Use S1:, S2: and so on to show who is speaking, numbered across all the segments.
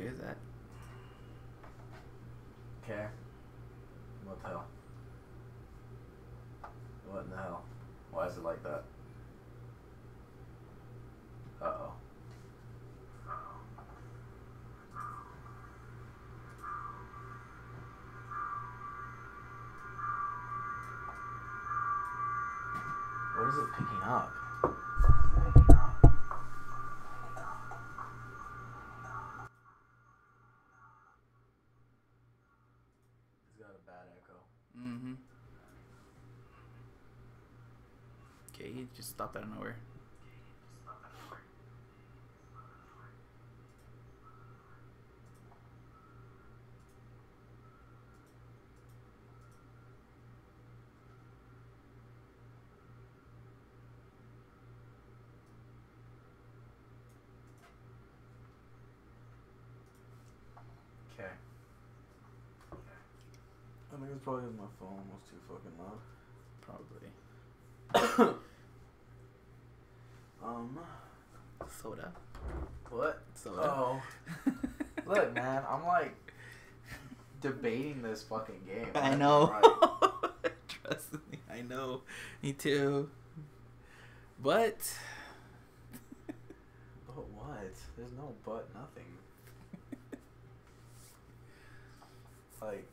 S1: is that?
S2: Okay. What the hell? What in the hell? Why is it like that? Uh-oh. What is it picking up? It's got a bad echo.
S1: Mm-hmm. Okay, he just stopped out of nowhere.
S2: Okay. I think it's probably my phone was too fucking loud.
S1: Probably. Soda.
S2: What?
S1: Soda.
S2: Oh. Look, man, I'm like debating this fucking game.
S1: I know.
S2: Right.
S1: Trust me, I know. Me too. But.
S2: But what? There's no but nothing. Like.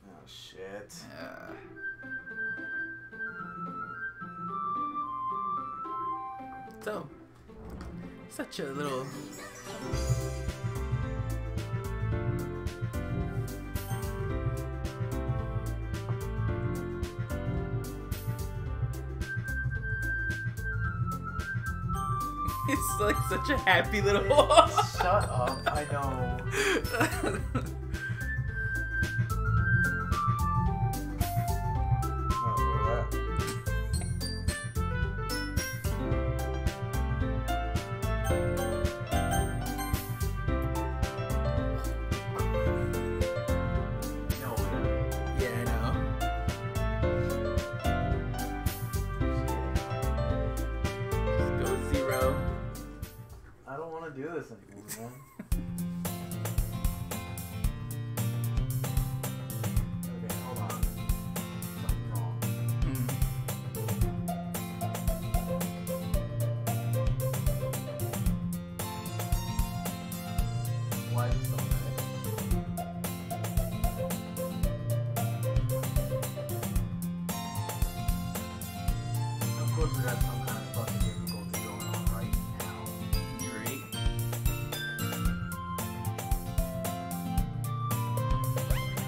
S2: Oh shit.
S1: Yeah. So, such a little. It's like such a happy little.
S2: Shut up! I know.
S1: Yeah, I know. Just go 0.
S2: I don't want to do this anymore, man. Okay, hold on. Something's wrong. Why is it so bad? Of course we got some kind of fucking difficulty going on right now.
S1: Great.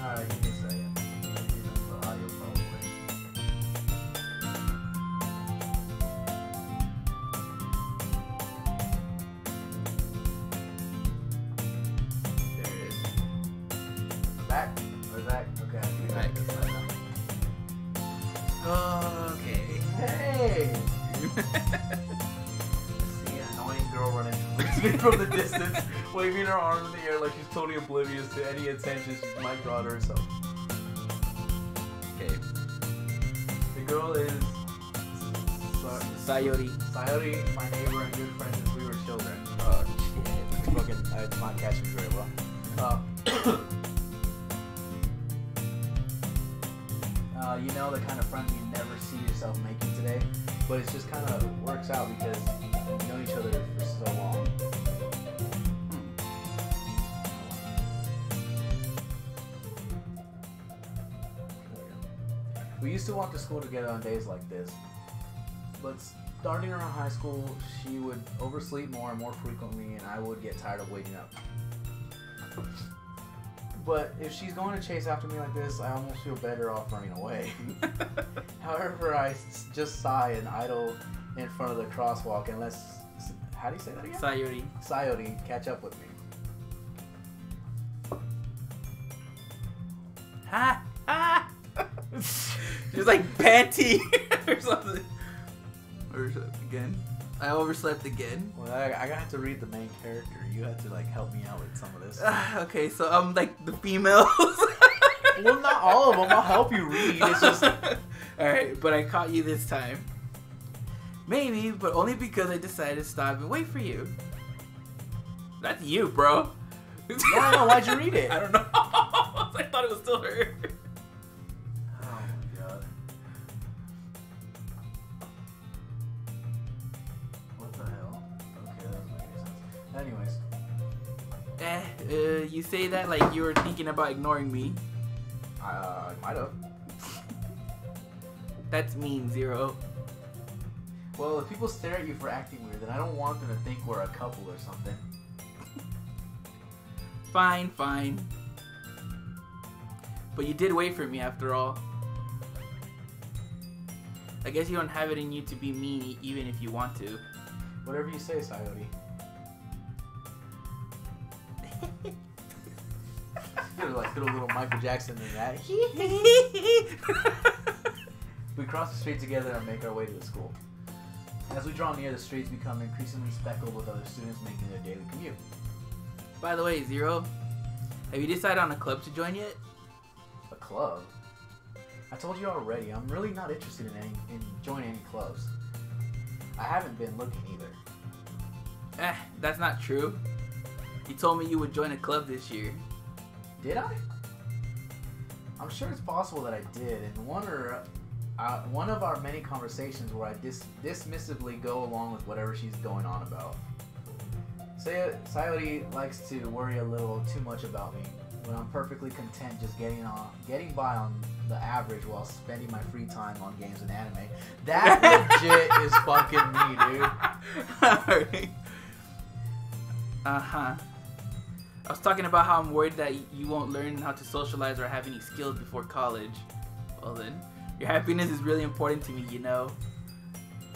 S2: Alright, give me a second. The audio probably.
S1: There it is.
S2: Back? Or back? Okay, I think
S1: Back.
S2: that's right
S1: Okay.
S2: now. Hey! See an annoying girl running towards me from the distance, waving her arms in the air like she's totally oblivious to any attention she might draw to herself.
S1: Okay.
S2: The girl is
S1: Sayori.
S2: Sayori, my neighbor and good friend since we were children.
S1: Oh shit.
S2: Fucking, I'm not catching very well. You know the kind of friend you never see yourself making today, but it just kind of works out because you know each other for so long. We used to walk to school together on days like this, but starting around high school, she would oversleep more and more frequently, and I would get tired of waking up. But if she's going to chase after me like this, I almost feel better off running away. However, I just sigh and idle in front of the crosswalk unless... How do you say that again?
S1: Sayori.
S2: Sayori, catch up with me.
S1: Ha! Ha! She's like panty or something. Or again. I overslept again.
S2: Well, I have to read the main character. You have to like help me out with some of this.
S1: Okay, so I'm like the females.
S2: Well, not all of them. I'll help you read. It's just...
S1: Alright, but I caught you this time. Maybe, but only because I decided to stop and wait for you. That's you, bro.
S2: Yeah, I know. Why'd you read it?
S1: I don't know. I thought it was still her.
S2: Oh my god. What the hell? Okay, that doesn't make any sense. Anyways.
S1: You say that like you were thinking about ignoring me.
S2: I might have.
S1: That's mean, Zero.
S2: Well, if people stare at you for acting weird, then I don't want them to think we're a couple or something.
S1: Fine, fine. But you did wait for me after all. I guess you don't have it in you to be mean even if you want to.
S2: Whatever you say, Sayori. You're like throw a little Michael Jackson in that. We cross the street together and make our way to the school. As we draw near, the streets become increasingly speckled with other students making their daily commute.
S1: By the way, Zero, have you decided on a club to join yet?
S2: A club? I told you already, I'm really not interested in joining any clubs. I haven't been looking either.
S1: That's not true. You told me you would join a club this year.
S2: Did I? I'm sure it's possible that I did, and one of our many conversations where I dismissively go along with whatever she's going on about. Sayori likes to worry a little too much about me, when I'm perfectly content just getting by on the average while spending my free time on games and anime. That legit is fucking me, dude.
S1: Uh-huh. I was talking about how I'm worried that you won't learn how to socialize or have any skills before college. Well then, your happiness is really important to me, you know.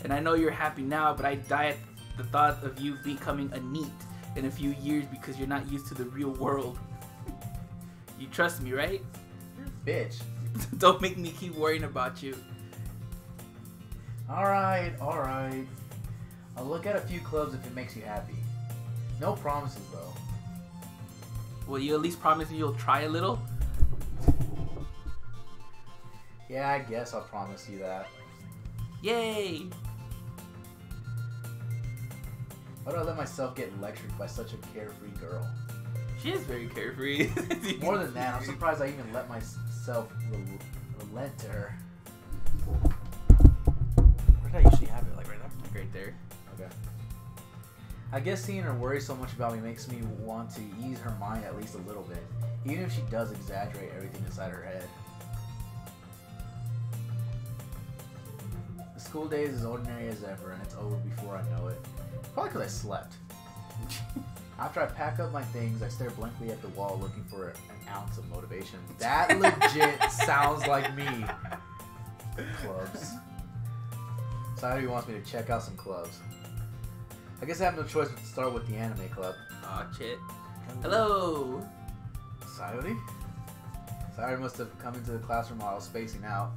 S1: And I know you're happy now, but I die at the thought of you becoming a NEET in a few years because you're not used to the real world. You trust me, right?
S2: You're a bitch.
S1: Don't make me keep worrying about you.
S2: Alright. I'll look at a few clubs if it makes you happy. No promises, though.
S1: Will you at least promise me you'll try a little?
S2: Yeah, I guess I'll promise you that.
S1: Yay!
S2: Why do I let myself get lectured by such a carefree girl?
S1: She is very carefree.
S2: More than that, I'm surprised I even let myself relent to her. Where did I usually have it? Like right there?
S1: Like right there.
S2: Okay. I guess seeing her worry so much about me makes me want to ease her mind at least a little bit, even if she does exaggerate everything inside her head. The school day is as ordinary as ever, and it's over before I know it. Probably because I slept. After I pack up my things, I stare blankly at the wall looking for an ounce of motivation. That legit sounds like me. Clubs. Sayori wants me to check out some clubs. I guess I have no choice but to start with the anime club.
S1: Aw, shit. Hello!
S2: Sayori? Sayori must have come into the classroom while I was spacing out.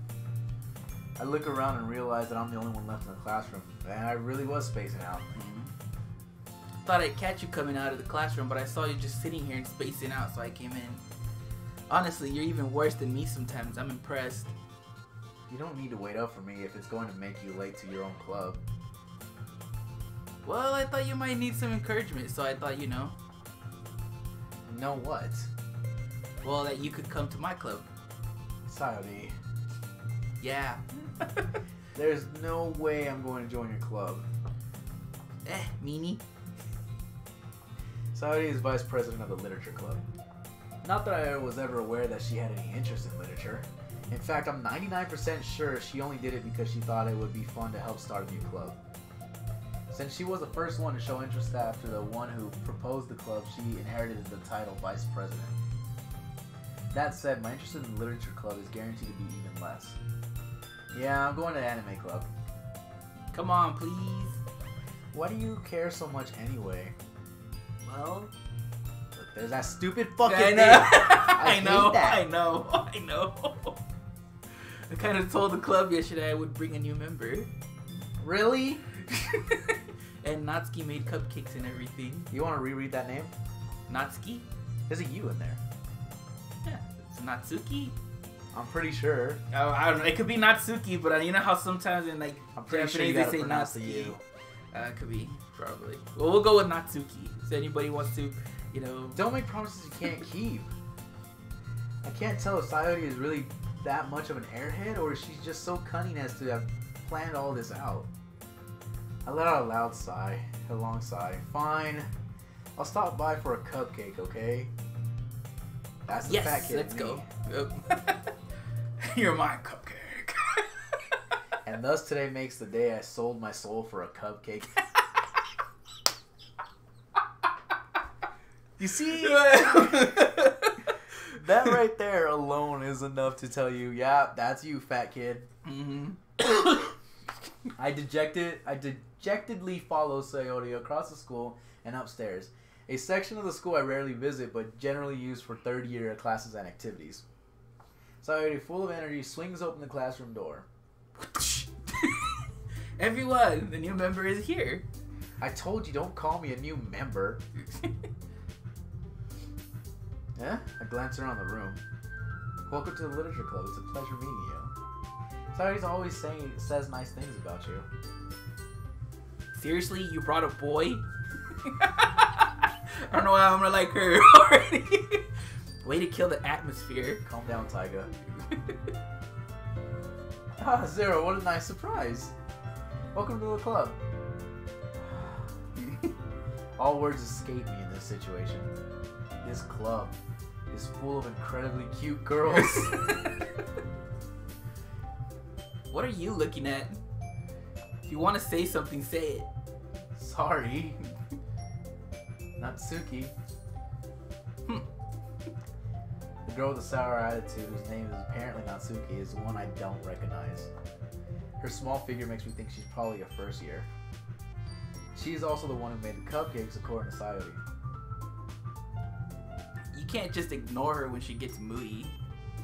S2: I look around and realize that I'm the only one left in the classroom, and I really was spacing out.
S1: Thought I'd catch you coming out of the classroom, but I saw you just sitting here and spacing out, so I came in. Honestly, you're even worse than me sometimes. I'm impressed.
S2: You don't need to wait up for me if it's going to make you late to your own club.
S1: Well, I thought you might need some encouragement, so I thought, you know.
S2: Know what?
S1: Well, that you could come to my club.
S2: Sayori.
S1: Yeah.
S2: There's no way I'm going to join your club.
S1: Meanie.
S2: Sayori is vice president of the literature club. Not that I was ever aware that she had any interest in literature. In fact, I'm 99% sure she only did it because she thought it would be fun to help start a new club. Since she was the first one to show interest after the one who proposed the club, she inherited the title vice president. That said, my interest in the literature club is guaranteed to be even less. Yeah, I'm going to anime club.
S1: Come on, please.
S2: Why do you care so much anyway?
S1: Well,
S2: look, there's that stupid fucking
S1: I
S2: thing.
S1: know.
S2: I know.
S1: I know. I kind of told the club yesterday I would bring a new member.
S2: Really?
S1: And Natsuki made cupcakes and everything.
S2: You want to reread that name?
S1: Natsuki?
S2: There's a U in there.
S1: Yeah, it's Natsuki.
S2: I'm pretty sure.
S1: I don't know. It could be Natsuki, but you know how sometimes in like
S2: I'm pretty sure you
S1: Japanese
S2: gotta
S1: they say
S2: pronounce the
S1: Natsuki.
S2: U.
S1: Could be probably. Well, we'll go with Natsuki. If anybody wants to, you know.
S2: Don't make promises you can't keep. I can't tell if Sayori is really that much of an airhead or if she's just so cunning as to have planned all this out. I let out a loud sigh, a long sigh. Fine, I'll stop by for a cupcake, okay? That's the fat
S1: Yes,
S2: kid
S1: let's
S2: in me.
S1: go. Yep. You're my cupcake.
S2: And thus today makes the day I sold my soul for a cupcake. You see? That right there alone is enough to tell you, yeah, that's you, fat kid.
S1: Mm-hmm.
S2: I dejectedly follow Sayori across the school and upstairs, a section of the school I rarely visit but generally use for third-year classes and activities. Sayori, full of energy, swings open the classroom door.
S1: Everyone, the new member is here.
S2: I told you, don't call me a new member. Yeah? I glance around the room. Welcome to the Literature Club. It's a pleasure meeting you. Sayori's always says nice things about you.
S1: Seriously, you brought a boy? I don't know why I'm gonna like her already. Way to kill the atmosphere.
S2: Calm down, Taiga. Ah, Zero, what a nice surprise. Welcome to the club. All words escape me in this situation. This club is full of incredibly cute girls.
S1: What are you looking at? If you want to say something, say it.
S2: Sorry. Natsuki. The girl with the sour attitude, whose name is apparently Natsuki, is the one I don't recognize. Her small figure makes me think she's probably a first year. She is also the one who made the cupcakes, according to Sayori.
S1: You can't just ignore her when she gets moody.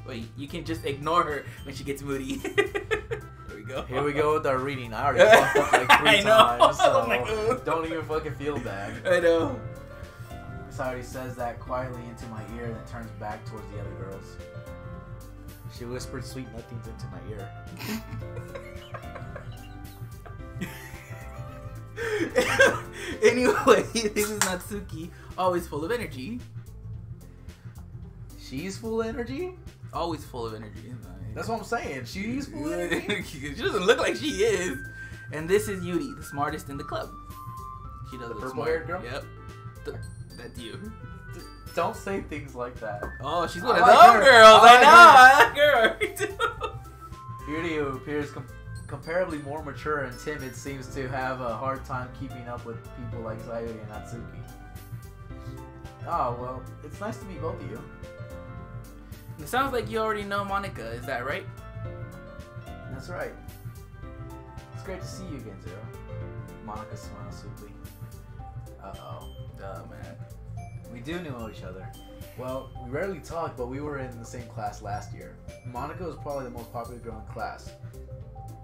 S1: Wait, you can just ignore her when she gets moody. Here we go.
S2: Here we go with our reading. I already fucked up like 3
S1: I know.
S2: times, so
S1: I'm like, ugh.
S2: don't even fucking feel bad.
S1: I know.
S2: Sayori says that quietly into my ear and then turns back towards the other girls. She whispered sweet nothings into my ear.
S1: Anyway, this is Natsuki, always full of energy.
S2: She's full of energy?
S1: Always full of energy.
S2: That's what I'm saying. She's full of energy?
S1: She doesn't look like she is. And this is Yuri, the smartest in the club. She does
S2: The
S1: look
S2: purple-haired
S1: smart.
S2: girl?
S1: Yep. That's you.
S2: Don't say things like that.
S1: Oh, she's
S2: I
S1: one of
S2: like
S1: those
S2: her.
S1: girls.
S2: I like
S1: I like her. Me too.
S2: Yuri, who appears comparably more mature and timid, seems to have a hard time keeping up with people like Sayori and Natsuki. Oh, well, it's nice to meet both of you.
S1: It sounds like you already know Monica. Is that right?
S2: That's right. It's great to see you again, Zero. Monica smiles sweetly. Uh-oh.
S1: Oh, man.
S2: We do know each other. Well, we rarely talk, but we were in the same class last year. Monica was probably the most popular girl in class.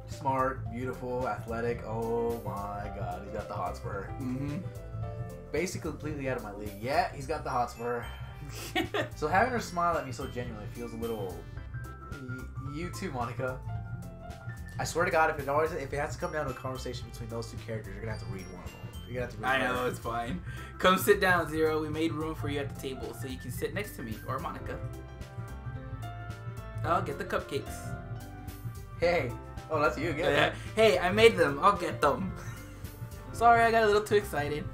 S2: Smart, beautiful, athletic. Oh my god, he's got the hots for her.
S1: Mm-hmm.
S2: Basically completely out of my league. Yeah, he's got the hots for her. So having her smile at me so genuinely feels a little... You too, Monica. I swear to God, if it has to come down to a conversation between those two characters, you're gonna have to read one of them. You're gonna have to read
S1: I
S2: one of
S1: know,
S2: them.
S1: it's fine. Come sit down, Zero. We made room for you at the table so you can sit next to me or Monica. I'll get the cupcakes.
S2: Hey. Oh, that's you again.
S1: Hey, I made them. I'll get them. Sorry, I got a little too excited.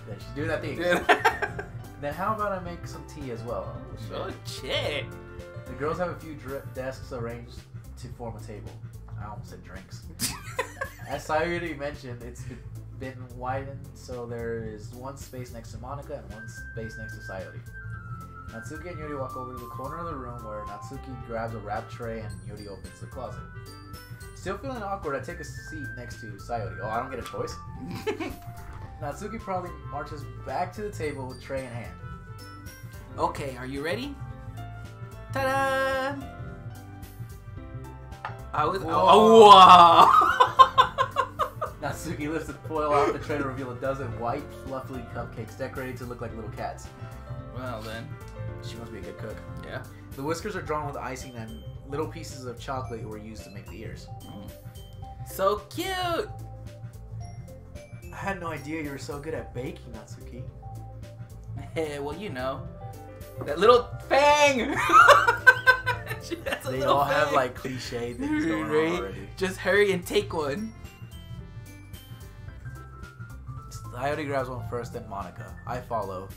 S2: Then she's doing that thing. Then how about I make some tea as well?
S1: Oh, shit.
S2: The girls have a few desks arranged to form a table. I almost said drinks. As Sayori mentioned, it's been widened, so there is one space next to Monica and one space next to Sayori. Natsuki and Yuri walk over to the corner of the room where Natsuki grabs a wrap tray and Yuri opens the closet. Still feeling awkward, I take a seat next to Sayori. Oh, I don't get a choice? Natsuki probably marches back to the table with tray in hand.
S1: Okay, are you ready? Ta-da! Wow!
S2: Natsuki lifts the foil off the tray to reveal a dozen white, fluffy cupcakes decorated to look like little cats.
S1: Well then.
S2: She must be a good cook.
S1: Yeah.
S2: The whiskers are drawn with icing and Little pieces of chocolate were used to make the ears.
S1: So cute!
S2: I had no idea you were so good at baking, Natsuki.
S1: Hey, well, you know. That little fang!
S2: They all have like cliche things going on already.
S1: Just hurry and take one.
S2: Sayori grabs one first, then Monica. I follow.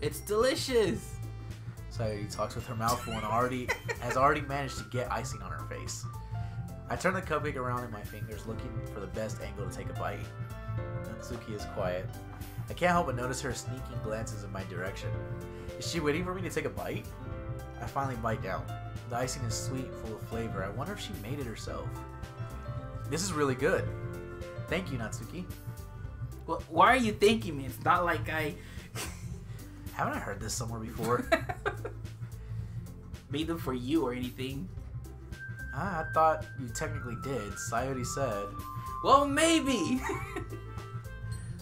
S1: It's delicious.
S2: Sayori talks with her mouth full and has already managed to get icing on her face. I turn the cupcake around in my fingers, looking for the best angle to take a bite. Natsuki is quiet. I can't help but notice her sneaking glances in my direction. Is she waiting for me to take a bite? I finally bite down. The icing is sweet and full of flavor. I wonder if she made it herself. This is really good. Thank you, Natsuki.
S1: Well, why are you thanking me? It's not like I...
S2: Haven't I heard this somewhere before?
S1: Made them for you or anything.
S2: I thought you technically did. Sayori said.
S1: Well, maybe.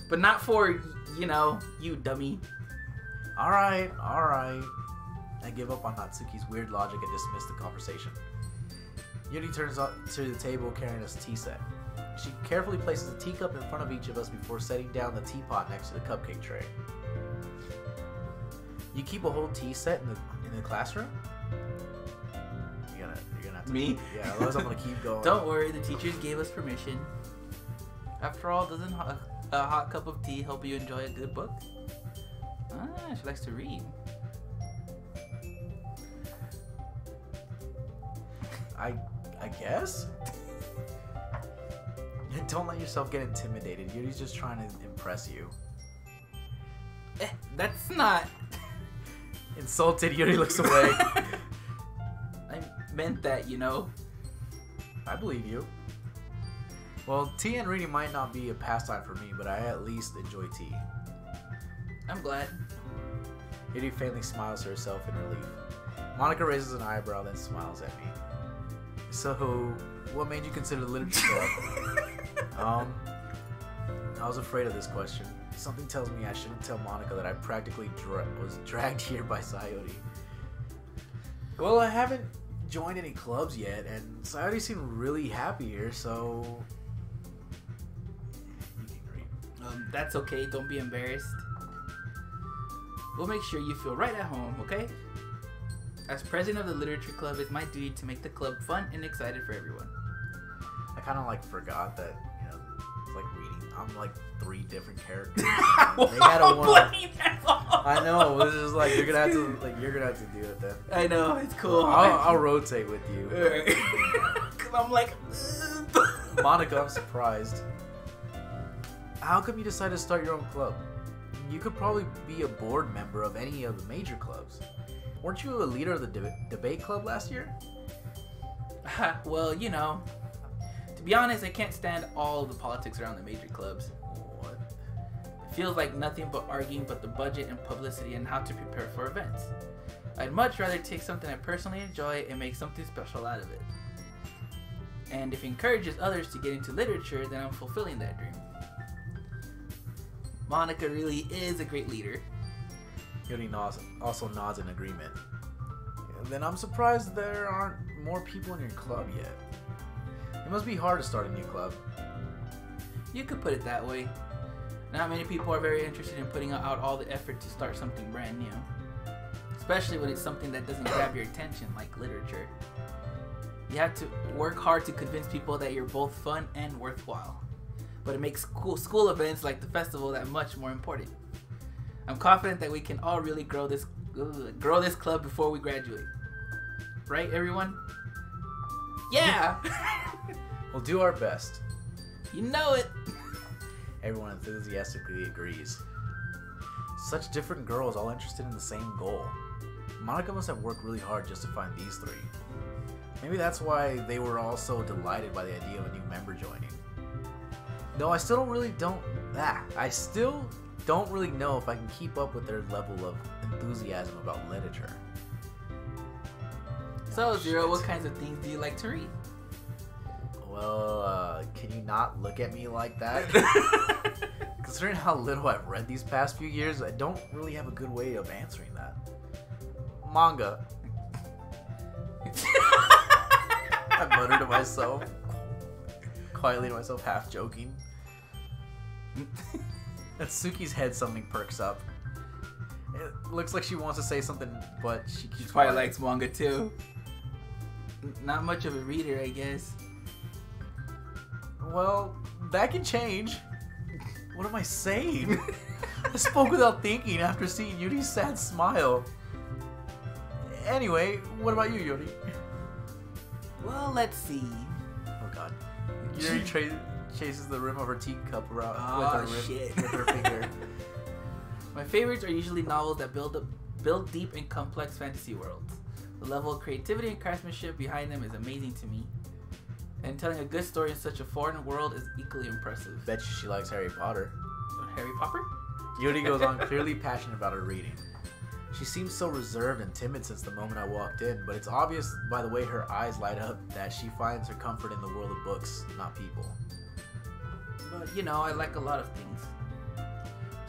S1: But not for, you know, you dummy.
S2: Alright. I give up on Natsuki's weird logic and dismiss the conversation. Yuri turns up to the table carrying us a tea set. She carefully places a teacup in front of each of us before setting down the teapot next to the cupcake tray. You keep a whole tea set in the classroom? You're gonna have to.
S1: Me?
S2: Yeah, otherwise I'm gonna keep going.
S1: Don't worry, the teachers gave us permission. After all, doesn't a hot cup of tea help you enjoy a good book? Ah, she likes to read.
S2: I guess? Don't let yourself get intimidated. Yuri's just trying to impress you.
S1: That's not...
S2: Insulted, Yuri looks away.
S1: I meant that, you know.
S2: I believe you. Well, tea and reading might not be a pastime for me, but I at least enjoy tea.
S1: I'm glad.
S2: Yuri faintly smiles to herself in relief. Monica raises an eyebrow, then smiles at me. So, what made you consider the literature club? I was afraid of this question. Something tells me I shouldn't tell Monica that I practically was dragged here by Sayori. Well, I haven't joined any clubs yet, and Sayori seemed really happy here, so... You can read.
S1: That's okay, don't be embarrassed. We'll make sure you feel right at home, okay? As president of the literature club, it's my duty to make the club fun and excited for everyone.
S2: I kind of like forgot that, you know, it's like reading. I'm like 3 different characters. They had a one. I know. It's just like you're gonna have to do it then.
S1: I know, it's cool.
S2: I'll rotate with you.
S1: Cause I'm like,
S2: Monica, I'm surprised. How come you decided to start your own club? You could probably be a board member of any of the major clubs. Weren't you a leader of the debate club last year?
S1: Well, you know, to be honest, I can't stand all the politics around the major clubs.
S2: What?
S1: It feels like nothing but arguing about the budget and publicity and how to prepare for events. I'd much rather take something I personally enjoy and make something special out of it. And if it encourages others to get into literature, then I'm fulfilling that dream. Monica really is a great leader.
S2: Yuri also nods in agreement. Then I'm surprised there aren't more people in your club yet. It must be hard to start a new club.
S1: You could put it that way. Not many people are very interested in putting out all the effort to start something brand new. Especially when it's something that doesn't grab your attention, like literature. You have to work hard to convince people that you're both fun and worthwhile. But it makes school events like the festival that much more important. I'm confident that we can all really grow this club before we graduate. Right, everyone? Yeah!
S2: We'll do our best.
S1: You know it!
S2: Everyone enthusiastically agrees. Such different girls all interested in the same goal. Monica must have worked really hard just to find these 3. Maybe that's why they were all so delighted by the idea of a new member joining. Though I still don't really know if I can keep up with their level of enthusiasm about literature.
S1: So, Zero, what kinds of things do you like to read?
S2: Well, can you not look at me like that? Considering how little I've read these past few years, I don't really have a good way of answering that. Manga. mutter to myself, quietly to myself, half joking. Natsuki's head suddenly perks up. It looks like she wants to say something, but she keeps
S1: Probably
S2: quiet.
S1: likes manga too. Not much of a reader, I guess.
S2: Well, that can change. What am I saying? I spoke without thinking after seeing Yuri's sad smile. Anyway, what about you, Yuri?
S1: Well, let's see.
S2: Oh god. Yuri chases the rim of her teacup around
S1: Oh,
S2: with her
S1: shit.
S2: with her finger.
S1: My favorites are usually novels that build deep and complex fantasy worlds. The level of creativity and craftsmanship behind them is amazing to me. And telling a good story in such a foreign world is equally impressive.
S2: Bet you she likes Harry Potter.
S1: Harry Potter?
S2: Yuri goes on, clearly passionate about her reading. She seems so reserved and timid since the moment I walked in, but it's obvious by the way her eyes light up that she finds her comfort in the world of books, not people.
S1: But, you know, I like a lot of things.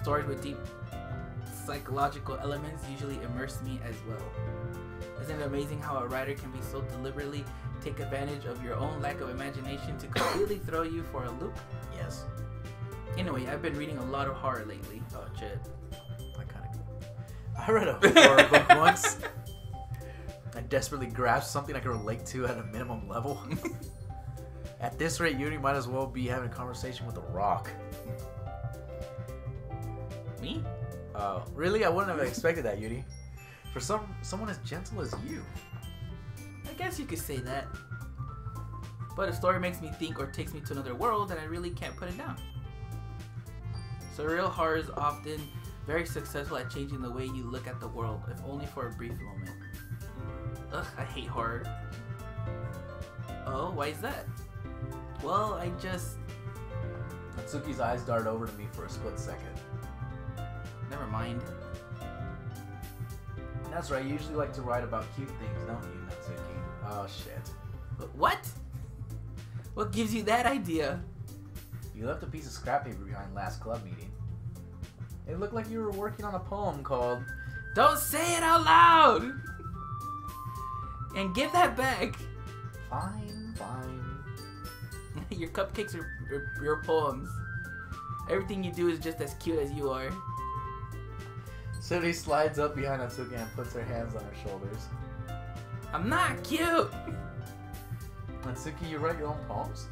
S1: Stories with deep psychological elements usually immerse me as well. Isn't it amazing how a writer can be so deliberately take advantage of your own lack of imagination to completely throw you for a loop?
S2: Yes.
S1: Anyway, I've been reading a lot of horror lately. Oh, shit.
S2: I read a horror book once. I desperately grasped something I could relate to at a minimum level. At this rate, Yuri might as well be having a conversation with a rock.
S1: Me?
S2: Oh, really? I wouldn't have expected that, Yuri. For someone as gentle as you.
S1: I guess you could say that. But a story makes me think or takes me to another world, and I really can't put it down. Surreal horror is often very successful at changing the way you look at the world, if only for a brief moment. Ugh, I hate horror. Oh, why is that? Well, I just...
S2: Natsuki's eyes dart over to me for a split second.
S1: Never mind.
S2: That's right, you usually like to write about cute things, don't you, Natsuki? Oh, shit.
S1: What? What gives you that idea?
S2: You left a piece of scrap paper behind last club meeting. It looked like you were working on a poem called...
S1: Don't say it out loud! And give that back.
S2: Fine, fine.
S1: Your cupcakes are your poems. Everything you do is just as cute as you are.
S2: Suri slides up behind Natsuki and puts her hands on her shoulders.
S1: I'm not cute!
S2: Natsuki, you write your own poems?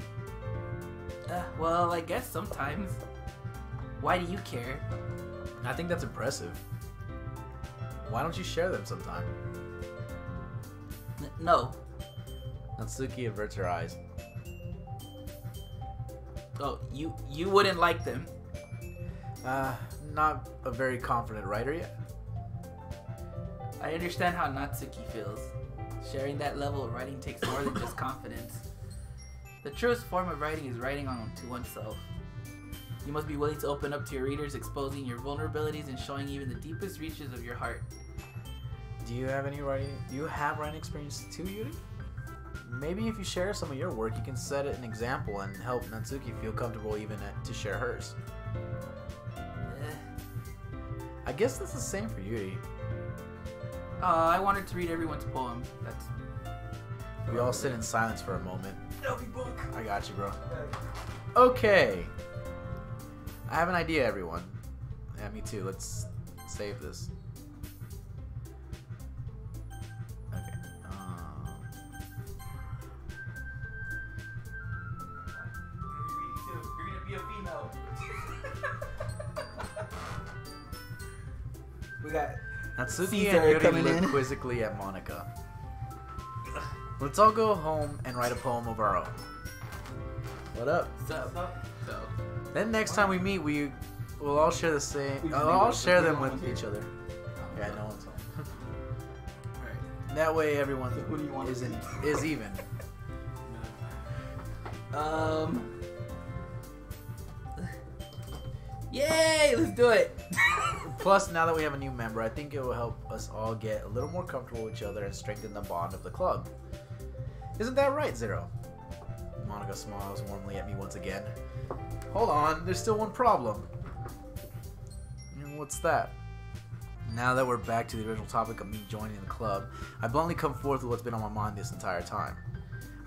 S1: Well, I guess sometimes. Why do you care?
S2: I think that's impressive. Why don't you share them sometime?
S1: No.
S2: Natsuki averts her eyes.
S1: Oh, you wouldn't like them.
S2: Not a very confident writer yet.
S1: I understand how Natsuki feels. Sharing that level of writing takes more than just confidence. The truest form of writing is writing on to oneself. You must be willing to open up to your readers, exposing your vulnerabilities and showing even the deepest reaches of your heart.
S2: Do you have writing experience too, Yuri? Maybe if you share some of your work, you can set an example and help Natsuki feel comfortable even to share hers. I guess that's the same for Yuri.
S1: I wanted to read everyone's poem. That's...
S2: We all sit in silence for a moment.
S1: Lovely book.
S2: I got you, bro. Okay. I have an idea, everyone. Yeah, me too. Let's save this. Okay.
S1: You're gonna be a female. We got
S2: Natsuki
S1: Caesar
S2: and Yuri
S1: coming
S2: look
S1: in.
S2: quizzically at Monica. Let's all go home and write a poem of our own. What up?
S1: So.
S2: Then next time we meet, we'll all share the same.
S1: We
S2: I'll all
S1: just
S2: share
S1: leave
S2: them
S1: it
S2: with
S1: here.
S2: each other. Yeah, no one's home.
S1: Alright.
S2: That way, everyone
S1: So who do you want to
S2: is even.
S1: Yay! Let's do it.
S2: Plus, now that we have a new member, I think it will help us all get a little more comfortable with each other and strengthen the bond of the club. Isn't that right, Zero? Monica smiles warmly at me once again. Hold on, there's still one problem. And what's that? Now that we're back to the original topic of me joining the club, I bluntly come forth with what's been on my mind this entire time.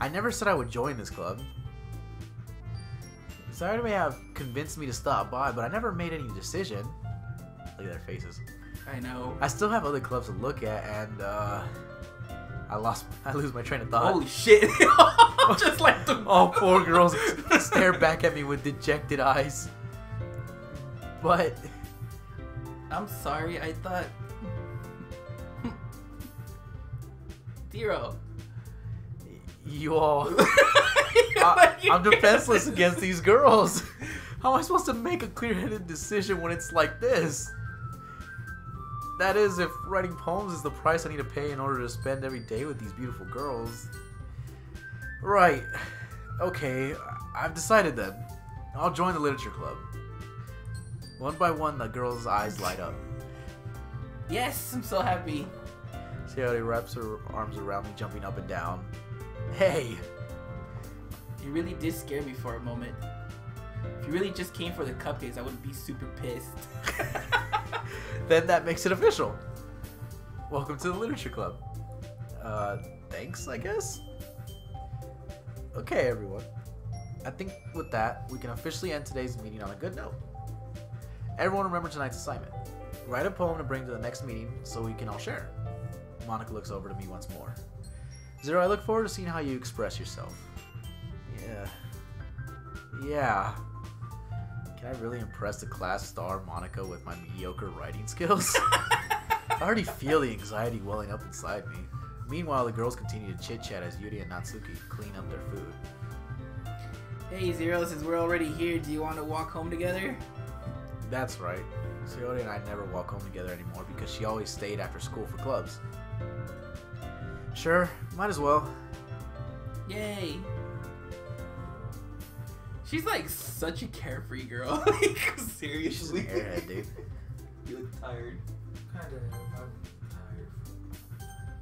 S2: I never said I would join this club. Sayori may have convinced me to stop by, but I never made any decision. Look at their faces.
S1: I know.
S2: I still have other clubs to look at, and I lose my train of thought.
S1: Holy shit! Just like the
S2: all 4 girls stare back at me with dejected eyes. But
S1: I'm sorry. I thought. Zero.
S2: You all. I'm defenseless against these girls. How am I supposed to make a clear-headed decision when it's like this? That is, if writing poems is the price I need to pay in order to spend every day with these beautiful girls. Right. Okay, I've decided then. I'll join the literature club. One by one, the girl's eyes light up.
S1: Yes, I'm so happy.
S2: Sayori wraps her arms around me, jumping up and down. Hey!
S1: You really did scare me for a moment. If you really just came for the cupcakes, I would be super pissed.
S2: Then that makes it official. Welcome to the literature club. Thanks, I guess? Okay, everyone. I think with that, we can officially end today's meeting on a good note. Everyone remember tonight's assignment. Write a poem to bring to the next meeting so we can all share. Monika looks over to me once more. Zero, I look forward to seeing how you express yourself. Yeah. Can I really impress the class star Monika with my mediocre writing skills? I already feel the anxiety welling up inside me. Meanwhile, the girls continue to chit-chat as Yuri and Natsuki clean up their food.
S1: Hey Zero, since we're already here, do you want to walk home together?
S2: That's right. Sayori and I never walk home together anymore because she always stayed after school for clubs. Sure, might as well.
S1: Yay! She's like such a carefree girl. Like, seriously.
S2: She's an airhead, dude.
S1: You look tired.
S3: Kinda. I'm tired.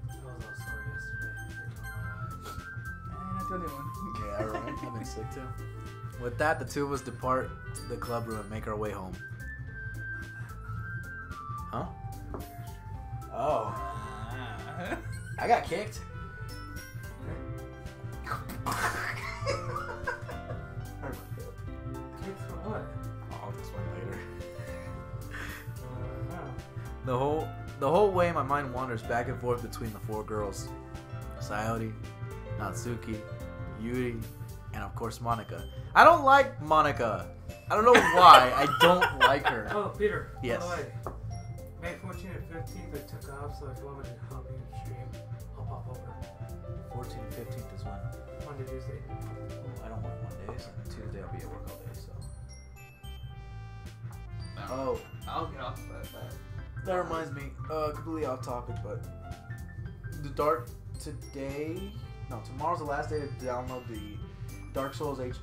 S3: I was all sore yesterday.
S1: Not the only one.
S2: Yeah, right. I've been sick too. With that, the two of us depart the club room and make our way home. Huh? Oh. I got kicked.
S3: Kids for what?
S2: I'll explain later.
S3: No.
S2: The whole way, my mind wanders back and forth between the 4 girls: Sayori, Natsuki, Yuri, and of course Monika. I don't like Monika. I don't know why. I don't like her.
S3: Oh, Peter.
S2: Yes.
S3: By the way, May 14th and 15th I took off, so if you want me to help you stream, I'll pop over.
S2: 14th and 15th is when?
S3: Monday, Tuesday.
S2: I don't work Mondays, and Tuesday I'll be at work all day, so. Oh,
S1: I'll get off that.
S2: that reminds me, completely off topic, but tomorrow's the last day to download the Dark Souls the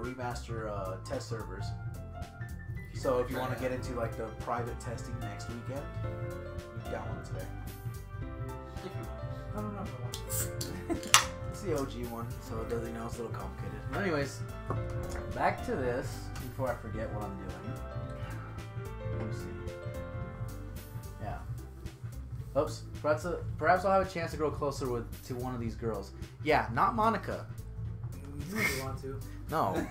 S2: remaster test servers. So if you want to get into like the private testing next weekend, you can download it today.
S3: I don't know if I want to.
S2: It's the OG one, so it doesn't, it's a little complicated. But anyways, back to this before I forget what I'm doing. Let me see. Yeah. Oops. Perhaps I'll have a chance to grow closer to one of these girls. Yeah, not Monika.
S3: You know you want to.
S2: No.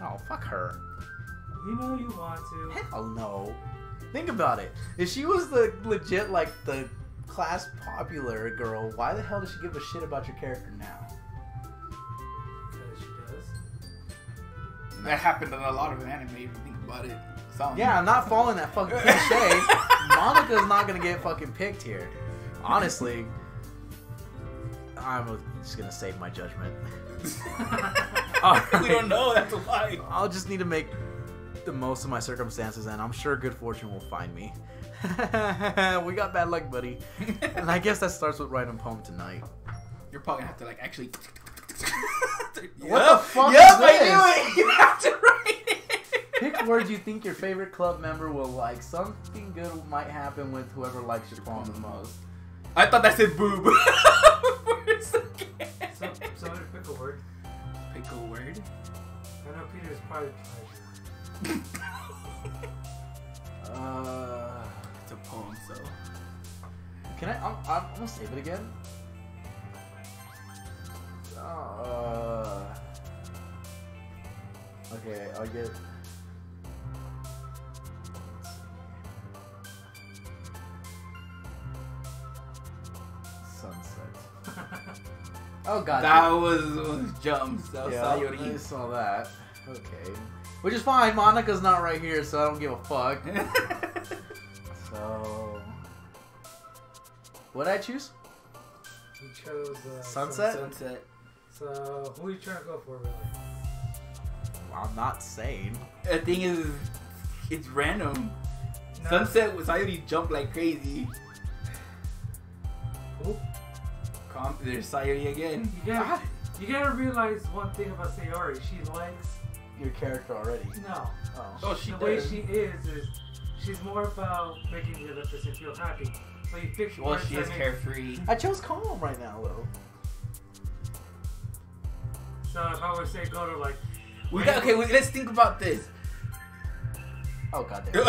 S2: Oh, fuck her.
S3: You know you want to.
S2: Hell no. Think about it. If she was the legit, like, the class popular girl, why the hell does she give a shit about your character now?
S3: Because she does.
S1: That happened in a lot of anime if you think about it.
S2: Yeah, I'm not following that fucking cliche. Monika's not gonna get fucking picked here. Honestly, I'm just gonna save my judgment.
S1: We don't know, that's why.
S2: I'll just need to make the most of my circumstances, and I'm sure good fortune will find me. We got bad luck, buddy. And I guess that starts with writing a poem tonight.
S1: You're probably gonna have to like actually.
S2: What the fuck
S1: Yep,
S2: is this?
S1: I knew it. You have to write it.
S2: Pick words you think your favorite club member will like. Something good might happen with whoever likes your poem the most.
S1: I thought that said boob. For a second.
S3: So I'm gonna pick a word.
S1: Pick a word.
S3: I know Peter's probably pleasure.
S1: It's a poem, so.
S2: Can I'm gonna save it again. Okay, I'll get. Sunset. Oh god.
S1: That was jumps. That was
S2: Yeah,
S1: Sayori.
S2: I saw that. Okay. Which is fine. Monica's not right here, so I don't give a fuck. So. What did I choose?
S3: You chose
S2: Sunset?
S1: Sunset.
S3: So, who are you trying to go for, really?
S2: Well, I'm not saying.
S1: The thing is, it's random.
S3: No.
S1: Sunset was Sayori jumped like crazy.
S3: Who?
S1: There's Sayori again.
S3: You gotta realize one thing about Sayori. She likes.
S2: Your character already.
S3: No.
S1: Oh, she
S3: The way
S1: does.
S3: she is she's more about making the other person feel happy. So you pick
S1: Well,
S3: words
S1: she
S3: that
S1: is
S3: make-
S1: carefree.
S2: I chose calm right now, though.
S3: So if I would say go to like.
S1: Okay, let's think about this.
S2: Oh god damn.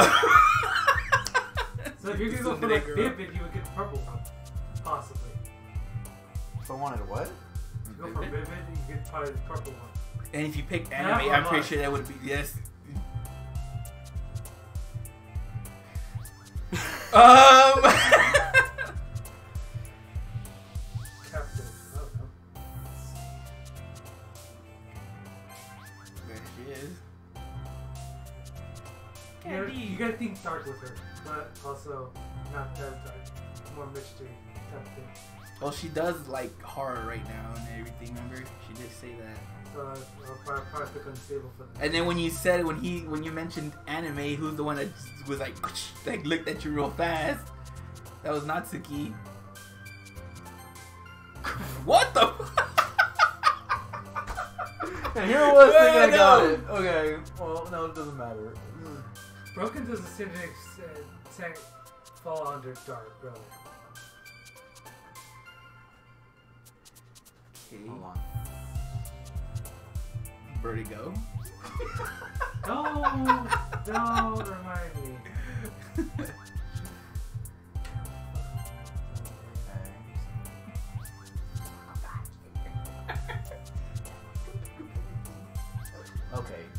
S3: So if you could go for like Vivid, you would get the purple one. Possibly.
S2: If I wanted what?
S3: If you go for Vivid, you get probably the purple one.
S1: And if you pick
S3: Not
S1: anime, I'm pretty
S3: much.
S1: sure that would be yes.
S3: Captain. I don't know.
S1: There she is.
S3: You gotta think dark with her, but also not that dark. More mystery type thing.
S1: Well, she does like horror right now and everything. Remember, she did say that.
S3: So I'll probably pick Unstable for that.
S1: And then when you said when you mentioned anime, who's the one that was like looked at you real fast? That was Natsuki. What the?
S2: And here I was thinking I got
S1: No.
S2: it. Okay. Well, no, it doesn't matter.
S3: Broken doesn't seem to fall under dark, really.
S1: Okay.
S2: Hold on.
S1: Vertigo.
S3: Don't remind me.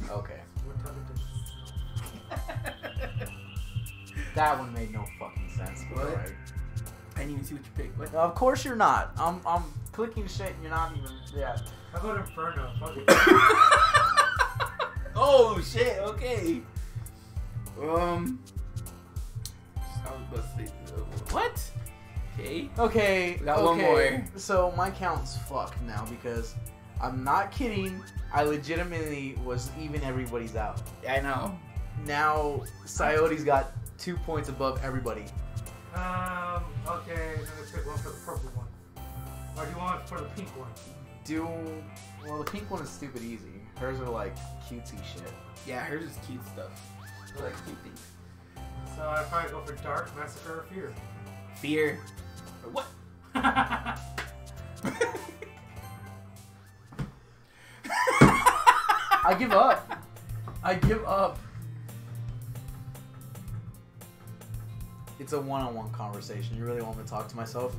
S2: Okay.
S3: What time it is?
S2: That one made no fucking sense. But
S1: What?
S2: alright.
S1: I didn't even see what you picked. What?
S2: Of course you're not. I'm clicking shit and you're not even. Yeah.
S3: How about Inferno? Fuck it.
S1: Oh shit. Okay. I was about to say what? Okay.
S2: Okay.
S1: We got one more.
S2: So my count's fucked now because I'm not kidding. I legitimately was even everybody's out.
S1: I know.
S2: Now Sayori's got 2 points above everybody.
S3: Okay, then let's pick one for the purple one. Or do you want it for the pink one?
S2: Well, the pink one is stupid easy. Hers are like cutesy shit.
S1: Yeah, hers is cute stuff. I like cute things.
S3: So I'd probably go for Dark, Massacre, or Fear.
S1: Fear. What?
S2: I give up. I give up. It's a one-on-one conversation. You really want me to talk to myself?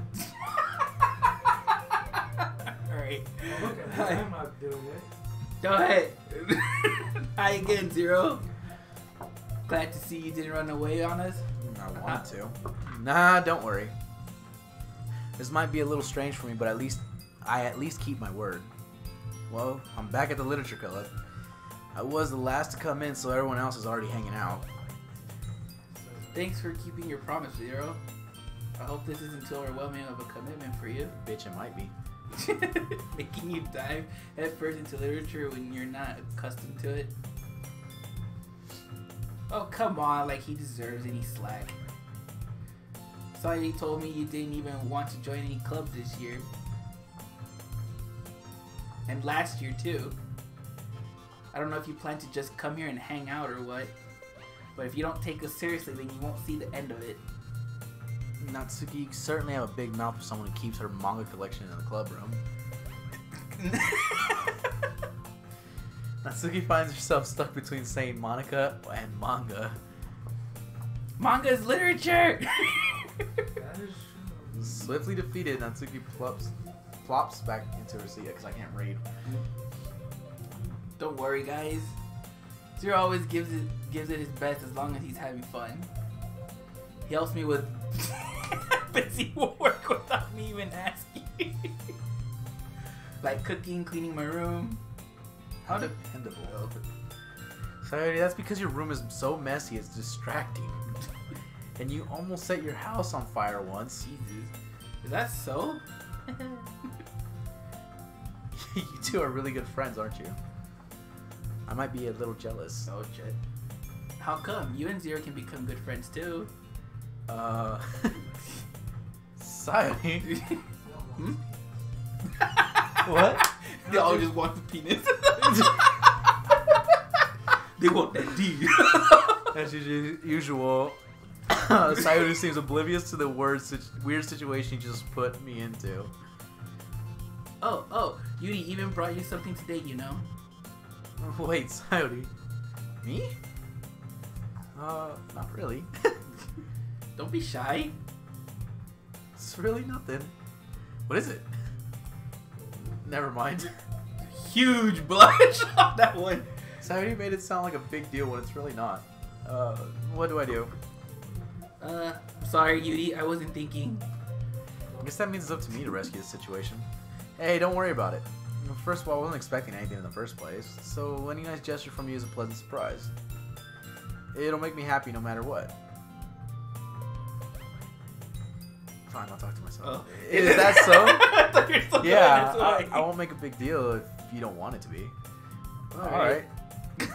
S1: Alright.
S3: Well, look at me. I'm not doing it.
S1: Go ahead. Hi again, Zero. Glad to see you didn't run away on us.
S2: I want to. Nah, don't worry. This might be a little strange for me, but I at least keep my word. Well, I'm back at the literature club. I was the last to come in, so everyone else is already hanging out.
S1: Thanks for keeping your promise, Zero. I hope this isn't too overwhelming of a commitment for you.
S2: Bitch, it might be.
S1: Making you dive headfirst into literature when you're not accustomed to it. Oh, come on, like he deserves any slack. Sorry, you told me you didn't even want to join any club this year. And last year, too. I don't know if you plan to just come here and hang out or what. But if you don't take us seriously, then you won't see the end of it.
S2: Natsuki, you certainly have a big mouth for someone who keeps her manga collection in the club room. Natsuki finds herself stuck between saying Monica and manga.
S1: Manga is literature!
S3: That is true.
S2: Swiftly defeated, Natsuki plops back into her seat because I can't read.
S1: Don't worry, guys. Zero always gives it his best as long as he's having fun. He helps me with busy work without me even asking. Like cooking, cleaning my room.
S2: How dependable. Sorry, that's because your room is so messy it's distracting. And you almost set your house on fire once.
S1: Jesus. Is that so?
S2: You two are really good friends, aren't you? I might be a little jealous.
S1: Oh shit. How come? You and Zero can become good friends too.
S2: Sorry.
S1: Hmm?
S2: What?
S1: They all just want the penis. They want that D.
S2: As usual, Sayuri seems oblivious to the weird situation you just put me into.
S1: Oh, Yuri even brought you something today, you know?
S2: Wait, Sayuri. Me? Not really.
S1: Don't be shy.
S2: It's really nothing. What is it? Never mind.
S1: Huge blush on that one.
S2: Sayuri made it sound like a big deal when it's really not. What do I do?
S1: Sorry, Yuri, I wasn't thinking.
S2: I guess that means it's up to me to rescue the situation. Hey, don't worry about it. First of all, I wasn't expecting anything in the first place, so any nice gesture from you is a pleasant surprise. It'll make me happy no matter what. Fine, I'll talk to myself.
S1: Oh.
S2: Is that so?
S1: I thought you were so
S2: Yeah, I won't make a big deal if you don't want it to be. Alright.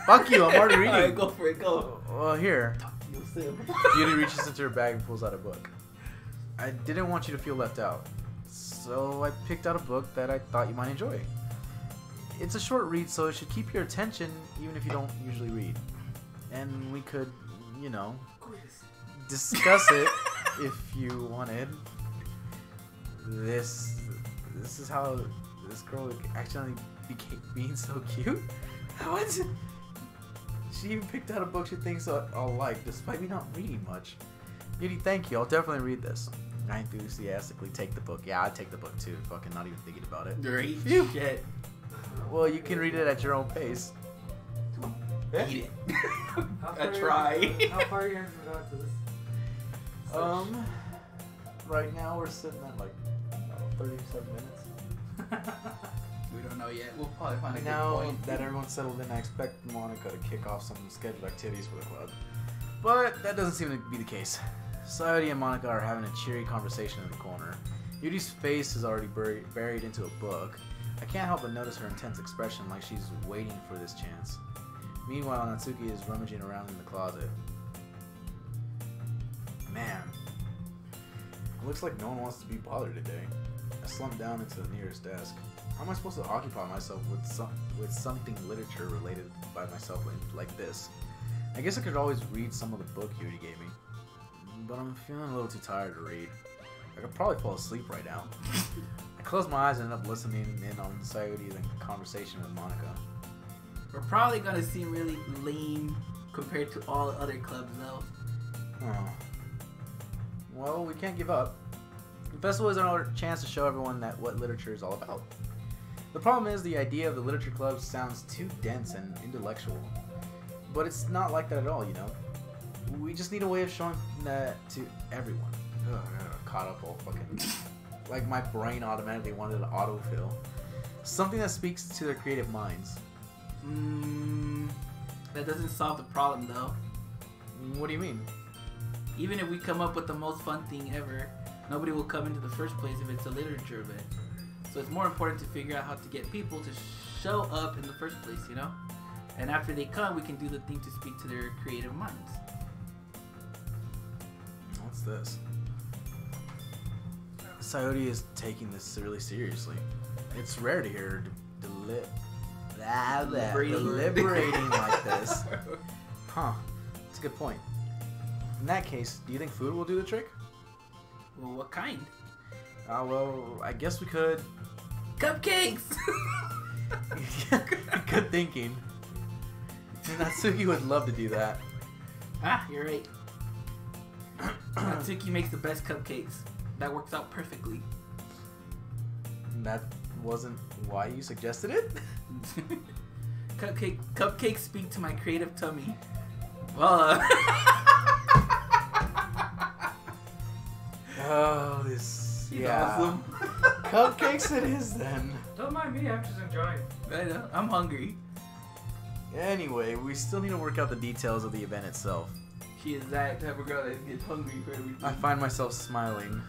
S2: Fuck you, I'm already reading.
S1: Alright, go for it, go.
S2: Well, here.
S1: You'll see him.
S2: Yuri reaches into her bag and pulls out a book. I didn't want you to feel left out, so I picked out a book that I thought you might enjoy. It's a short read, so it should keep your attention even if you don't usually read. And we could, you know, discuss it if you wanted. This is how this girl accidentally became being so cute. What? She even picked out a book she thinks I'll like, despite me not reading much. Yuri, thank you. I'll definitely read this. I enthusiastically take the book. Yeah, I take the book too. Fucking not even thinking about it.
S1: Great shit.
S2: Well, you can read it at your own pace.
S1: Eat it. I try.
S3: How far are you going to this?
S2: Right now we're sitting at like 37 minutes.
S1: We don't know yet. We'll probably find a good
S2: Now
S1: point.
S2: that everyone's settled in, I expect Monica to kick off some scheduled activities for the club. But that doesn't seem to be the case. Sayuri and Monica are having a cheery conversation in the corner. Yuri's face is already buried into a book. I can't help but notice her intense expression like she's waiting for this chance. Meanwhile, Natsuki is rummaging around in the closet. Man, it looks like no one wants to be bothered today. I slumped down into the nearest desk. How am I supposed to occupy myself with something literature related by myself like this? I guess I could always read some of the book Yuri gave me, but I'm feeling a little too tired to read. I could probably fall asleep right now. I closed my eyes and ended up listening in on Sayuri's conversation with Monica.
S1: We're probably gonna seem really lame compared to all other clubs, though.
S2: Oh. Well, we can't give up. The festival is our chance to show everyone what literature is all about. The problem is the idea of the literature club sounds too dense and intellectual. But it's not like that at all, you know? We just need a way of showing that to everyone. Ugh, I got caught up all fucking... like my brain automatically wanted to autofill. Something that speaks to their creative minds.
S1: That doesn't solve the problem, though.
S2: What do you mean?
S1: Even if we come up with the most fun thing ever, nobody will come into the first place if it's a literature event. So it's more important to figure out how to get people to show up in the first place, you know? And after they come, we can do the thing to speak to their creative minds.
S2: What's this? Sayuri is taking this really seriously. It's rare to hear her deliberating like this. Huh. That's a good point. In that case, do you think food will do the trick?
S1: Well, what kind?
S2: Well, I guess we could...
S1: Cupcakes!
S2: Good thinking. Natsuki would love to do that.
S1: Ah, you're right. Natsuki makes the best cupcakes. That works out perfectly.
S2: That wasn't why you suggested it?
S1: Cupcakes speak to my creative tummy. Well,
S2: oh, this...
S1: he's
S2: yeah.
S1: awesome.
S2: Cupcakes it is then.
S3: Don't mind me, I'm just enjoying.
S1: I know. I'm hungry.
S2: Anyway, we still need to work out the details of the event itself.
S1: She is that type of girl that gets hungry for everything.
S2: I find myself smiling.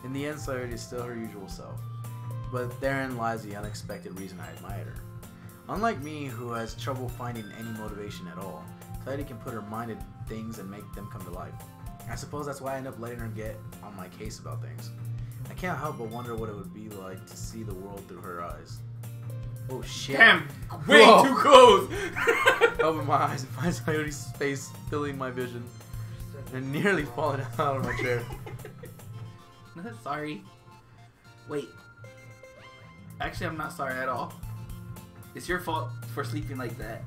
S2: In the end, Sayori is still her usual self. But therein lies the unexpected reason I admired her. Unlike me, who has trouble finding any motivation at all, Sayori can put her mind in things and make them come to life. I suppose that's why I end up letting her get on my case about things. I can't help but wonder what it would be like to see the world through her eyes. Oh shit.
S1: Damn, way
S2: Whoa.
S1: too close.
S2: Open my eyes and find Sayori's face filling my vision and nearly falling out of my chair.
S1: Sorry. Wait. Actually, I'm not sorry at all. It's your fault for sleeping like that.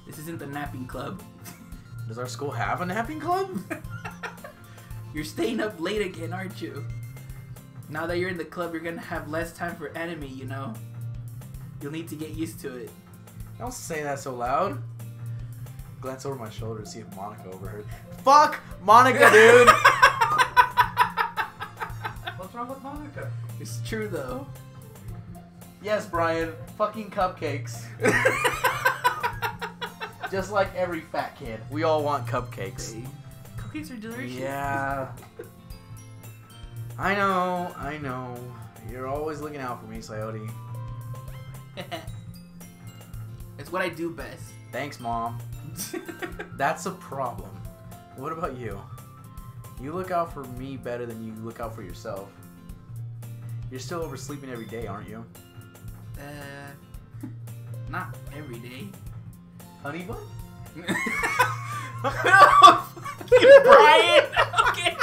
S1: This isn't the napping club.
S2: Does our school have a napping club?
S1: You're staying up late again, aren't you? Now that you're in the club, you're gonna have less time for anime, you know? You'll need to get used to it.
S2: Don't say that so loud. Glance over my shoulder to see if Monica overheard. Fuck Monica, dude!
S3: What's wrong with Monica?
S1: It's true, though.
S2: Yes, Brian. Fucking cupcakes. Just like every fat kid. We all want cupcakes.
S1: Hey, cupcakes are delicious.
S2: Yeah. I know. You're always looking out for me, Sayori.
S1: It's what I do best.
S2: Thanks, Mom. That's a problem. What about you? You look out for me better than you look out for yourself. You're still oversleeping every day, aren't you?
S1: Not every day.
S2: Honey bun?
S1: Brian! Okay.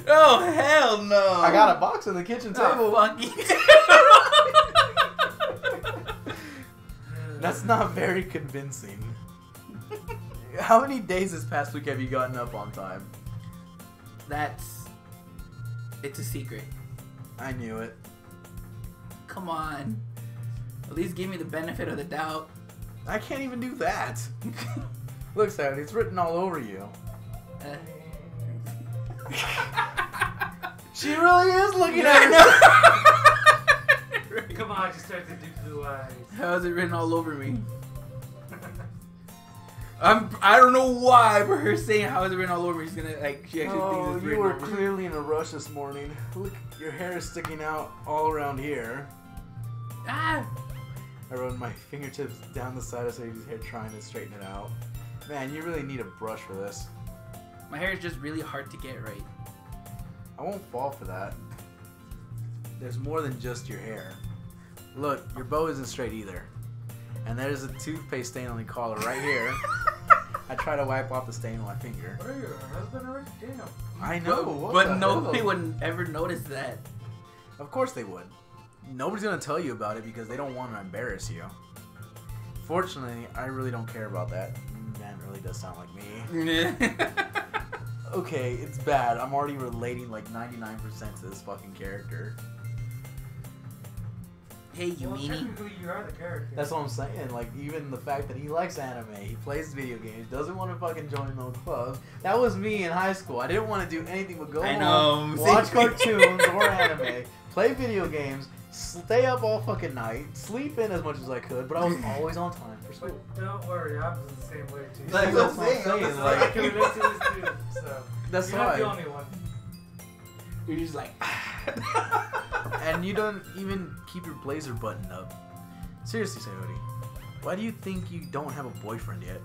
S1: Oh, hell no.
S2: I got a box on the kitchen table.
S1: Oh, fuck you.
S2: That's not very convincing. How many days this past week have you gotten up on time?
S1: It's a secret.
S2: I knew it.
S1: Come on. At least give me the benefit of the doubt.
S2: I can't even do that. Look, Sayori, it's written all over you. She really is looking at me.
S3: Come on, just start to do blue eyes.
S1: How is it written all over me? I don't know why, but her saying how is it written all over me, she's gonna she actually thinks it's
S2: you
S1: written
S2: were
S1: over me.
S2: clearly in a rush this morning. Look, your hair is sticking out all around here.
S1: Ah!
S2: I run my fingertips down the side of Sayori's hair trying to straighten it out. Man, you really need a brush for this.
S1: My hair is just really hard to get right.
S2: I won't fall for that. There's more than just your hair. Look, your bow isn't straight either. And there's a toothpaste stain on the collar right here. I try to wipe off the stain with my finger.
S3: What are you, her husband already? Damn.
S2: I know, what
S1: but
S2: the
S1: nobody
S2: hell?
S1: would ever notice that.
S2: Of course they would. Nobody's gonna tell you about it because they don't want to embarrass you. Fortunately, I really don't care about that. Man really does sound like me. Okay, it's bad. I'm already relating like 99% to this fucking character.
S1: Hey, you
S3: Well,
S1: meanie.
S3: technically, you are the character.
S2: That's what I'm saying. Like, even the fact that he likes anime, he plays video games, doesn't want to fucking join no clubs. That was me in high school. I didn't want to do anything but go
S1: I
S2: home,
S1: know.
S2: watch cartoons or anime, play video games, stay up all fucking night, sleep in as much as I could, but I was always on time for school.
S3: But don't worry, I'm the same way too.
S2: Like,
S3: So
S2: that's what I'm saying,
S3: I
S2: like-
S3: can relate to this too. So
S2: That's
S3: you're not the
S2: why.
S3: only one.
S1: You're just like.
S2: And you don't even keep your blazer buttoned up. Seriously, Sayori, why do you think you don't have a boyfriend yet?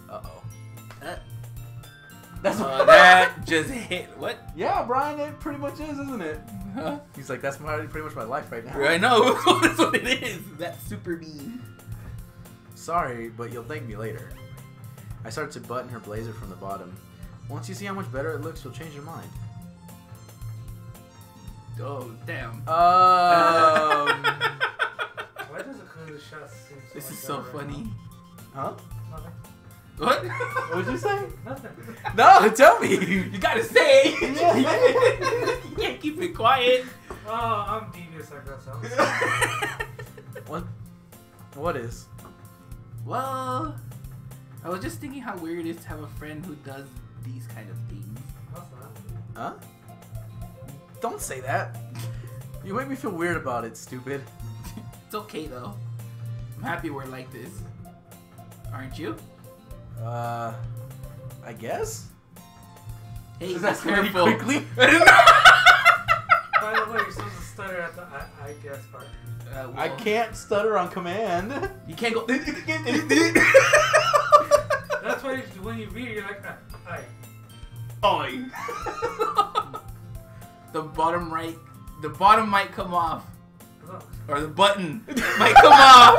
S2: Uh-oh. That's what
S1: That just hit. What?
S2: Yeah, Brian, it pretty much is, isn't it?
S1: Huh?
S2: He's like, that's pretty much my life right now.
S1: I know. That's what it is. That's super mean.
S2: Sorry, but you'll thank me later. I start to button her blazer from the bottom. Once you see how much better it looks, you'll change your mind.
S1: Oh, damn.
S3: Why does a clear shot seem so
S1: This
S3: like
S1: is so
S3: that right
S1: funny.
S2: Huh?
S3: now? Nothing.
S1: What?
S2: What'd you say?
S3: Nothing.
S2: No, tell me!
S1: You gotta say it.
S2: Yeah.
S1: You can't keep it quiet.
S3: Oh, I'm devious like that, so.
S2: What? What is?
S1: Well, I was just thinking how weird it is to have a friend who does these kind of things.
S3: That's not.
S2: Huh? Don't say that. You make me feel weird about it, stupid.
S1: It's okay though. I'm happy we're like this. Aren't you?
S2: I guess?
S1: Hey,
S2: Does
S1: be
S2: that pretty
S1: careful.
S2: quickly?
S3: By the way, you're supposed to stutter at the I guess part.
S1: Well,
S2: I can't stutter on command.
S1: You can't go.
S3: That's why when you read it, you're like, I.
S2: Oi.
S1: The bottom right, the bottom might come off,
S3: Look.
S1: or the button might come off.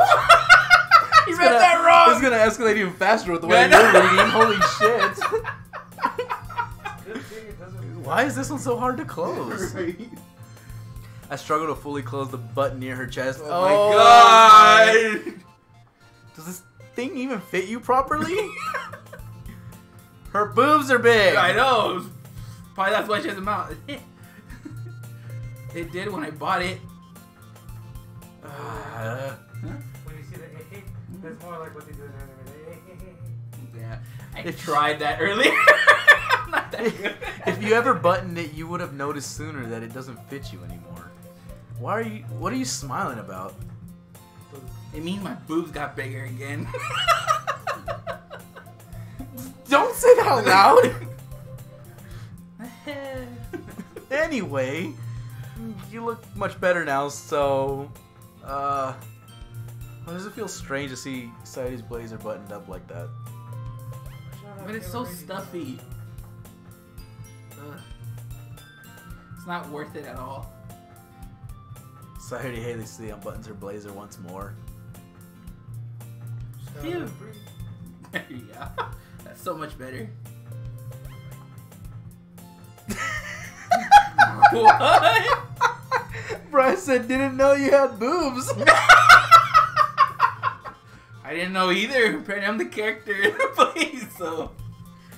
S1: You read that wrong.
S2: It's gonna escalate even faster with the way
S1: Yeah,
S2: you're
S1: no.
S2: reading. Holy shit.
S3: Good thing it doesn't.
S2: Why is this one so hard to close? I struggle to fully close the button near her chest.
S1: Oh my god!
S2: Does this thing even fit you properly? Her boobs are big.
S1: I know. Probably that's why she has a mouth. It did when I bought it. Huh?
S3: When you see the that's more like what they do in anime.
S1: Yeah, I tried that earlier. I'm not that good.
S2: If you ever buttoned it, you would have noticed sooner that it doesn't fit you anymore. Why are you? What are you smiling about?
S1: It means my boobs got bigger again.
S2: Don't say that out loud. Anyway, you look much better now. So, why does it feel strange to see Sadie's blazer buttoned up like that?
S1: But it's so stuffy. Ugh. It's not worth it at all.
S2: Sadie Haley unbuttons her blazer once more.
S1: Phew. Yeah, that's so much better. What?
S2: Bryce said, "Didn't know you had boobs."
S1: I didn't know either. Apparently, I'm the character in the place, so.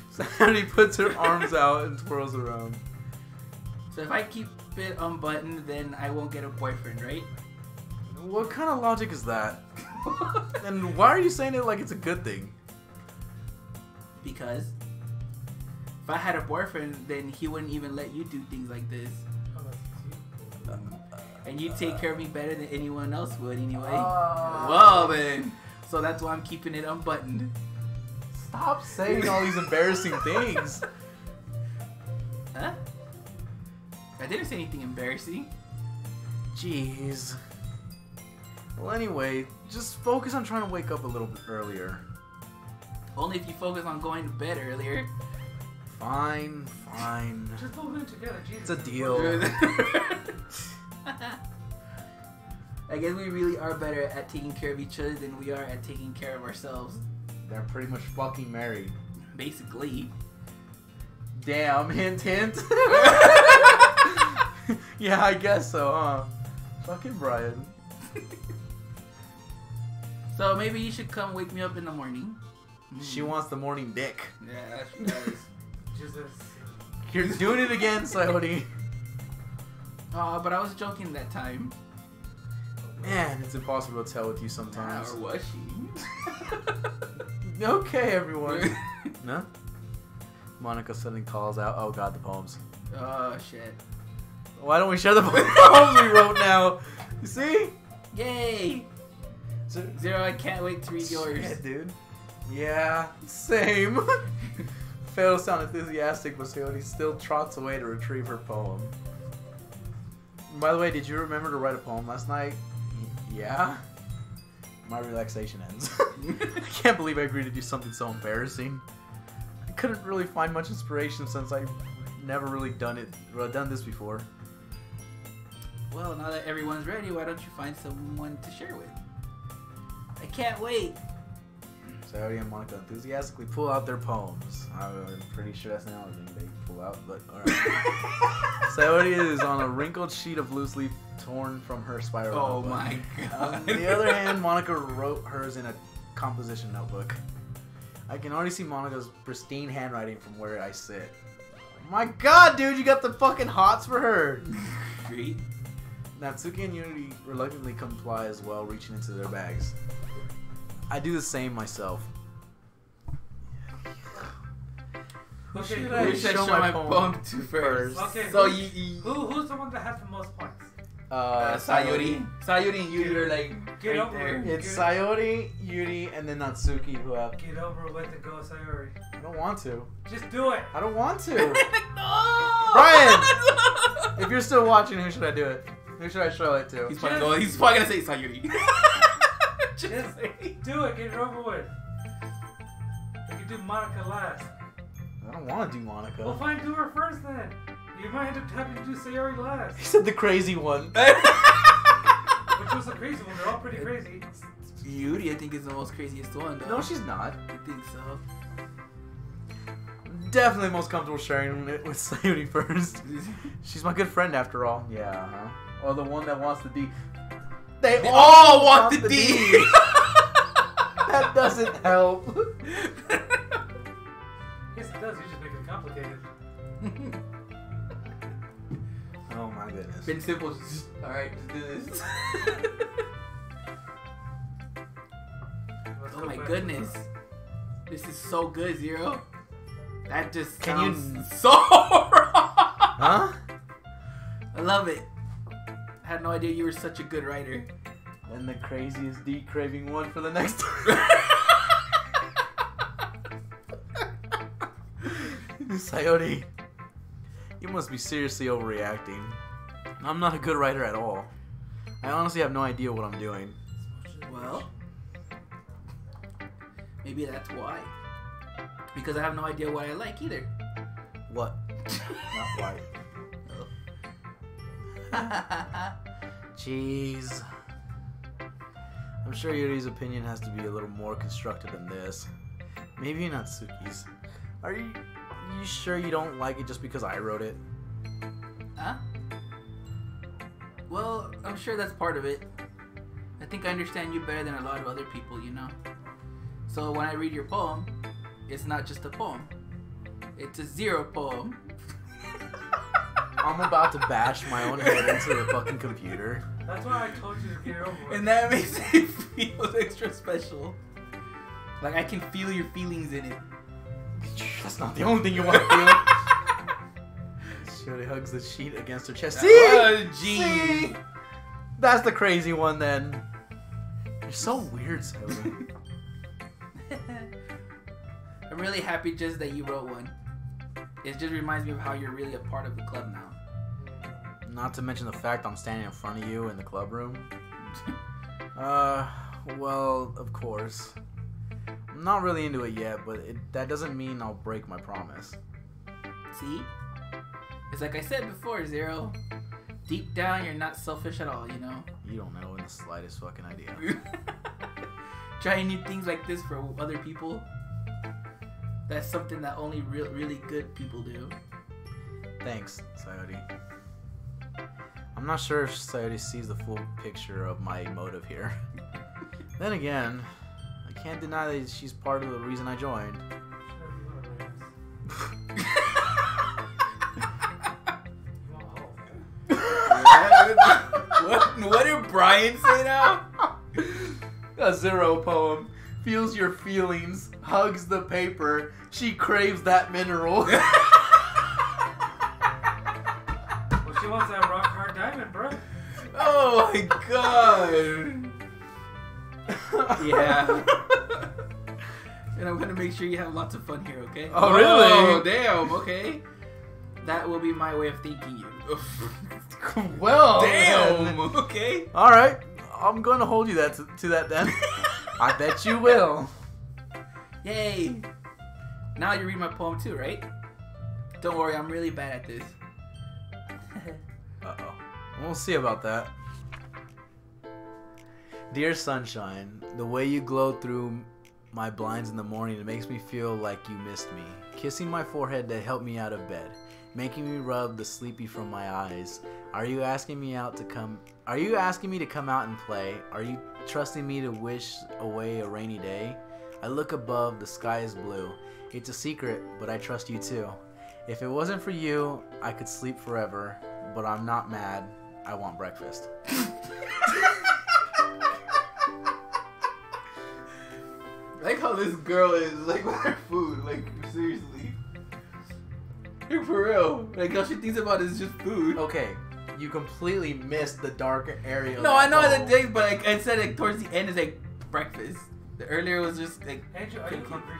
S2: Sadie puts her arms out and twirls around.
S1: So if I keep it unbuttoned, then I won't get a boyfriend, right?
S2: What kind of logic is that? And why are you saying it like it's a good thing?
S1: Because if I had a boyfriend, then he wouldn't even let you do things like this. And you take care of me better than anyone else would anyway. Well then. So that's why I'm keeping it unbuttoned.
S2: Stop saying all these embarrassing things.
S1: Huh? I didn't say anything embarrassing.
S2: Jeez. Well, anyway, just focus on trying to wake up a little bit earlier.
S1: Only if you focus on going to bed earlier.
S2: Fine, fine.
S3: Just hold it together, Jesus.
S2: It's a deal.
S1: I guess we really are better at taking care of each other than we are at taking care of ourselves.
S2: They're pretty much fucking married.
S1: Basically.
S2: Damn, hint, hint. Yeah, I guess so, huh? Fucking Brian.
S1: So maybe you should come wake me up in the morning.
S2: She wants the morning dick.
S1: Yeah, she does.
S3: Jesus.
S2: You're doing it again, Sayori.
S1: Oh, but I was joking that time.
S2: Man, it's impossible to tell with you sometimes.
S1: Or was she?
S2: Okay, everyone. No? Monica suddenly calls out, "Oh god, the poems."
S1: Oh, shit.
S2: Why don't we share the poems we wrote now? You see?
S1: Yay! Zero, I can't wait to read yours.
S2: Shit, dude. Yeah, same. Fail to sound enthusiastic, but Sayori still trots away to retrieve her poem. By the way, did you remember to write a poem last night? Yeah? My relaxation ends. I can't believe I agreed to do something so embarrassing. I couldn't really find much inspiration since I've never really done this before.
S1: Well, now that everyone's ready, why don't you find someone to share with? I can't wait.
S2: Sayori and Monica enthusiastically pull out their poems. I'm pretty sure that's not anything they pull out, but alright. Sayori is on a wrinkled sheet of loose leaf torn from her spiral
S1: Oh
S2: notebook.
S1: my god.
S2: On the other hand, Monica wrote hers in a composition notebook. I can already see Monica's pristine handwriting from where I sit. My god, dude, you got the fucking hots for her!
S1: Great.
S2: Natsuki and Yuri reluctantly comply as well, reaching into their bags. I do the same myself.
S3: Okay,
S2: Should
S3: who-
S2: I
S1: Who should I show my poem to first?
S3: Okay,
S1: So
S3: who's the one that has the most points?
S1: Sayori. Sayori and Yuri are like
S3: Get
S1: right
S3: over
S1: there.
S3: it.
S2: It's Sayori, Yuri, and then Natsuki who have.
S3: Get over with and go, Sayori.
S2: I don't want to.
S3: Just do it.
S2: I don't want to.
S1: No!
S2: Brian! If you're still watching, who should I do it? Who should I show it to?
S1: He's probably gonna say Sayuri. Just
S3: Just
S1: say.
S3: do it. Get it over with. You can do Monica last.
S2: I don't want to do Monica.
S3: Well, fine. Do her first then. You might end up having to do Sayori
S2: He
S3: last.
S2: said the crazy one.
S3: Which was the crazy one. They're all pretty crazy.
S1: Yuri, I think, is the most craziest one, though.
S2: No, she's not.
S1: I think so.
S2: Definitely most comfortable sharing it with Sayuri first. She's my good friend after all. Yeah, huh? Or the one that wants the D. They
S1: all want the D.
S2: That doesn't help.
S3: Yes, it does. You just make it complicated.
S2: Oh my goodness.
S1: Been simple. Alright, let's do this.
S3: Let's
S1: Oh
S3: go
S1: my
S3: back.
S1: goodness. This is so good, Zero. That just
S2: Can you-
S1: sounds so wrong.
S2: Huh?
S1: I love it. I had no idea you were such a good writer.
S2: And the craziest D craving one for the next Sayori, you must be seriously overreacting. I'm not a good writer at all. I honestly have no idea what I'm doing.
S1: Well, maybe that's why. Because I have no idea what I like either.
S2: What? Not white. Jeez. I'm sure Yuri's opinion has to be a little more constructive than this. Maybe Natsuki's. Are you sure you don't like it just because I wrote it?
S1: Huh? Well, I'm sure that's part of it. I think I understand you better than a lot of other people, you know? So when I read your poem, it's not just a poem. It's a Zero poem.
S2: I'm about to bash my own head into the fucking computer.
S3: That's why I told you to get it over with.
S1: And that makes it feel extra special. Like I can feel your feelings in it.
S2: That's not the only thing you want to feel. Shorty hugs the sheet against her chest. See?
S1: Oh, geez.
S2: See? That's the crazy one then. You're so weird, Sayori.
S1: I'm really happy just that you wrote one. It just reminds me of how you're really a part of the club now.
S2: Not to mention the fact I'm standing in front of you in the club room. Well, of course. I'm not really into it yet, but that doesn't mean I'll break my promise.
S1: See? It's like I said before, Zero. Deep down, you're not selfish at all, you know?
S2: You don't know in the slightest fucking idea.
S1: Trying new things like this for other people. That's something that only really good people do.
S2: Thanks, Sayori. I'm not sure if Sayori sees the full picture of my motive here. Then again, I can't deny that she's part of the reason I joined.
S1: What did Brian say now?
S2: A Zero poem. Feels your feelings, hugs the paper, she craves that mineral.
S3: Well, she wants that rock hard diamond, bro.
S1: Oh my god. Yeah. And I'm gonna make sure you have lots of fun here, okay?
S2: Oh, really?
S1: Oh, damn, okay. That will be my way of thanking you.
S2: Well,
S1: Damn,
S2: then.
S1: okay.
S2: Alright, I'm gonna hold you to that then. I bet you will.
S1: Yay. Now you read my poem too, right? Don't worry, I'm really bad at this.
S2: Uh-oh. We'll see about that. Dear sunshine, the way you glow through my blinds in the morning, it makes me feel like you missed me. Kissing my forehead to help me out of bed, making me rub the sleepy from my eyes. Are you asking me to come out and play? Are you trusting me to wish away a rainy day? I look above, the sky is blue. It's a secret, but I trust you too. If it wasn't for you, I could sleep forever, but I'm not mad. I want breakfast.
S1: Like how this girl is, like, with her food. Like, seriously. Like, for real. Like, all she thinks about is just food.
S2: Okay, you completely missed the dark area. of
S1: No, I
S2: that
S1: know
S2: poem.
S1: that day, but like, I said, like, towards the end is like breakfast. The earlier was just like.
S3: Andrew, are you hungry?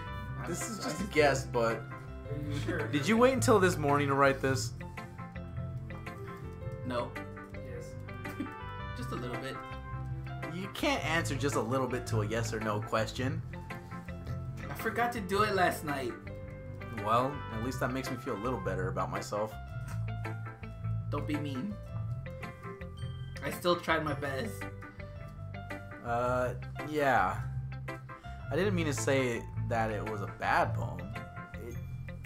S2: This is just a guess, but
S3: Are you sure?
S2: did you wait until this morning to write this?
S1: No,
S3: Yes.
S1: just a little bit.
S2: You can't answer just a little bit to a yes or no question.
S1: I forgot to do it last night.
S2: Well, at least that makes me feel a little better about myself.
S1: Don't be mean. I still tried my best.
S2: Yeah. I didn't mean to say that it was a bad poem. It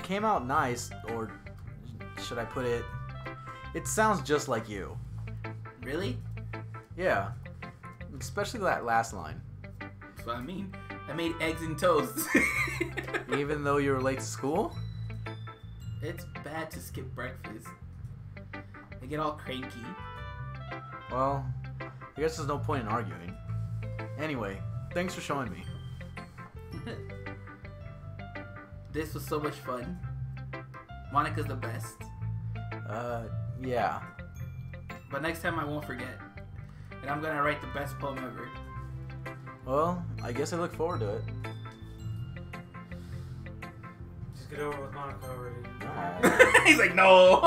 S2: came out nice, or should I put it... It sounds just like you.
S1: Really?
S2: Yeah. Especially that last line.
S1: That's what I mean. I made eggs and toast.
S2: Even though you were late to school?
S1: It's bad to skip breakfast. I get all cranky.
S2: Well, I guess there's no point in arguing. Anyway, thanks for showing me.
S1: This was so much fun. Monica's the best.
S2: Yeah.
S1: But next time I won't forget. And I'm gonna write the best poem ever.
S2: Well, I guess I look forward to it.
S3: Just get over with Monica already.
S2: No.
S1: He's like, no!
S3: You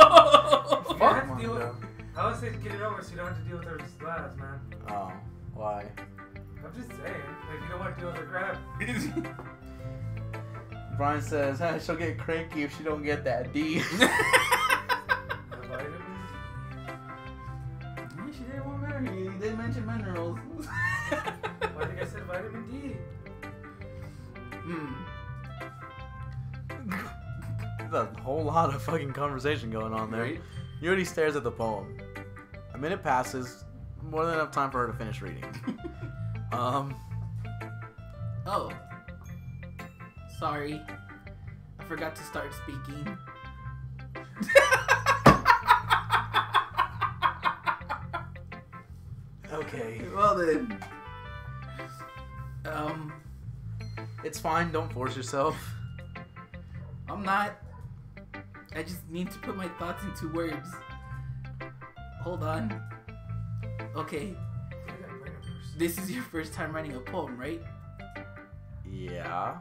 S3: don't
S2: Fuck
S3: have to deal with,
S2: Monica.
S3: I would say get it over so you don't have to deal with her slabs, man.
S2: Oh, why?
S3: I'm just saying. Like, you don't want to deal with her crap.
S2: Brian says, she'll get cranky if she don't get that D.
S3: The vitamins.
S1: She didn't want to marry you. He didn't mention minerals.
S3: Why think I said vitamin D?
S2: There's a whole lot of fucking conversation going on there.
S1: Right?
S2: Yuri stares at the poem. A minute passes, more than enough time for her to finish reading.
S1: Oh. Sorry. I forgot to start speaking.
S2: Okay.
S1: Well then.
S2: It's fine, don't force yourself.
S1: I'm not. I just need to put my thoughts into words. Hold on. Okay. This is your first time writing a poem, right?
S2: Yeah.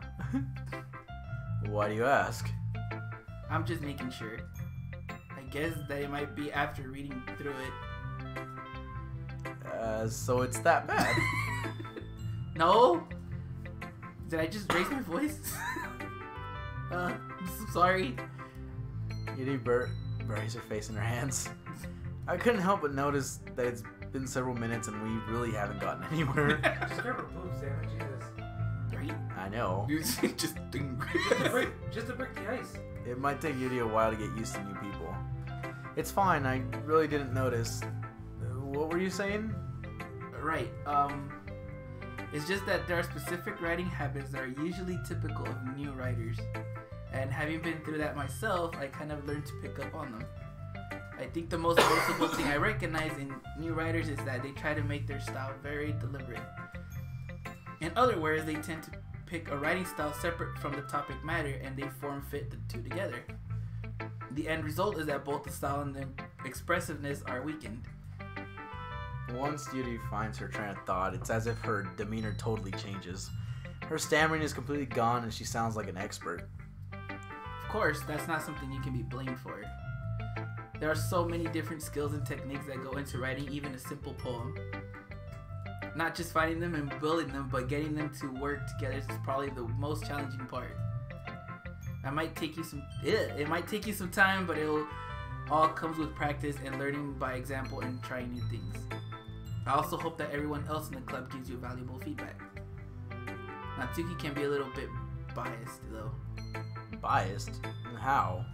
S2: Why do you ask?
S1: I'm just making sure. I guess that it might be after reading through it.
S2: So it's that bad.
S1: No? Did I just raise my voice? I'm so sorry.
S2: Yuri buries her face in her hands. I couldn't help but notice that it's been several minutes and we really haven't gotten anywhere.
S3: Just grab her boobs, damn it, Jesus.
S1: Right?
S2: I know.
S1: Just ding.
S3: Just to break the ice.
S2: It might take Yuri a while to get used to new people. It's fine, I really didn't notice. What were you saying?
S1: Right. It's just that there are specific writing habits that are usually typical of new writers. And having been through that myself, I kind of learned to pick up on them. I think the most noticeable thing I recognize in new writers is that they try to make their style very deliberate. In other words, they tend to pick a writing style separate from the topic matter and they form fit the two together. The end result is that both the style and the expressiveness are weakened.
S2: Once Yuri finds her train of thought, it's as if her demeanor totally changes. Her stammering is completely gone and she sounds like an expert.
S1: Of course, that's not something you can be blamed for. There are so many different skills and techniques that go into writing even a simple poem. Not just finding them and building them, but getting them to work together is probably the most challenging part. It might take you some time, but it'll all comes with practice and learning by example and trying new things. I also hope that everyone else in the club gives you valuable feedback. Natsuki can be a little bit biased though.
S2: Biased? How?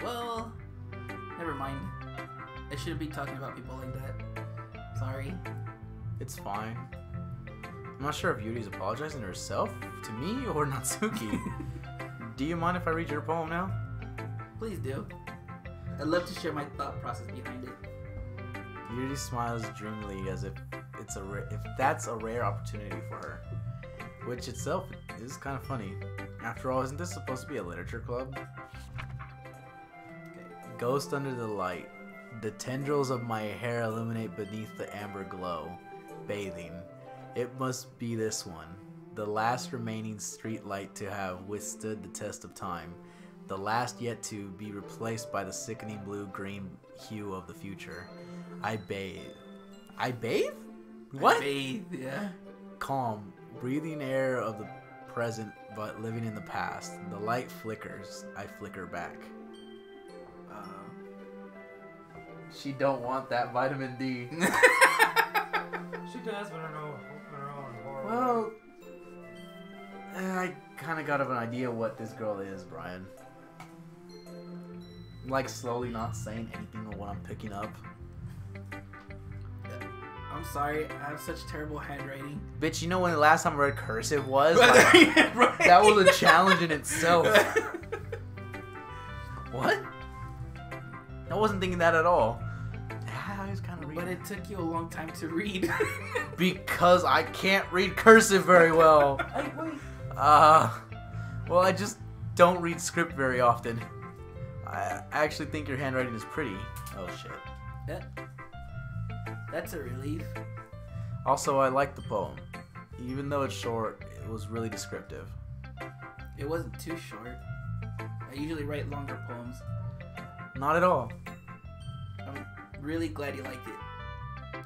S1: Well, never mind. I shouldn't be talking about people like that. Sorry.
S2: It's fine. I'm not sure if Yuri's apologizing to herself, to me, or Natsuki. Do you mind if I read your poem now?
S1: Please do. I'd love to share my thought process behind it.
S2: Unity smiles dreamily as if that's a rare opportunity for her, which itself is kind of funny. After all, isn't this supposed to be a literature club? Ghost under the light. The tendrils of my hair illuminate beneath the amber glow. Bathing. It must be this one. The last remaining street light to have withstood the test of time. The last yet to be replaced by the sickening blue-green hue of the future. I bathe. I bathe? What?
S1: I bathe, yeah.
S2: Calm, breathing air of the present but living in the past. The light flickers. I flicker back. She don't want that vitamin D.
S3: She does, but I don't know.
S2: Well, I kind of got an idea what this girl is, Brian. Like slowly not saying anything of what I'm picking up.
S1: I'm sorry, I have such terrible handwriting.
S2: Bitch, you know when the last time I read cursive was? Like,
S1: Right.
S2: that was a challenge in itself. What? I wasn't thinking that at all. I was kind of reading.
S1: But it took you a long time to read.
S2: Because I can't read cursive very well.
S1: Wait.
S2: Well, I just don't read script very often. I actually think your handwriting is pretty. Oh, shit.
S1: Yeah. That's a relief.
S2: Also, I like the poem. Even though it's short, it was really descriptive.
S1: It wasn't too short. I usually write longer poems.
S2: Not at all.
S1: I'm really glad you liked it.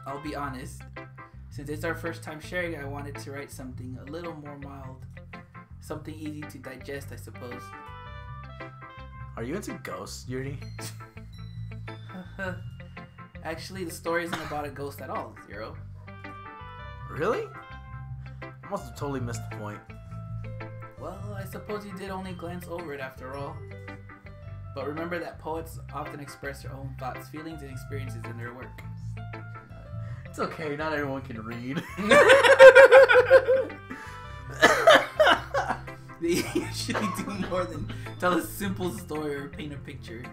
S1: I'll be honest. Since it's our first time sharing, I wanted to write something a little more mild. Something easy to digest, I suppose.
S2: Are you into ghosts, Yuri?
S1: Actually, the story isn't about a ghost at all, Zero.
S2: Really? I must have totally missed the point.
S1: Well, I suppose you did only glance over it after all. But remember that poets often express their own thoughts, feelings, and experiences in their work.
S2: It's okay, not everyone can read.
S1: They usually do more than tell a simple story or paint a picture.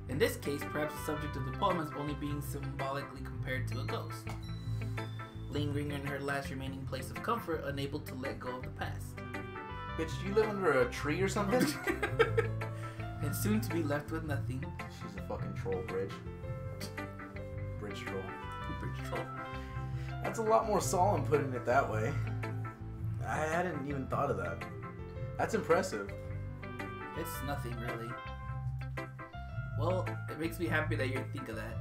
S1: In this case, perhaps the subject of the poem is only being symbolically compared to a ghost, lingering in her last remaining place of comfort, unable to let go of the past.
S2: Bitch, do you live under a tree or something?
S1: And soon to be left with nothing.
S2: She's a fucking troll, Bridge. Bridge troll.
S1: Bridge troll.
S2: That's a lot more solemn putting it that way. I hadn't even thought of that. That's impressive.
S1: It's nothing, really. Well, it makes me happy that you think of that.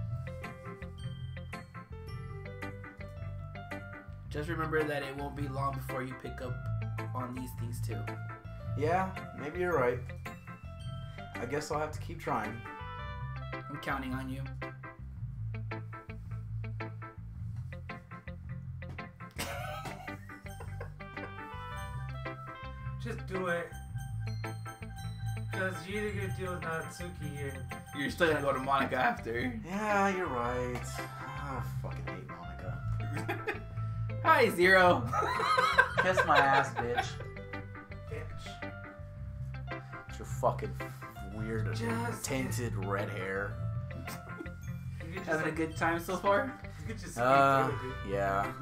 S1: Just remember that it won't be long before you pick up on these things too.
S2: Yeah, maybe you're right. I guess I'll have to keep trying.
S1: I'm counting on you.
S3: Just do it. Because you're either gonna deal with Natsuki and
S1: You're still gonna go to Monica after.
S2: Yeah, you're right. I fucking hate Monica.
S1: Hi, Zero.
S2: Kiss my ass, bitch.
S3: bitch.
S2: It's your fucking weird,
S3: Just-
S2: tinted red hair.
S3: You could just,
S1: Having a good time so far?
S3: you could just speak through it, dude.
S2: Yeah.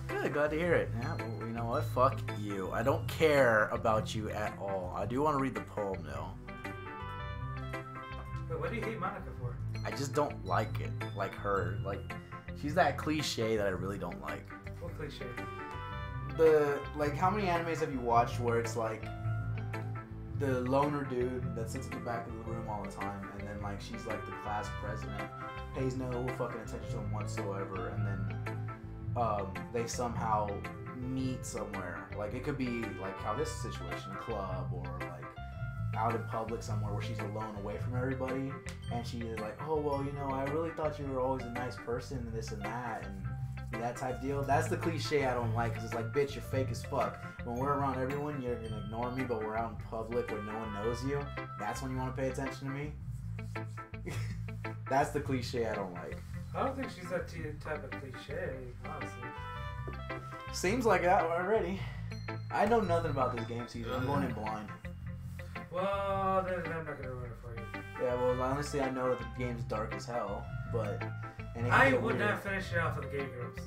S2: Good, glad to hear it. Yeah, well, you know what? Fuck you. I don't care about you at all. I do want to read the poem, though.
S3: But what do you hate Monica for?
S2: I just don't like it. Like her. Like, she's that cliche that I really don't like.
S3: What cliche?
S2: Like, how many animes have you watched where it's like the loner dude that sits in the back of the room all the time, and then like she's like the class president, pays no fucking attention to him whatsoever, and then they somehow meet somewhere. Like, it could be like how this situation, a club, or like out in public somewhere where she's alone away from everybody, and she's like, oh well, you know, I really thought you were always a nice person and this and that, and that type deal. That's the cliche I don't like, because it's like, bitch, you're fake as fuck. When we're around everyone, you're gonna ignore me, but we're out in public where no one knows you, that's when you want to pay attention to me. That's the cliche I don't like.
S3: I don't think she's that type of cliche, honestly.
S2: Seems like that already. I know nothing about this game season. I'm going in blind.
S3: Well, then I'm not gonna ruin it for you.
S2: Yeah, well, honestly, I know that the game's dark as hell, but... And it can
S3: I
S2: get
S3: would
S2: weird.
S3: not finish it off of the Game Grumps.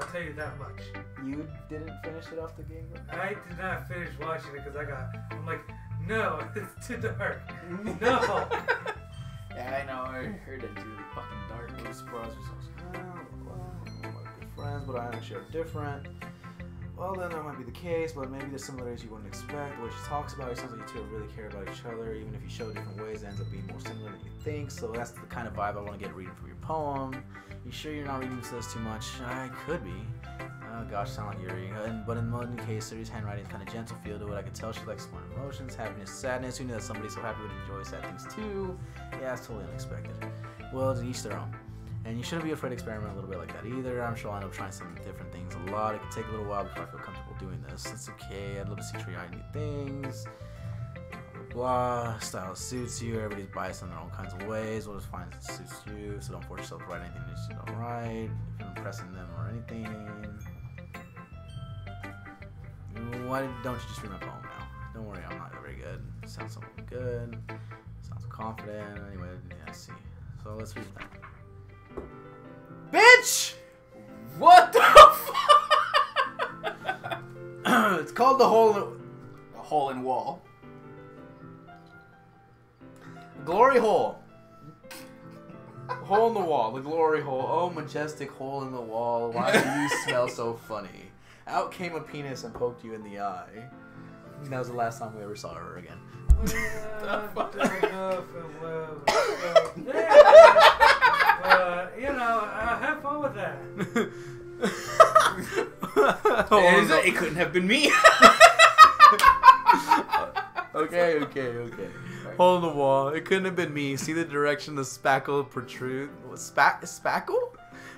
S3: I'll tell you that much.
S2: You didn't finish it off the game?
S3: I did not finish watching it because I'm like, no, it's too dark. No.
S1: Yeah, I know. I heard it's really fucking dark.
S2: I was surprised yourselves. Well, we're good friends, but I actually are different. Well, then that might be the case, but maybe there's similarities you wouldn't expect. The way she talks about it sounds like you two really care about each other. Even if you show different ways, it ends up being more similar than you think. So that's the kind of vibe I want to get reading from your poem. You sure you're not reading this too much? I could be. Oh gosh, sound like Yuri. But in one case, Suri's handwriting is kind of gentle feel to it. I could tell she likes smart emotions, happiness, sadness. Who knew that somebody so happy would enjoy sad things too? Yeah, it's totally unexpected. Well, to each their own. And you shouldn't be afraid to experiment a little bit like that either. I'm sure I'll end up trying some different things a lot. It could take a little while before I feel comfortable doing this. It's okay. I'd love to see Tree eyeing new things. Blah. Style suits you. Everybody's biased in their own kinds of ways. We'll just find it suits you. So don't force yourself to write anything that you don't write. If you're impressing them or anything. Why don't you just read my poem now? Don't worry, I'm not very good. It sounds so good. Sounds confident. Anyway, yeah, see. So let's read that. Bitch!
S1: What the fuck?
S2: It's called The
S1: Hole in Wall.
S2: Glory Hole. Hole in the wall. The glory hole. Oh, majestic hole in the wall. Why do you smell so funny? Out came a penis and poked you in the eye. That was the last time we ever saw her again.
S3: You know, have fun with that.
S1: It couldn't have been me.
S2: Okay. Hole in the wall. It couldn't have been me. See the direction the spackle protrudes. Spackle?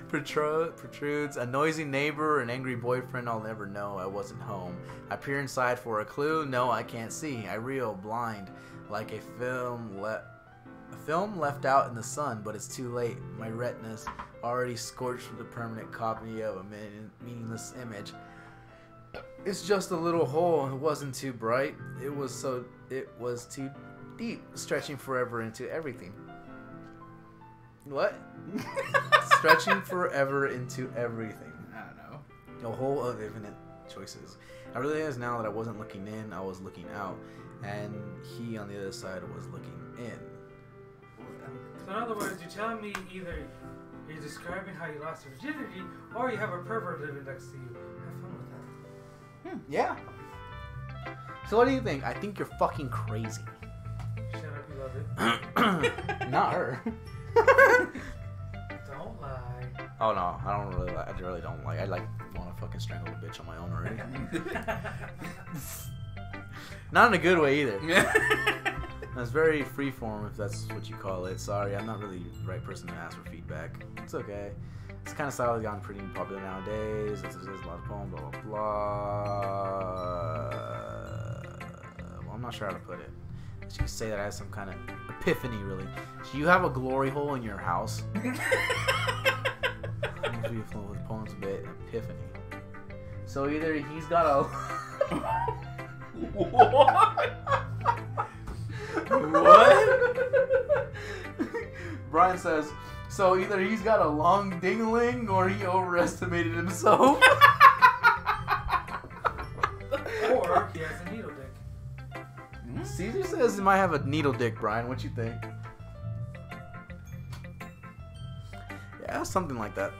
S2: Protrudes. A noisy neighbor, an angry boyfriend. I'll never know. I wasn't home. I peer inside for a clue. No, I can't see. I reel blind, like a film left out in the sun, but it's too late. My retina's already scorched with a permanent copy of a meaningless image. It's just a little hole. It wasn't too bright. It was too deep, stretching forever into everything. What? Stretching forever into everything.
S1: I don't know.
S2: A hole of infinite choices. I realized now that I wasn't looking in, I was looking out, and he on the other side was looking in.
S3: So in other words, you're telling me either you're describing how you lost your virginity, or you have a pervert living next to you. Have fun with that.
S2: Yeah. So what do you think? I think you're fucking crazy.
S3: Shut up, you love it.
S2: Not her.
S3: Don't lie.
S2: Oh no, I don't really like. I really don't like. I want to fucking strangle a bitch on my own already. Not in a good way either. It's very freeform, if that's what you call it. Sorry, I'm not really the right person to ask for feedback. It's okay. This kind of style has gotten pretty popular nowadays. There's a lot of poems, blah blah blah. Well, I'm not sure how to put it. You could say that I have some kind of epiphany, really. So you have a glory hole in your house. With poems a bit, epiphany. So either he's got a what? Brian says, so either he's got a long ding-a-ling or he overestimated himself.
S3: Or he has a needle dick.
S2: Caesar says he might have a needle dick, Brian. What you think? Yeah, something like that.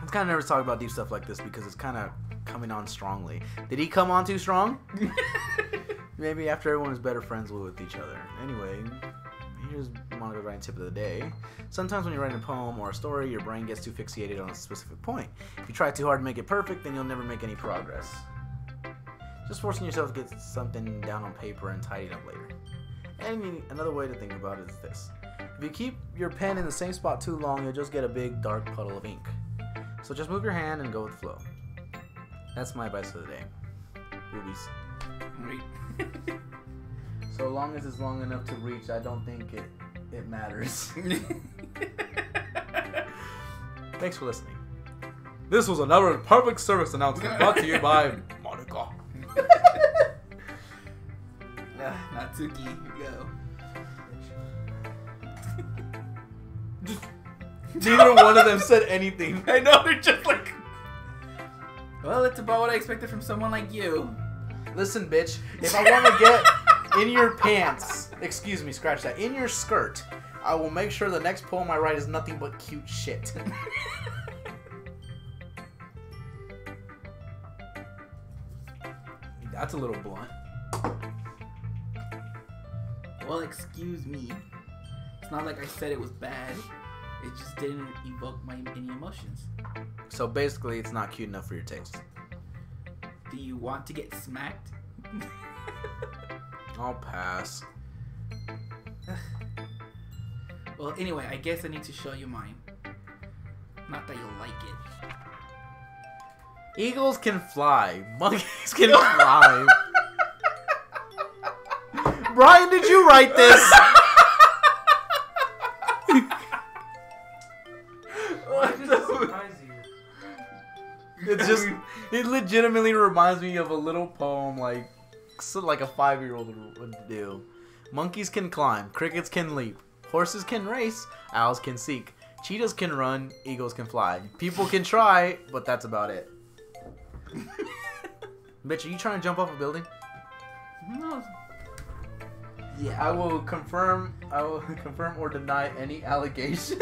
S2: I'm kind of nervous to talk about deep stuff like this because it's kind of coming on strongly. Did he come on too strong? Maybe after everyone is better friends with each other. Anyway, here's Monica's writing tip of the day. Sometimes when you're writing a poem or a story, your brain gets too fixated on a specific point. If you try too hard to make it perfect, then you'll never make any progress. Just forcing yourself to get something down on paper and tidy it up later. And another way to think about it is this. If you keep your pen in the same spot too long, you'll just get a big dark puddle of ink. So just move your hand and go with the flow. That's my advice for the day. Boobies. So long as it's long enough to reach, I don't think it matters. Thanks for listening. This was another Perfect Service announcement brought to you by Monica.
S1: Not Natsuki, go.
S2: Neither one of them said anything.
S1: I know, they're just like... Well, it's about what I expected from someone like you.
S2: Listen, bitch. If I want to get in your pants, excuse me, scratch that, in your skirt, I will make sure the next poem I write is nothing but cute shit. That's a little blunt.
S1: Well, excuse me. It's not like I said it was bad. It just didn't evoke any emotions.
S2: So basically, it's not cute enough for your taste.
S1: Do you want to get smacked?
S2: I'll pass.
S1: Well, anyway, I guess I need to show you mine. Not that you'll like it.
S2: Eagles can fly. Monkeys can fly. Brian, did you write this?
S3: Why does this surprise you?
S2: It legitimately reminds me of a little poem like a 5-year-old would do. Monkeys can climb, crickets can leap, horses can race, owls can seek, cheetahs can run, eagles can fly. People can try, but that's about it. Bitch, are you trying to jump off a building?
S1: No. Yeah.
S2: I will confirm or deny any allegation.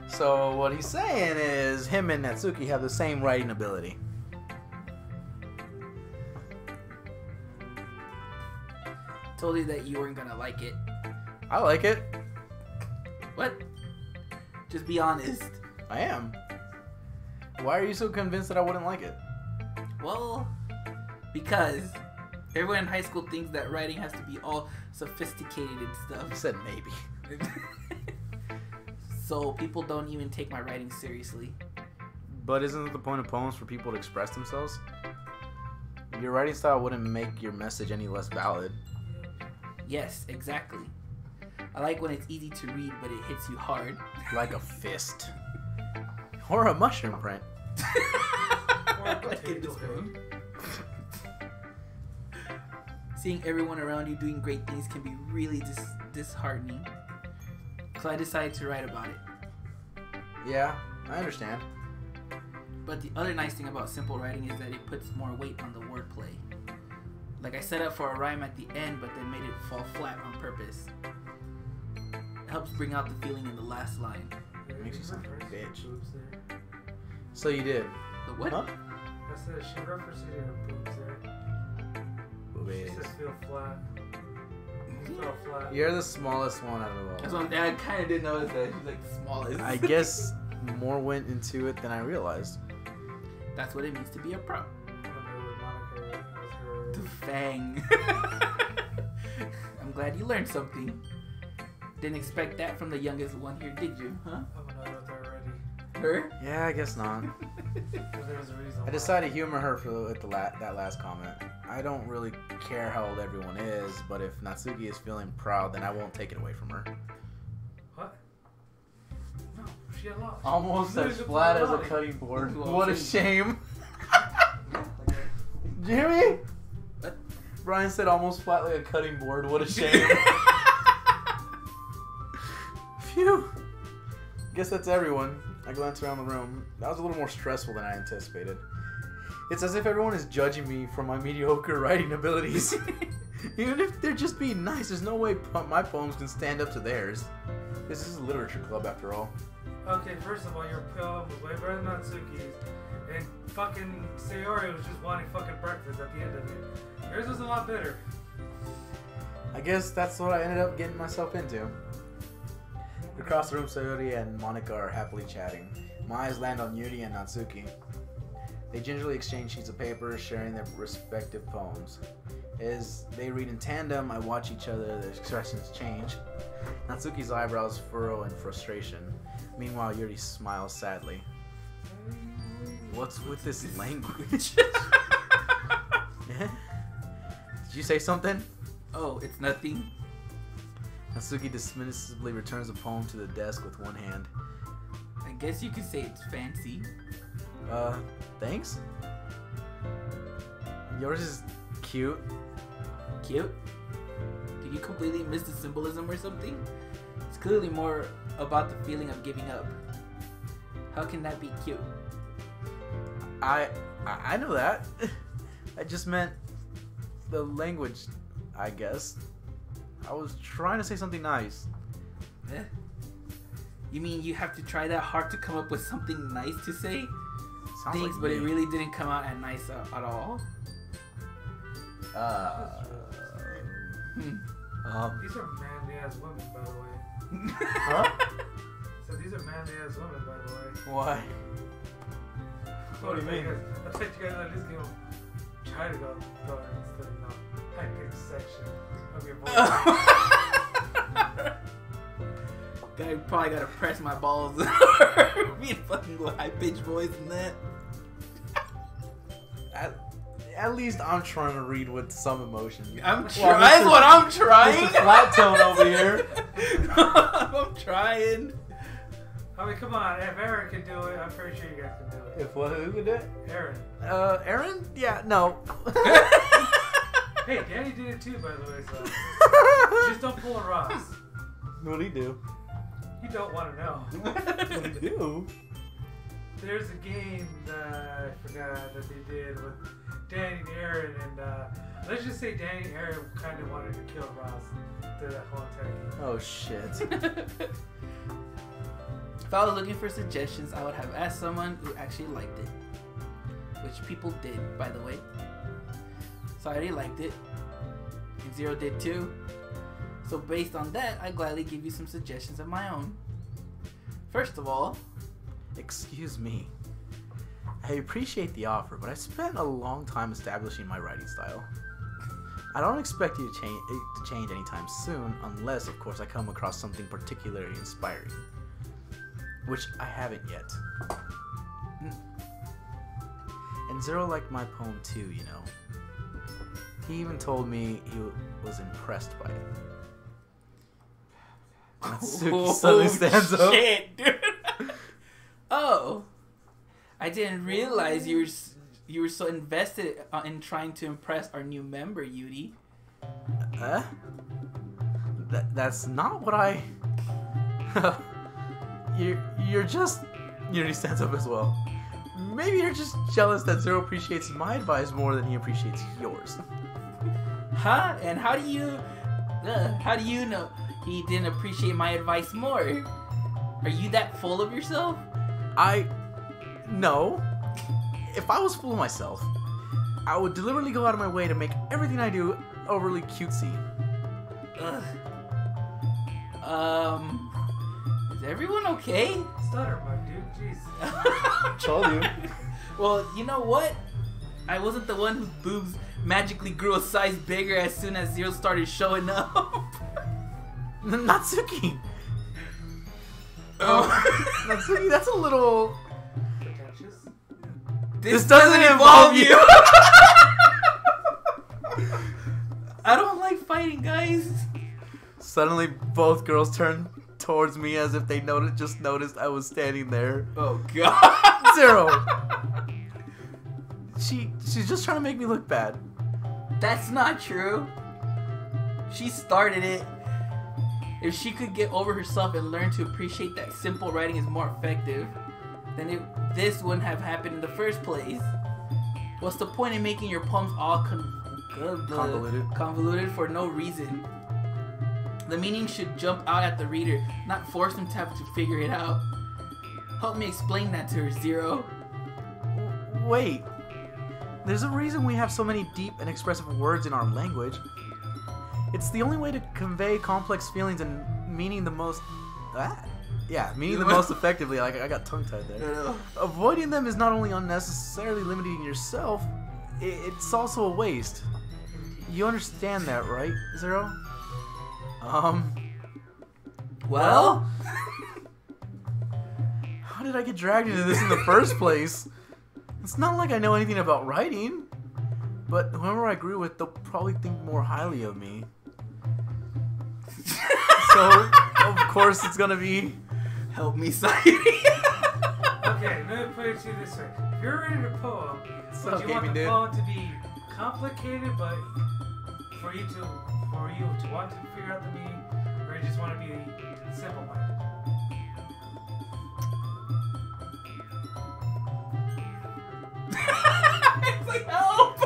S2: So what he's saying is him and Natsuki have the same writing ability.
S1: Told you that you weren't gonna like it.
S2: I like it.
S1: What? Just be honest.
S2: I am. Why are you so convinced that I wouldn't like it?
S1: Well, because everyone in high school thinks that writing has to be all sophisticated and
S2: You
S1: stuff.
S2: said maybe.
S1: So people don't even take my writing seriously.
S2: But isn't it the point of poems for people to express themselves? Your writing style wouldn't make your message any less valid.
S1: Yes, exactly. I like when it's easy to read, but it hits you hard.
S2: Like a fist. Or a mushroom print.
S3: Or a potato head.
S1: Seeing everyone around you doing great things can be really disheartening. So I decided to write about it.
S2: Yeah, I understand.
S1: But the other nice thing about simple writing is that it puts more weight on the wordplay. Like I set up for a rhyme at the end, but then made it fall flat on purpose. It helps bring out the feeling in the last line.
S2: Makes you sound like a bitch.
S3: Boobs there.
S2: So you did.
S1: The what?
S2: Huh?
S3: I said she referenced to her boobs there. She
S2: Boobies.
S3: says feel flat. Feel flat.
S2: You're the smallest one out of
S1: That's
S2: all.
S1: what I kind of did notice that she's like the smallest.
S2: I guess more went into it than I realized.
S1: That's what it means to be a pro.
S3: I wonder what Monica was her.
S1: The fang. I'm glad you learned something. Didn't expect that from the youngest one here, did you? Huh?
S3: I'm gonna know that already.
S1: Her?
S2: Yeah, I guess not.
S3: But there's a reason.
S2: I decided to humor her for that last comment. I don't really care how old everyone is, but if Natsuki is feeling proud, then I won't take it away from her.
S3: What? No, she had lost.
S2: Almost
S3: She's
S2: as
S3: losing
S2: flat as a
S3: personality.
S2: cutting board.
S1: Well,
S2: What a
S1: see.
S2: shame.
S1: Okay.
S2: Jimmy?
S1: What?
S2: Brian said almost flat like a cutting board. What a shame. Phew. Guess that's everyone. I glanced around the room. That was a little more stressful than I anticipated. It's as if everyone is judging me for my mediocre writing abilities. Even if they're just being nice, there's no way my poems can stand up to theirs. This is a literature club after all.
S3: Okay, first of all, your poem was way better than Natsuki's. And fucking Sayori was just wanting fucking breakfast at the end of it. Yours was a lot better.
S2: I guess that's what I ended up getting myself into. Across the room, Sayori and Monica are happily chatting. My eyes land on Yuri and Natsuki. They gingerly exchange sheets of paper, sharing their respective poems. As they read in tandem, I watch each other, their expressions change. Natsuki's eyebrows furrow in frustration. Meanwhile, Yuri smiles sadly. What's with this language? Did you say something?
S1: Oh, it's nothing.
S2: Natsuki dismissively returns the poem to the desk with one hand.
S1: I guess you could say it's fancy.
S2: Thanks? Yours is cute.
S1: Cute? Did you completely miss the symbolism or something? It's clearly more about the feeling of giving up. How can that be cute?
S2: I know that. I just meant the language, I guess. I was trying to say something nice.
S1: Eh? You mean you have to try that hard to come up with something nice to say?
S2: Sounds
S1: Things,
S2: like
S1: but
S2: me.
S1: it really didn't come out at nice at all.
S3: These are manly ass women, by the way.
S2: Huh?
S3: So these are manly ass women, by the way.
S2: Why? What do you mean?
S3: I thought you guys at least try to go instead of the high pitched section of your voice.
S1: Guy probably gotta press my balls. Being fucking high pitched voice and that.
S2: At least I'm trying to read with some emotion.
S1: I'm trying. That's what I'm trying.
S2: Mr. Flat Tone over here.
S1: I'm trying.
S3: I mean, come on. If Aaron can do it, I'm pretty sure you guys can do it.
S2: If what? Who could do it?
S3: Aaron.
S2: Aaron? Yeah, no.
S3: Hey, Danny did it too, by the way, so. Just don't pull a Ross.
S2: What'd he do?
S3: You don't want to know.
S2: What'd he do?
S3: There's a game that I forgot that they did with Danny and Aaron, and let's just say Danny and Aaron kind of wanted to kill Ross through that whole entire game.
S2: Oh, shit.
S1: If I was looking for suggestions, I would have asked someone who actually liked it. Which people did, by the way. So I already liked it. And Zero did too. So based on that, I gladly give you some suggestions of my own. First of all,
S2: Excuse me. I appreciate the offer, but I spent a long time establishing my writing style. I don't expect you to change anytime soon, unless, of course, I come across something particularly inspiring. Which I haven't yet. And Zero liked my poem too, you know. He even told me he was impressed by it. Natsuki suddenly stands up.
S1: Shit, dude. Oh, I didn't realize you were so invested in trying to impress our new member, Yuri.
S2: That's not what I. You're just. Yuri stands up as well. Maybe you're just jealous that Zero appreciates my advice more than he appreciates yours.
S1: Huh? And how do you know he didn't appreciate my advice more? Are you that full of yourself?
S2: No. If I was full of myself, I would deliberately go out of my way to make everything I do overly cutesy.
S1: Ugh. Is everyone okay?
S3: Stutter, my dude. Jeez.
S2: Told you.
S1: Well, you know what? I wasn't the one whose boobs magically grew a size bigger as soon as Zero started showing up.
S2: Natsuki.
S1: Oh.
S2: Natsuki, that's a little.
S3: Pretentious.
S1: This doesn't involve you. I don't like fighting, guys.
S2: Suddenly, both girls turn towards me as if they just noticed I was standing there.
S1: Oh God.
S2: Zero. She's just trying to make me look bad.
S1: That's not true. She started it. If she could get over herself and learn to appreciate that simple writing is more effective, then this wouldn't have happened in the first place. What's the point in making your poems all convoluted for no reason? The meaning should jump out at the reader, not force them to have to figure it out. Help me explain that to her, Zero.
S2: Wait. There's a reason we have so many deep and expressive words in our language. It's the only way to convey complex feelings and meaning the most... meaning the most effectively. Like, I got tongue-tied there. Avoiding them is not only unnecessarily limiting yourself, it's also a waste. You understand that, right, Zero?
S1: Well?
S2: How did I get dragged into this in the first place? It's not like I know anything about writing, but whoever I agree with, they'll probably think more highly of me. So, of course, it's gonna be...
S1: Help me, Sayuri.
S3: Okay, let me put it to you this way. If you're writing a poem,
S2: So,
S3: but you want
S2: gaming
S3: the
S2: dude.
S3: poem to be complicated but for you to want to figure out the meaning, or you just want to be simple-minded?
S1: It's like help.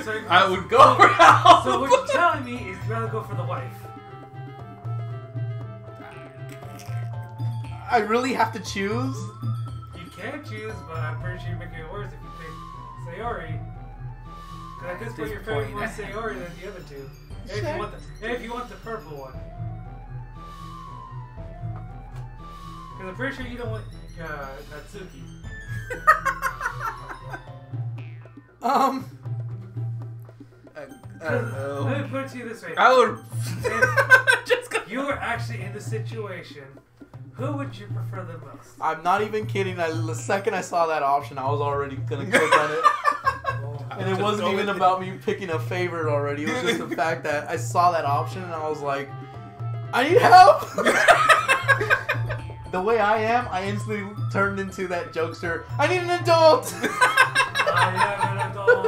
S3: So,
S1: I would go for help.
S3: So what you're telling me is you'd rather go for the wife.
S2: I really have to choose?
S3: You can choose, but I'm pretty sure you're making it worse if you pick Sayori. Because at this point, you're favoring more Sayori than the other two. If you want the purple one. Because I'm pretty sure you don't want Natsuki.
S1: I don't know.
S3: Let me put it to you this way.
S1: I would just go.
S3: If you were actually in the situation, who would you prefer the most?
S2: I'm not even kidding. The second I saw that option, I was already gonna click on it. And it wasn't even about me picking a favorite already. It was just the fact that I saw that option and I was like, I need help! The way I am, I instantly turned into that jokester. I need an adult!
S3: I am an adult.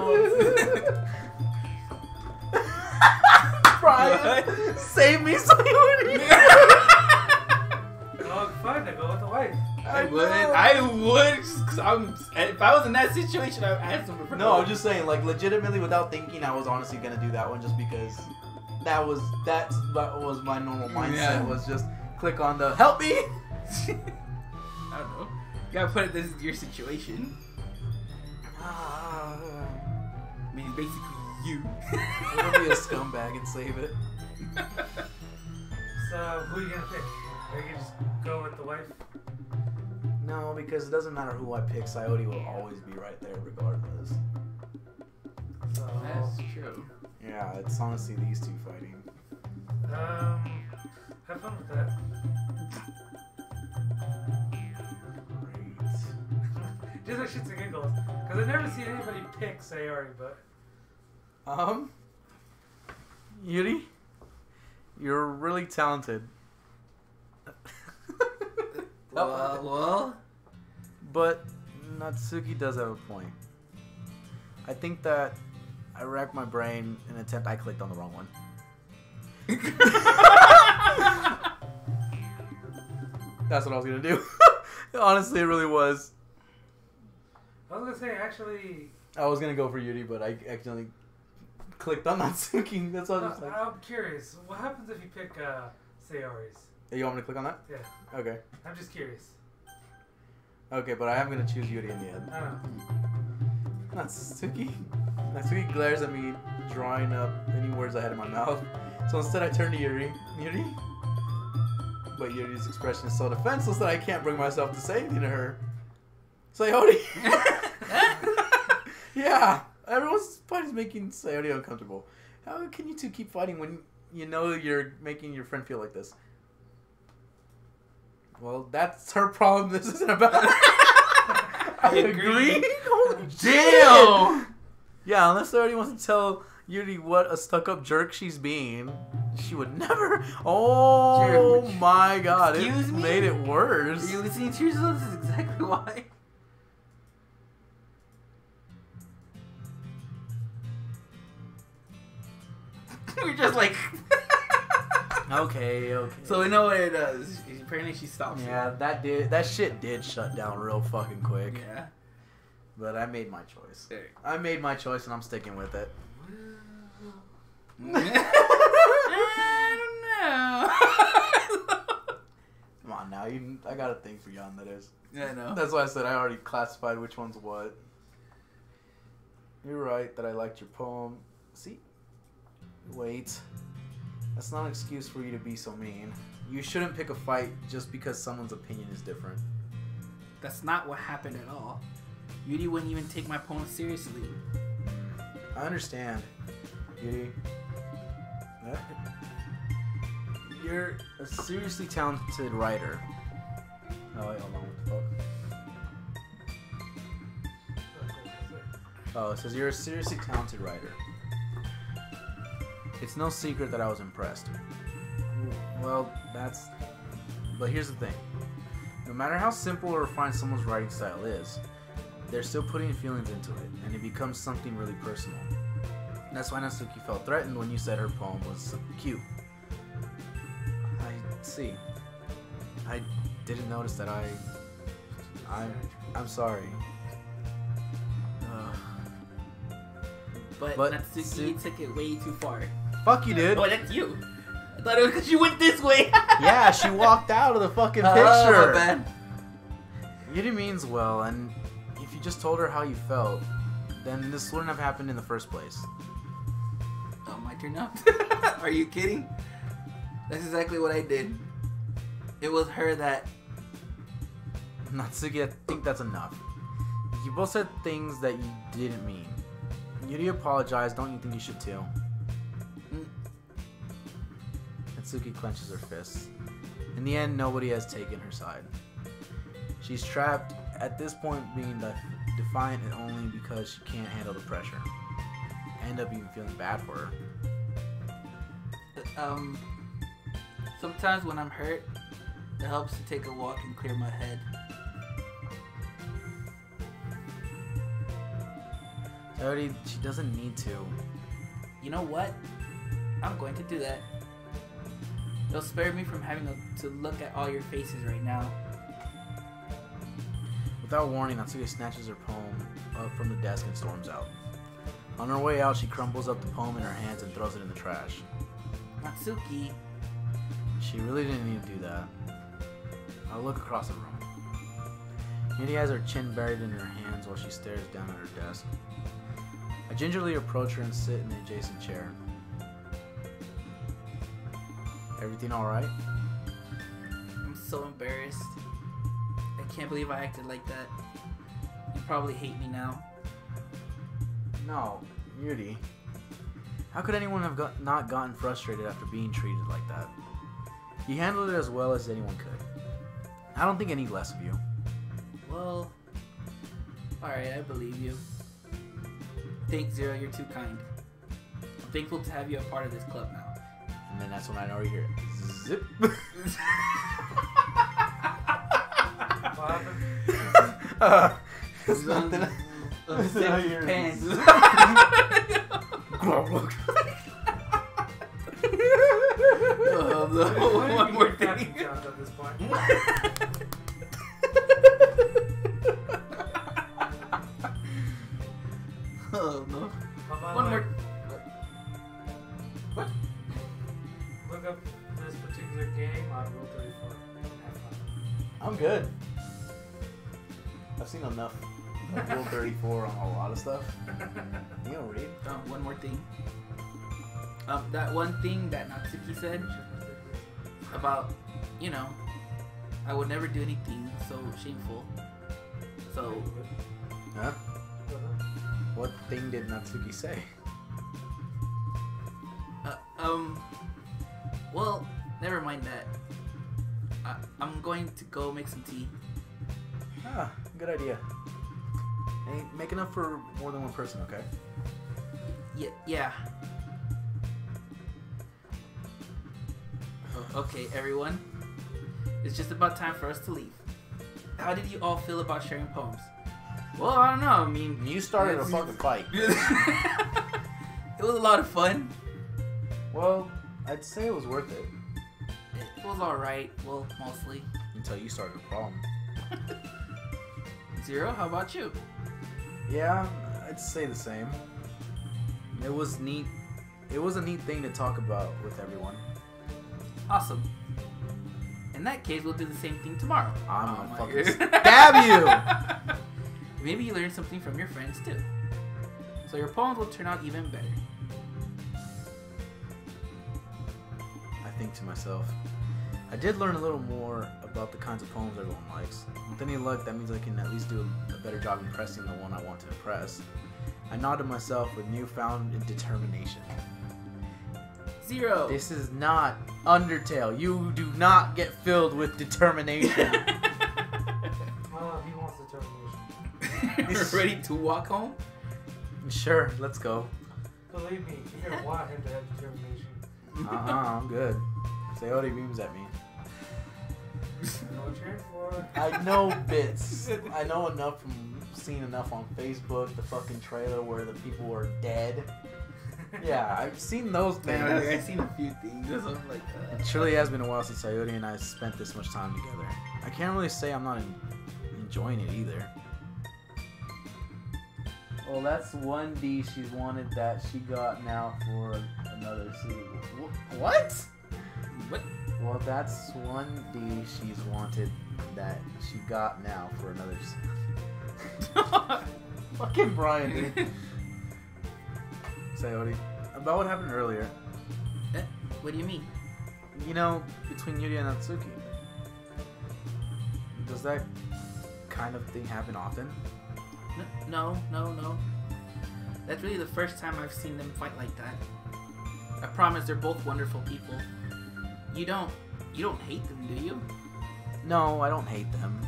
S2: Brian, save me, Sayori!
S3: Oh, fine, then go with the wife.
S1: I would. Cause if I was in that situation, I would ask them for
S2: No, I'm just saying, like, legitimately, without thinking, I was honestly gonna do that one just because that was my normal mindset.
S1: Yeah.
S2: Was just click on the help me.
S1: I don't know. You gotta put it. This is your situation. I mean, it's basically you.
S2: I'm gonna be a scumbag and save it.
S3: So, who are you gonna pick? Are you gonna just go with the wife?
S2: No, because it doesn't matter who I pick. Sayori will always be right there, regardless.
S3: So,
S1: That's true.
S2: Yeah, it's honestly these two fighting.
S3: have fun with that.
S2: Great.
S3: Just like shits and giggles. Because I've never seen anybody pick Sayori, but...
S2: Yuri, you're really talented.
S1: Well.
S2: But Natsuki does have a point. I think that I racked my brain in an attempt. I clicked on the wrong one. That's what I was gonna do. Honestly, it really was.
S3: I was gonna say, actually...
S2: I was gonna go for Yuri, but I accidentally clicked on Natsuki. That's what I was like.
S3: I'm curious. What happens if you pick Sayori's?
S2: You want me to click on that?
S3: Yeah.
S2: Okay.
S3: I'm just curious.
S2: Okay, but I am gonna choose Yuri in the end.
S3: I don't know.
S2: Natsuki. Natsuki glares at me, drawing up any words I had in my mouth. So instead, I turn to Yuri. Yuri? But Yuri's expression is so defenseless that I can't bring myself to say anything to her. Sayori! Yeah, everyone's fighting making Sayori uncomfortable. How can you two keep fighting when you know you're making your friend feel like this? Well, that's her problem. This isn't about. I agree. Holy
S1: Damn!
S2: shit. Yeah, unless Sayori wants to tell Yuri what a stuck-up jerk she's being, she would never. Oh my god!
S1: Excuse
S2: It
S1: me?
S2: made it worse.
S1: Are you listening to yourself? This is exactly why. We're just like.
S2: Okay.
S1: So we know what it does. Apparently she stops.
S2: Yeah, that shit did shut down real fucking quick.
S1: Yeah.
S2: But I made my choice.
S1: There.
S2: I made my choice and I'm sticking with it.
S1: I don't know.
S2: Come on now, I got a thing for you on that is.
S1: Yeah, I know.
S2: That's why I said I already classified which one's what. You're right that I liked your poem. See? Wait. That's not an excuse for you to be so mean. You shouldn't pick a fight just because someone's opinion is different.
S1: That's not what happened at all. Yuri wouldn't even take my poem seriously.
S2: I understand, Yuri. You're a seriously talented writer. Oh, wait, hold on. What the fuck? Oh, it says you're a seriously talented writer. It's no secret that I was impressed. Well, but here's the thing. No matter how simple or refined someone's writing style is, they're still putting feelings into it, and it becomes something really personal. That's why Natsuki felt threatened when you said her poem was cute. I see. I didn't notice that. I'm sorry.
S1: But Natsuki took it way too far.
S2: Fuck you, dude.
S1: Oh, that's you. I thought it was because you went this way.
S2: Yeah, she walked out of the fucking picture.
S1: Oh, my bad.
S2: Yuri means well, and if you just told her how you felt, then this wouldn't have happened in the first place.
S1: Oh, my turn now? Are you kidding? That's exactly what I did. It was her that...
S2: Natsuki, I think that's enough. You both said things that you didn't mean. Yuri apologized, don't you think you should too? Natsuki clenches her fists. In the end, nobody has taken her side. She's trapped, at this point being defiant and only because she can't handle the pressure. I end up even feeling bad for her.
S1: Sometimes when I'm hurt, it helps to take a walk and clear my head.
S2: She doesn't need to.
S1: You know what? I'm going to do that. It'll spare me from having to look at all your faces right now.
S2: Without warning, Natsuki snatches her poem up from the desk and storms out. On her way out, she crumbles up the poem in her hands and throws it in the trash.
S1: Natsuki.
S2: She really didn't need to do that. I look across the room. Yuri has her chin buried in her hands while she stares down at her desk. I gingerly approach her and sit in the adjacent chair. Everything alright?
S1: I'm so embarrassed. I can't believe I acted like that. You probably hate me now.
S2: No, Yuri. How could anyone have not gotten frustrated after being treated like that? You handled it as well as anyone could. I don't think any less of you.
S1: Well, alright, I believe you. Thanks, Zero, you're too kind. I'm thankful to have you a part of this club now.
S2: And then that's when I know you hear it. Zip.
S3: What happened?
S2: It's nothing.
S1: Pants. One more thing.
S3: At this point.
S1: Oh no.
S3: One
S1: more.
S3: What? Look up this particular game on Rule 34. Have fun.
S2: I'm good. I've seen enough of Rule 34 on a lot of stuff. You don't read?
S1: One more thing. That one thing that Natsuki said about, I would never do anything so shameful. So,
S2: Huh? What thing did Natsuki say?
S1: well, never mind that. I'm going to go make some tea.
S2: Ah, good idea. Hey, make enough for more than one person, okay?
S1: Yeah. Okay, everyone. It's just about time for us to leave. How did you all feel about sharing poems? Well, I don't know. I mean,
S2: You started a fucking fight.
S1: it was a lot of fun.
S2: Well, I'd say it was worth it.
S1: It was alright. Well, mostly.
S2: Until you started a problem.
S1: Zero, how about you?
S2: Yeah, I'd say the same. It was neat. It was a neat thing to talk about with everyone.
S1: Awesome. In that case, we'll do the same thing tomorrow.
S2: I'm
S1: Oh,
S2: gonna
S1: my
S2: fucking
S1: God.
S2: stab you!
S1: Maybe you learned something from your friends too. So your poems will turn out even better.
S2: I think to myself, I did learn a little more about the kinds of poems everyone likes. With any luck, that means I can at least do a better job impressing the one I want to impress. I nod to myself with newfound determination.
S1: Zero.
S2: This is not Undertale. You do not get filled with determination.
S3: He wants determination.
S1: You're ready to walk home?
S2: Sure, let's go.
S3: Believe me, you're gonna want him to have determination.
S2: I'm good. Sayori beams at me.
S3: I know what you're in for.
S2: I know bits. I know enough from seeing enough on Facebook, the fucking trailer where the people were dead. Yeah, I've seen those things.
S1: Man, I've seen a few things or something like that.
S2: It surely has been a while since Sayori and I spent this much time together. I can't really say I'm not enjoying it either. Well, that's one D she's wanted that she got now for another season. What?
S1: What?
S2: Well, that's one D she's wanted that she got now for another season. Fucking Brian, dude. Sayori, about what happened earlier.
S1: What do you mean?
S2: You know, between Yuri and Natsuki. Does that kind of thing happen often?
S1: No. That's really the first time I've seen them fight like that. I promise they're both wonderful people. You don't hate them, do you?
S2: No, I don't hate them.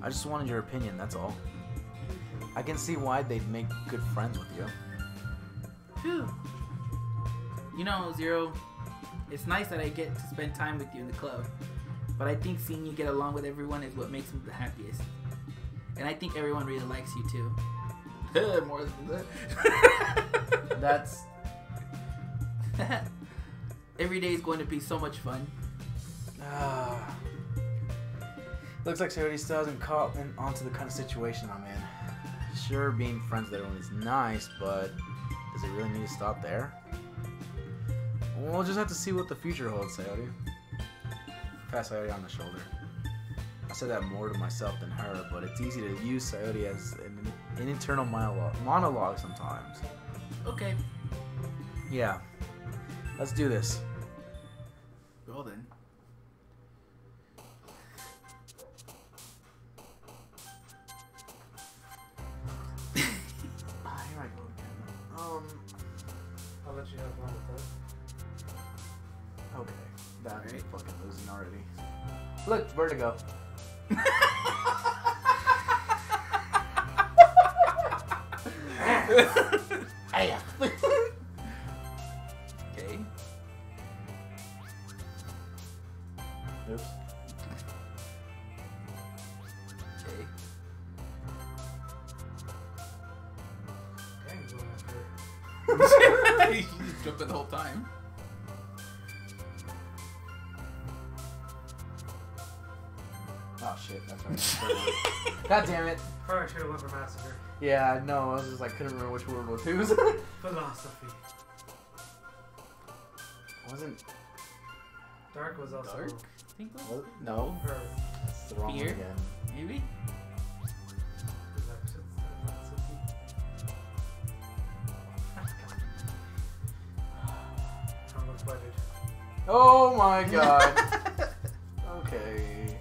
S2: I just wanted your opinion, that's all. I can see why they'd make good friends with you.
S1: Phew. You know, Zero, it's nice that I get to spend time with you in the club. But I think seeing you get along with everyone is what makes me the happiest. And I think everyone really likes you too. More than that.
S2: That's...
S1: Every day is going to be so much fun.
S2: Looks like Sayori still hasn't caught onto the kind of situation I'm in. Sure, being friends with everyone is nice, but does it really need to stop there? We'll just have to see what the future holds, Sayori. Pat Sayori on the shoulder. I said that more to myself than her, but it's easy to use Sayori as an internal monologue sometimes.
S1: Okay.
S2: Yeah. Let's do this.
S1: Well then.
S2: Here I go again.
S3: I'll let you have one with
S2: Okay. That's
S1: Alright.
S2: fucking losing already. Look, Vertigo.
S1: Okay.
S2: Oops.
S1: Okay.
S3: Dang, going after her.
S1: You just jumped it the whole time.
S2: Oh shit, that's right. God damn it.
S3: Probably should have went for massacre.
S2: Yeah, no, I was just like, couldn't remember which word was whose.
S3: Philosophy.
S2: Wasn't.
S3: Dark was also
S1: Dark? I think so.
S2: Was, no,
S3: her.
S2: that's the wrong one
S1: Fear?
S2: again.
S1: Maybe?
S3: I'm unwedded.
S2: Oh my god. Okay.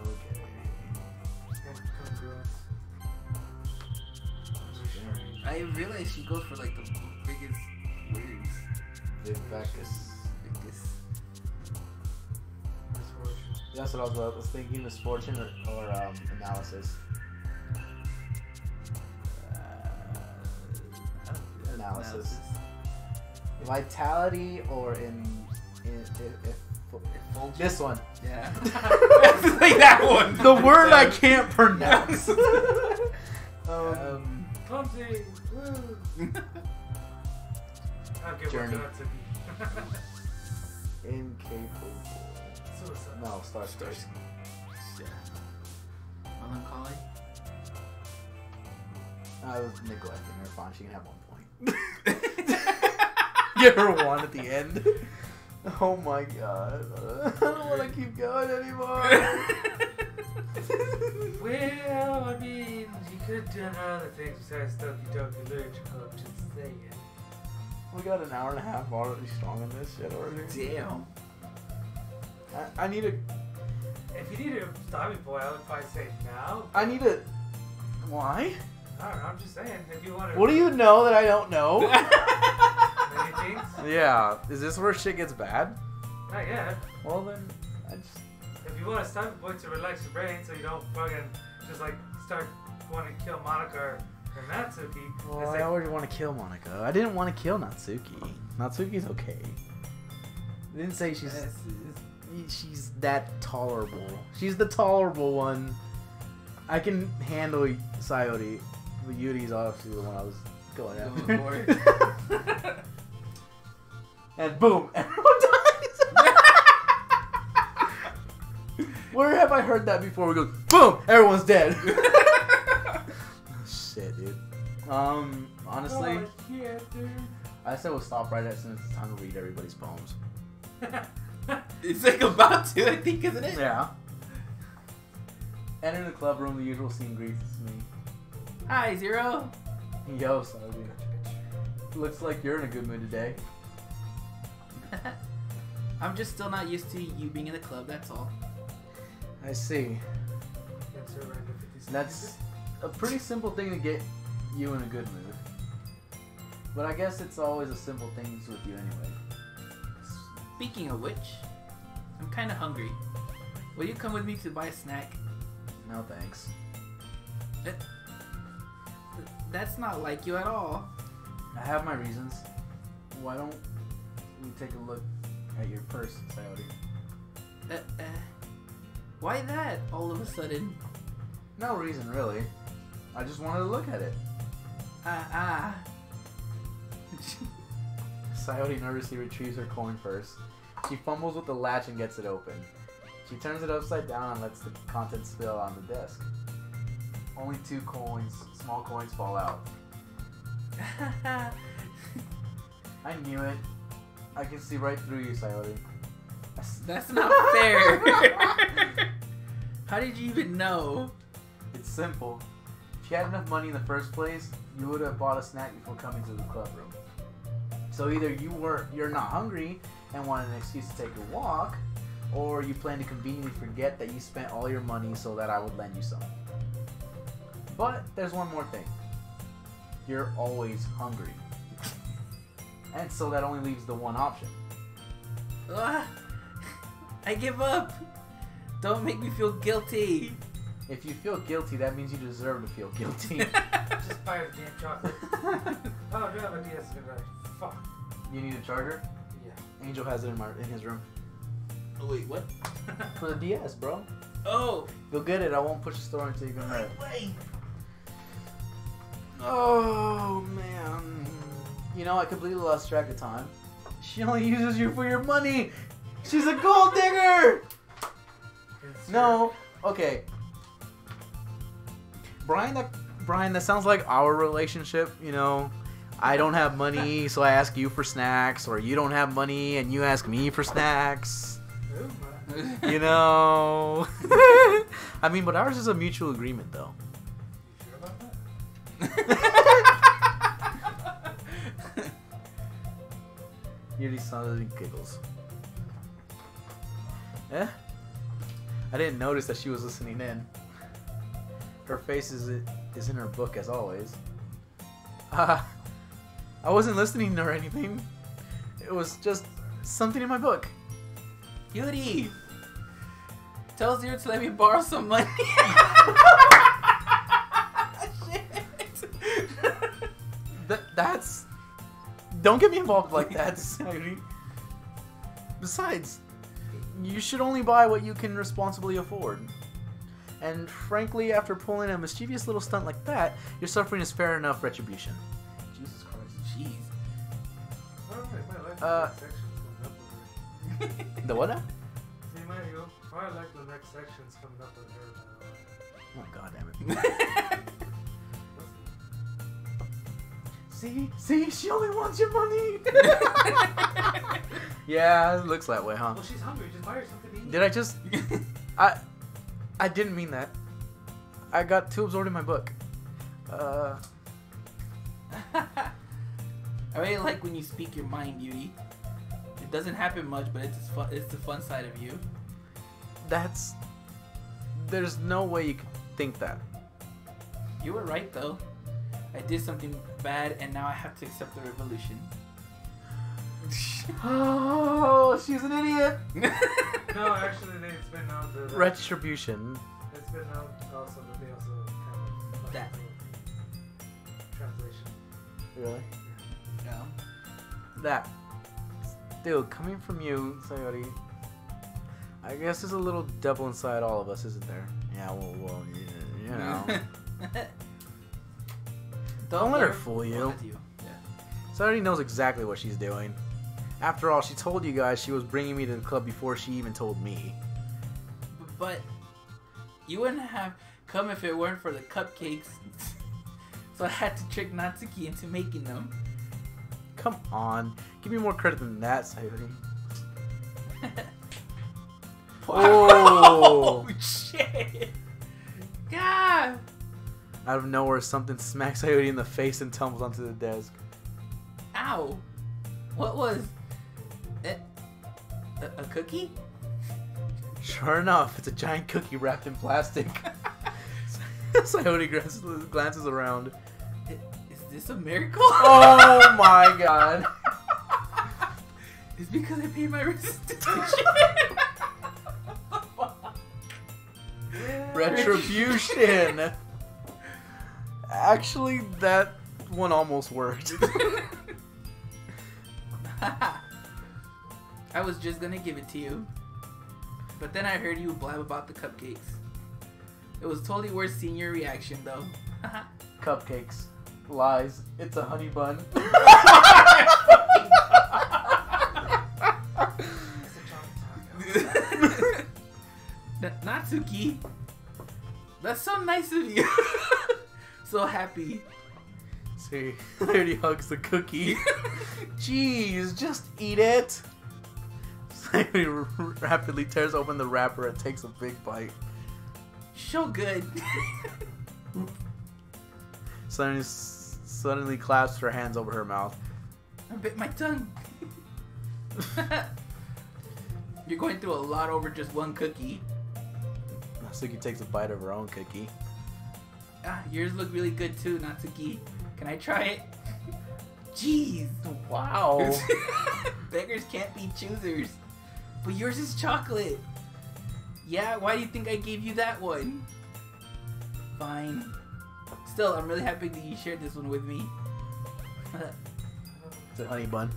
S2: Okay.
S1: I realized she goes for like the biggest words.
S2: Vivacus.
S1: Biggest.
S2: That's what I was thinking, misfortune or analysis. Analysis. Vitality or
S1: Effulgent?
S2: this one.
S1: Yeah. Like that one.
S2: The word I can't pronounce.
S3: Clumsy! Woo! I'll give
S2: Journey.
S3: one to Natsuki.
S2: Incapable.
S3: Suicide.
S2: No, Starscream.
S1: Yeah. Melancholy?
S2: I was neglecting her. Fine, she can have 1 point. Give her 1 at the end. Oh my god. I don't want to keep going anymore.
S3: Well, I mean, you could have done other things besides Doki Doki Literature Club, just saying.
S2: We got an hour and a half already strong in this shit already.
S1: Damn.
S2: I need a...
S3: If you need a stopping point, I would probably say now.
S2: I need a... Why?
S3: I don't know, I'm just saying, if you want to...
S2: What do you know that I don't know?
S3: Many things?
S2: Yeah. Is this where shit gets bad?
S3: Not yet.
S2: Well then, I just...
S3: If you want a stopping point to relax your brain so you don't fucking just like start wanting to kill Monica or Natsuki,
S2: Well,
S3: it's
S2: I
S3: like,
S2: already want to kill Monica. I didn't want to kill Natsuki. Natsuki's okay. I didn't say she's that tolerable. She's the tolerable one. I can handle Sayori, but Yuri's obviously the one I was Go ahead.
S1: Going for it.
S2: And boom, everyone dies. Where have I heard that before? We go, boom, everyone's dead. Shit, dude. Honestly,
S3: Oh, yeah, dude.
S2: I said we'll stop right as soon as it's time to read everybody's poems.
S1: It's like about to, I think, isn't it?
S2: Yeah. Enter the club room. The usual scene greets me.
S1: Hi, Zero.
S2: Yo, sorry. Looks like you're in a good mood today.
S1: I'm just still not used to you being in the club, that's all.
S2: I see.
S3: Yes, sir, right, the 50
S2: That's a pretty simple thing to get you in a good mood. But I guess it's always the simple things with you anyway.
S1: Speaking of which, I'm kind of hungry. Will you come with me to buy a snack?
S2: No thanks.
S1: That's not like you at all.
S2: I have my reasons. Why don't we take a look at your purse, Coyote?
S1: Why that all of a sudden?
S2: No reason, really. I just wanted to look at it. Coyote nervously retrieves her coin purse. She fumbles with the latch and gets it open. She turns it upside down and lets the contents spill on the desk. Only 2 small coins fall out. I knew it. I can see right through you, Coyote.
S1: That's not fair. How did you even know?
S2: It's simple. If you had enough money in the first place, you would have bought a snack before coming to the club room. So either you're not hungry and want an excuse to take a walk, or you plan to conveniently forget that you spent all your money so that I would lend you some. But there's one more thing. You're always hungry. And so that only leaves the one option.
S1: I give up. Don't make me feel guilty.
S2: If you feel guilty, that means you deserve to feel guilty.
S3: Just buy a damn chocolate. Oh, I do have a DS. Fuck.
S2: You need a charger?
S3: Yeah.
S2: Angel has it in his room.
S1: Oh, wait, what?
S2: For the DS, bro.
S1: Oh.
S2: Go get it. I won't push the store until you can have it.
S1: Wait.
S2: Oh, man. You know, I completely lost track of time. She only uses you for your money. She's a gold digger. No. Okay. Brian, that sounds like our relationship, you know. I don't have money, so I ask you for snacks, or you don't have money and you ask me for snacks.
S3: Ooh, man.
S2: You know. I mean, but ours is a mutual agreement, though.
S3: You sure about that?
S2: Yuri suddenly giggles. Eh? I didn't notice that she was listening in. Her face is in her book as always. I wasn't listening or anything. It was just something in my book.
S1: Yuri. Tell Zero to let me borrow some money. Shit.
S2: That's... Don't get me involved like that, Sayuri. Besides, you should only buy what you can responsibly afford. And frankly, after pulling a mischievous little stunt like that, your suffering is fair enough retribution. Jesus Christ.
S1: Jeez.
S2: The what now?
S3: See, man, you probably like the next section's coming up with her.
S2: Oh, god damn it. See, she only wants your money. Yeah, it looks that way, huh?
S3: Well, she's hungry. Just buy her something to eat.
S2: Did I just... I didn't mean that. I got too absorbed in my book.
S1: I really like when you speak your mind, Yuri. It doesn't happen much, but it's the fun side of you.
S2: There's no way you could think that.
S1: You were right, though. I did something bad, and now I have to accept the revolution.
S2: Oh, she's an idiot.
S3: No, actually, it's been known that
S2: Retribution.
S3: it's been known also that they also kind of
S1: That.
S3: translation.
S2: Really?
S1: No.
S2: That. Dude, coming from you, Sayori, I guess there's a little devil inside all of us, isn't there? Yeah, well, you know. Don't let her fool you.
S1: Well, that's you. Yeah.
S2: Sayori knows exactly what she's doing. After all, she told you guys she was bringing me to the club before she even told me.
S1: But you wouldn't have come if it weren't for the cupcakes. So I had to trick Natsuki into making them.
S2: Come on. Give me more credit than that, Sayori.
S1: Oh, shit. God.
S2: Out of nowhere, something smacks Sayori in the face and tumbles onto the desk.
S1: Ow. What was it? A cookie?
S2: Sure enough, it's a giant cookie wrapped in plastic. Sayori glances around.
S1: Is this a miracle?
S2: Oh my god.
S1: It's because I paid my resistance.
S2: Retribution. Actually, that one almost worked.
S1: I was just gonna give it to you, but then I heard you blab about the cupcakes. It was totally worth seeing your reaction, though.
S2: Cupcakes. Lies. It's a honey bun.
S1: Natsuki, that's so nice of you. So happy.
S2: See, there he hugs the cookie. Jeez, just eat it. He rapidly tears open the wrapper and takes a big bite.
S1: So good.
S2: Suddenly clasps her hands over her mouth.
S1: I bit my tongue. You're going through a lot over just one cookie.
S2: Natsuki takes a bite of her own cookie.
S1: Ah, yours look really good too, Natsuki. Can I try it? Jeez.
S2: Wow.
S1: Beggars can't be choosers. But yours is chocolate. Yeah, why do you think I gave you that one? Fine. Still, I'm really happy that you shared this one with me.
S2: It's a honey bun.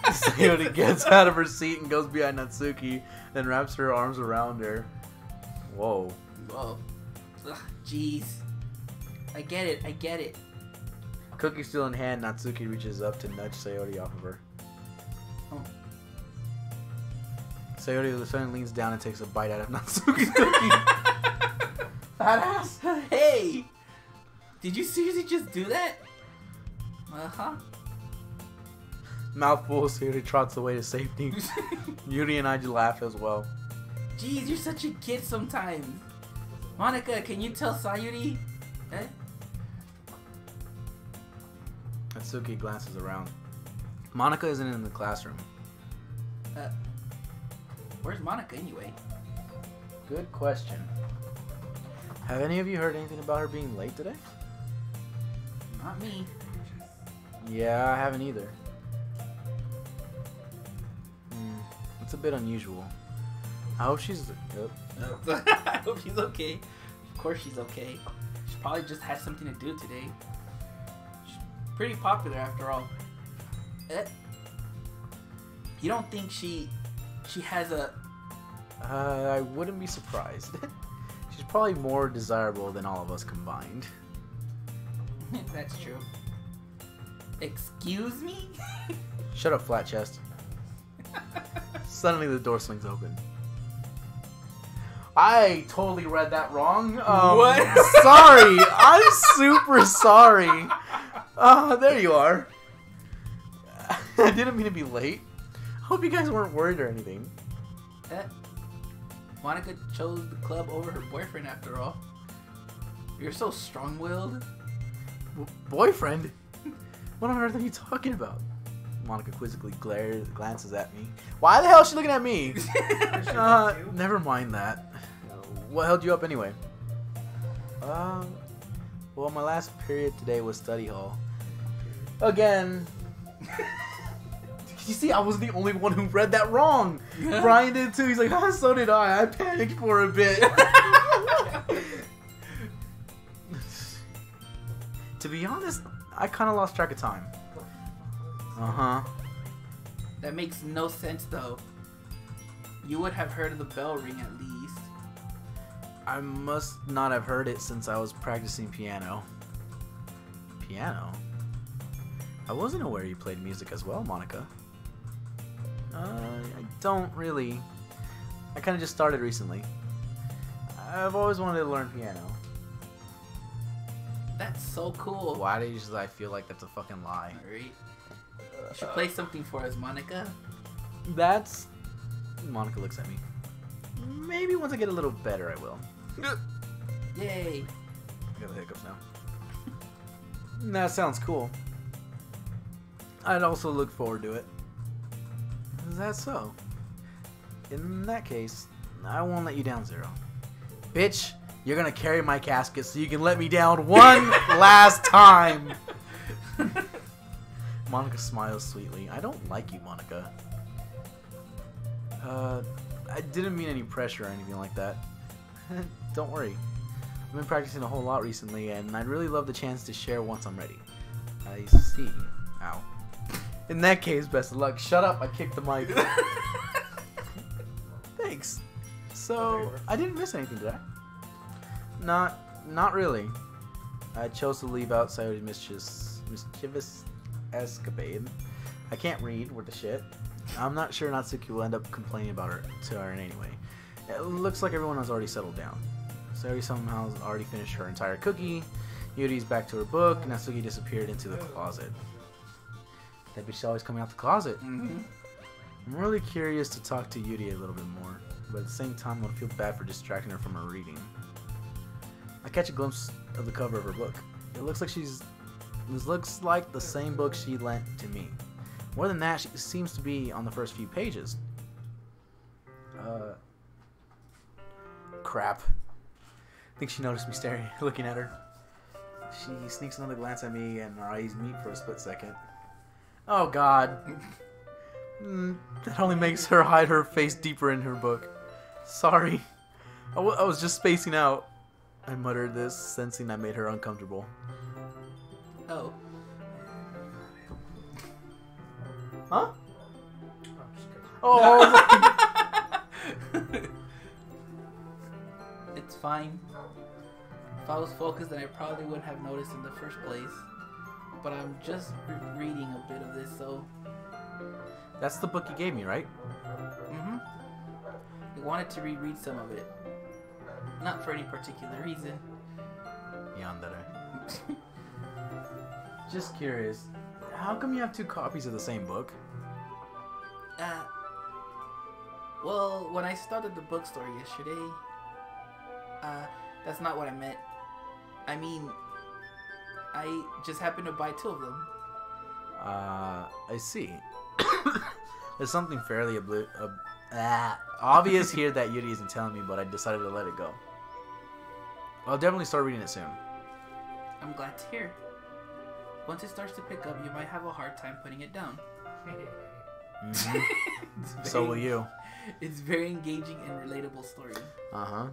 S2: Sayori gets out of her seat and goes behind Natsuki, then wraps her arms around her. Whoa.
S1: Whoa. Ugh, jeez. I get it, I get it.
S2: Cookie still in hand, Natsuki reaches up to nudge Sayori off of her.
S1: Oh.
S2: Sayori suddenly leans down and takes a bite out of Natsuki's cookie. Fat ass!
S1: Hey! Did you seriously just do that? Uh-huh.
S2: Mouthful, Sayori trots away to safety. Yuri and I laugh as well.
S1: Jeez, you're such a kid sometimes. Monica, can you tell Sayuri? Eh?
S2: Natsuki glances around. Monica isn't in the classroom.
S1: Where's Monica anyway?
S2: Good question. Have any of you heard anything about her being late today?
S1: Not me.
S2: Yeah, I haven't either. It's a bit unusual. I hope she's...
S1: I hope she's okay. Of course she's okay. She probably just had something to do today. She's pretty popular after all. You don't think she has a...
S2: I wouldn't be surprised. She's probably more desirable than all of us combined.
S1: That's true. Excuse me?
S2: Shut up, flat chest. Suddenly the door swings open. I totally read that wrong.
S1: What?
S2: Sorry. I'm super sorry. There you are. I didn't mean to be late. I hope you guys weren't worried or anything.
S1: Monica chose the club over her boyfriend after all. You're so strong-willed.
S2: Boyfriend? What on earth are you talking about? Monica quizzically glances at me. Why the hell is she looking at me? Never mind that. What held you up anyway? Well, my last period today was study hall. Again. You see, I was the only one who read that wrong. Brian did too. He's like, so did I. I panicked for a bit. To be honest, I kind of lost track of time. Uh-huh.
S1: That makes no sense, though. You would have heard of the bell ring at least.
S2: I must not have heard it since I was practicing piano. Piano? I wasn't aware you played music as well, Monica. I don't really. I kind of just started recently. I've always wanted to learn piano.
S1: That's so cool.
S2: Why does I feel like that's a fucking lie?
S1: Alright. You should play something for us, Monica.
S2: That's... Monica looks at me. Maybe once I get a little better, I will.
S1: Yay.
S2: I got the hiccups now. That sounds cool. I'd also look forward to it. Is that so? In that case, I won't let you down, Zero. Bitch, you're gonna carry my casket so you can let me down one last time! Monica smiles sweetly. I don't like you, Monica. I didn't mean any pressure or anything like that. Don't worry. I've been practicing a whole lot recently, and I'd really love the chance to share once I'm ready. I see. Ow. In that case, best of luck. Shut up, I kicked the mic. Thanks. So, I didn't miss anything, did I? Not really. I chose to leave out Sayori's mischievous escapade. I can't read, what the shit. I'm not sure Natsuki will end up complaining about her to her in any way. It looks like everyone has already settled down. Sayori somehow has already finished her entire cookie. Yuri's back to her book. Natsuki disappeared into the closet. That bitch always coming out the closet.
S1: Mm-hmm.
S2: I'm really curious to talk to Yuri a little bit more, but at the same time, I feel bad for distracting her from her reading. I catch a glimpse of the cover of her book. It looks like the same book she lent to me. More than that, she seems to be on the first few pages. Crap. I think she noticed me looking at her. She sneaks another glance at me, and our eyes meet for a split second. Oh God. That only makes her hide her face deeper in her book. Sorry. I was just spacing out. I muttered this, sensing I made her uncomfortable.
S1: Oh.
S2: Huh?
S3: I'm just kidding.
S2: Oh!
S1: It's fine. If I was focused, then I probably wouldn't have noticed in the first place. But I'm just reading a bit of this, so...
S2: That's the book you gave me, right?
S1: Mm-hmm. I wanted to reread some of it. Not for any particular reason.
S2: Yandere. Just curious. How come you have two copies of the same book?
S1: Well, when I started the bookstore yesterday, that's not what I meant. I mean, I just happened to buy two of them.
S2: I see. There's something fairly obvious here that Yuri isn't telling me, but I decided to let it go. I'll definitely start reading it soon.
S1: I'm glad to hear. Once it starts to pick up, you might have a hard time putting it down.
S2: Mm-hmm. So will you.
S1: It's a very engaging and relatable story.
S2: Uh-huh.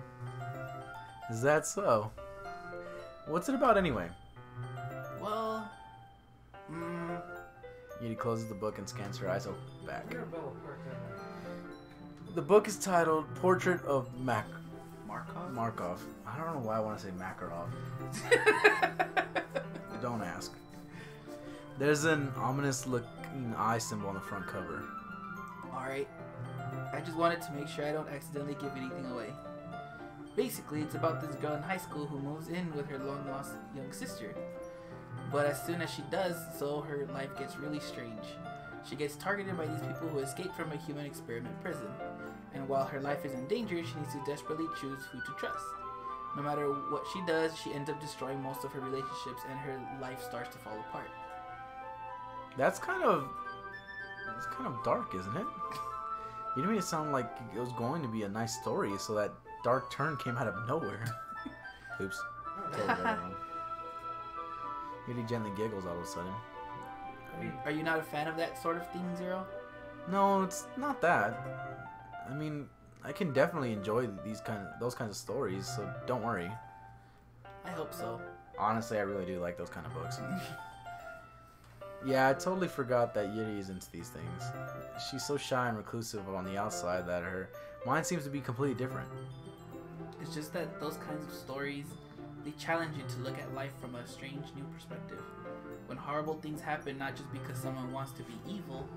S2: Is that so? What's it about anyway?
S1: Well,
S2: Yuri closes the book and scans her eyes back.
S3: You're a Bella Park,
S2: The book is titled Portrait of
S1: Markov?
S2: I don't know why I want to say Makarov. Don't ask. There's an ominous looking eye symbol on the front cover.
S1: Alright. I just wanted to make sure I don't accidentally give anything away. Basically, it's about this girl in high school who moves in with her long-lost young sister. But as soon as she does so, her life gets really strange. She gets targeted by these people who escaped from a human experiment prison. And while her life is in danger, she needs to desperately choose who to trust. No matter what she does, she ends up destroying most of her relationships and her life starts to fall apart.
S2: It's kind of dark, isn't it? You made it sound like it was going to be a nice story, so that dark turn came out of nowhere. Oops. Totally got it wrong. Yuri gently giggles all of a sudden.
S1: Are you not a fan of that sort of thing, Zero?
S2: No, it's not that. I mean, I can definitely enjoy those kinds of stories, so don't worry.
S1: I hope so.
S2: Honestly, I really do like those kind of books. Yeah, I totally forgot that Yuri is into these things. She's so shy and reclusive on the outside that her mind seems to be completely different.
S1: It's just that those kinds of stories they challenge you to look at life from a strange new perspective. When horrible things happen, not just because someone wants to be evil,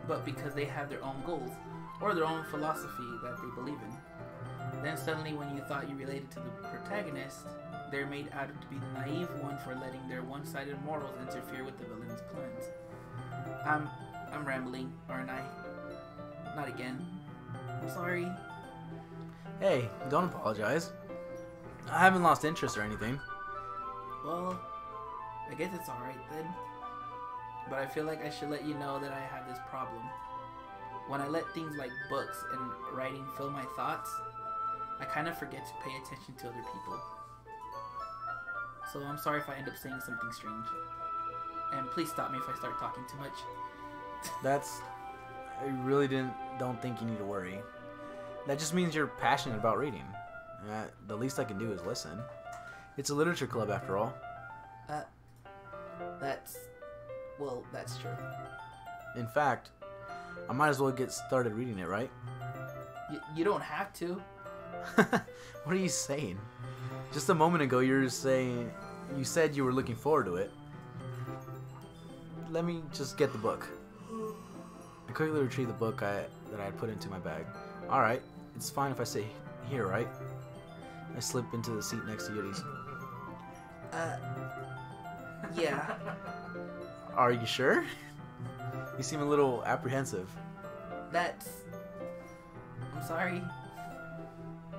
S1: but because they have their own goals or their own philosophy that they believe in. Then suddenly, when you thought you related to the protagonist, they're made out to be the naive one for letting their one-sided morals interfere with the villain's plans. I'm rambling, aren't I? Not again. I'm sorry.
S2: Hey, don't apologize. I haven't lost interest or anything.
S1: Well, I guess it's alright then. But I feel like I should let you know that I have this problem. When I let things like books and writing fill my thoughts, I kind of forget to pay attention to other people. So I'm sorry if I end up saying something strange. And please stop me if I start talking too much.
S2: I really don't think you need to worry. That just means you're passionate about reading. The least I can do is listen. It's a literature club after all.
S1: That's true.
S2: In fact, I might as well get started reading it, right?
S1: You don't have to.
S2: What are you saying? Just a moment ago you said you were looking forward to it. Let me just get the book. I quickly retrieved the book that I had put into my bag. Alright, it's fine if I sit here, right? I slip into the seat next to Yuri's.
S1: Yeah.
S2: Are you sure? You seem a little apprehensive.
S1: I'm sorry.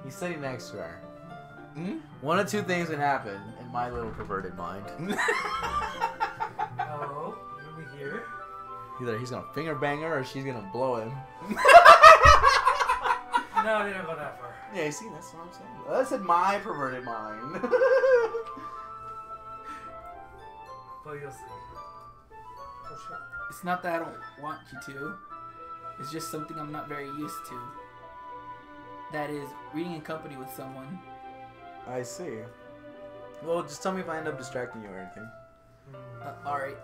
S2: He's sitting next to her.
S1: Hmm?
S2: One of two things can happen in my little perverted mind.
S3: Oh, let me hear.
S2: Either he's gonna finger bang her or she's gonna blow him.
S3: No, they don't go that far.
S2: Yeah, you see, that's what I'm saying. That's in my perverted mind.
S3: Well, you'll see. Oh, shit.
S1: It's not that I don't want you to. It's just something I'm not very used to. That is, reading in company with someone.
S2: I see. Well, just tell me if I end up distracting you or anything.
S1: Alright.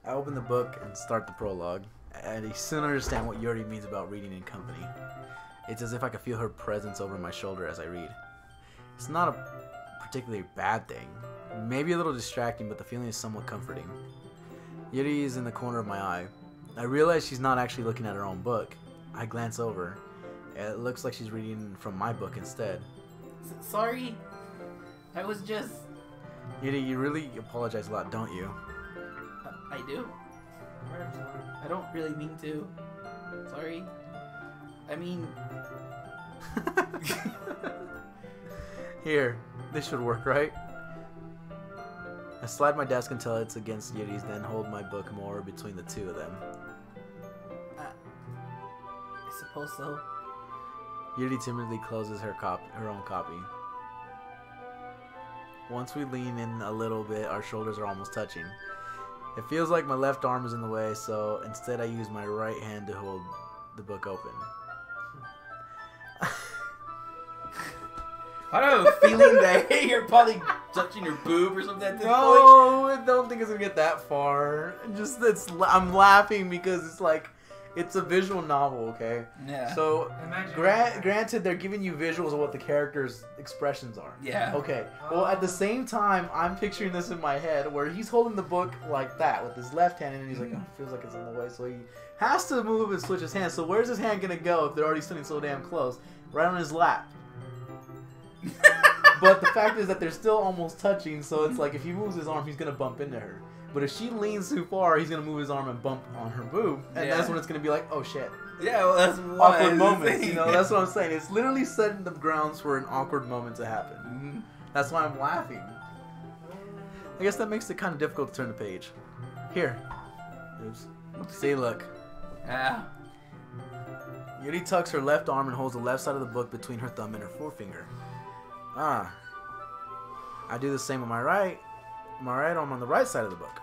S2: I open the book and start the prologue, and I soon understand what Yuri means about reading in company. It's as if I could feel her presence over my shoulder as I read. It's not a particularly bad thing. Maybe a little distracting, but the feeling is somewhat comforting. Yuri is in the corner of my eye. I realize she's not actually looking at her own book. I glance over. It looks like she's reading from my book instead.
S1: Sorry. I was just...
S2: Yuri, you really apologize a lot, don't you?
S1: I do. I don't really mean to. Sorry. I mean...
S2: Here, this should work, right? I slide my desk until it's against Yuri's, then hold my book more between the two of them.
S1: I suppose so.
S2: Yuri timidly closes her own copy. Once we lean in a little bit, our shoulders are almost touching. It feels like my left arm is in the way, so instead I use my right hand to hold the book open.
S1: I have a feeling that you're probably touching your boob or something at this point.
S2: No, I don't think it's gonna get that far. I'm laughing because it's a visual novel, okay?
S1: Yeah.
S2: So,
S3: Imagine
S2: granted, they're giving you visuals of what the characters' expressions are.
S1: Yeah.
S2: Okay. Well, at the same time, I'm picturing this in my head where he's holding the book like that with his left hand, and he's like, oh, it feels like it's in the way, so he has to move and switch his hands. So where's his hand gonna go if they're already sitting so damn close? Right on his lap. But the fact is that they're still almost touching, so it's like if he moves his arm, he's gonna bump into her. But if she leans too far, he's gonna move his arm and bump on her boob, and
S1: Yeah.
S2: that's when it's gonna be like, oh shit.
S1: Yeah, well, that's why.
S2: Awkward moments, you know. That's what I'm saying. It's literally setting the grounds for an awkward moment to happen.
S1: Mm-hmm.
S2: That's why I'm laughing. I guess that makes it kind of difficult to turn the page. Here. Oops. See, look.
S1: Yeah.
S2: Yuri tucks her left arm and holds the left side of the book between her thumb and her forefinger. Ah. I do the same with my right arm on the right side of the book.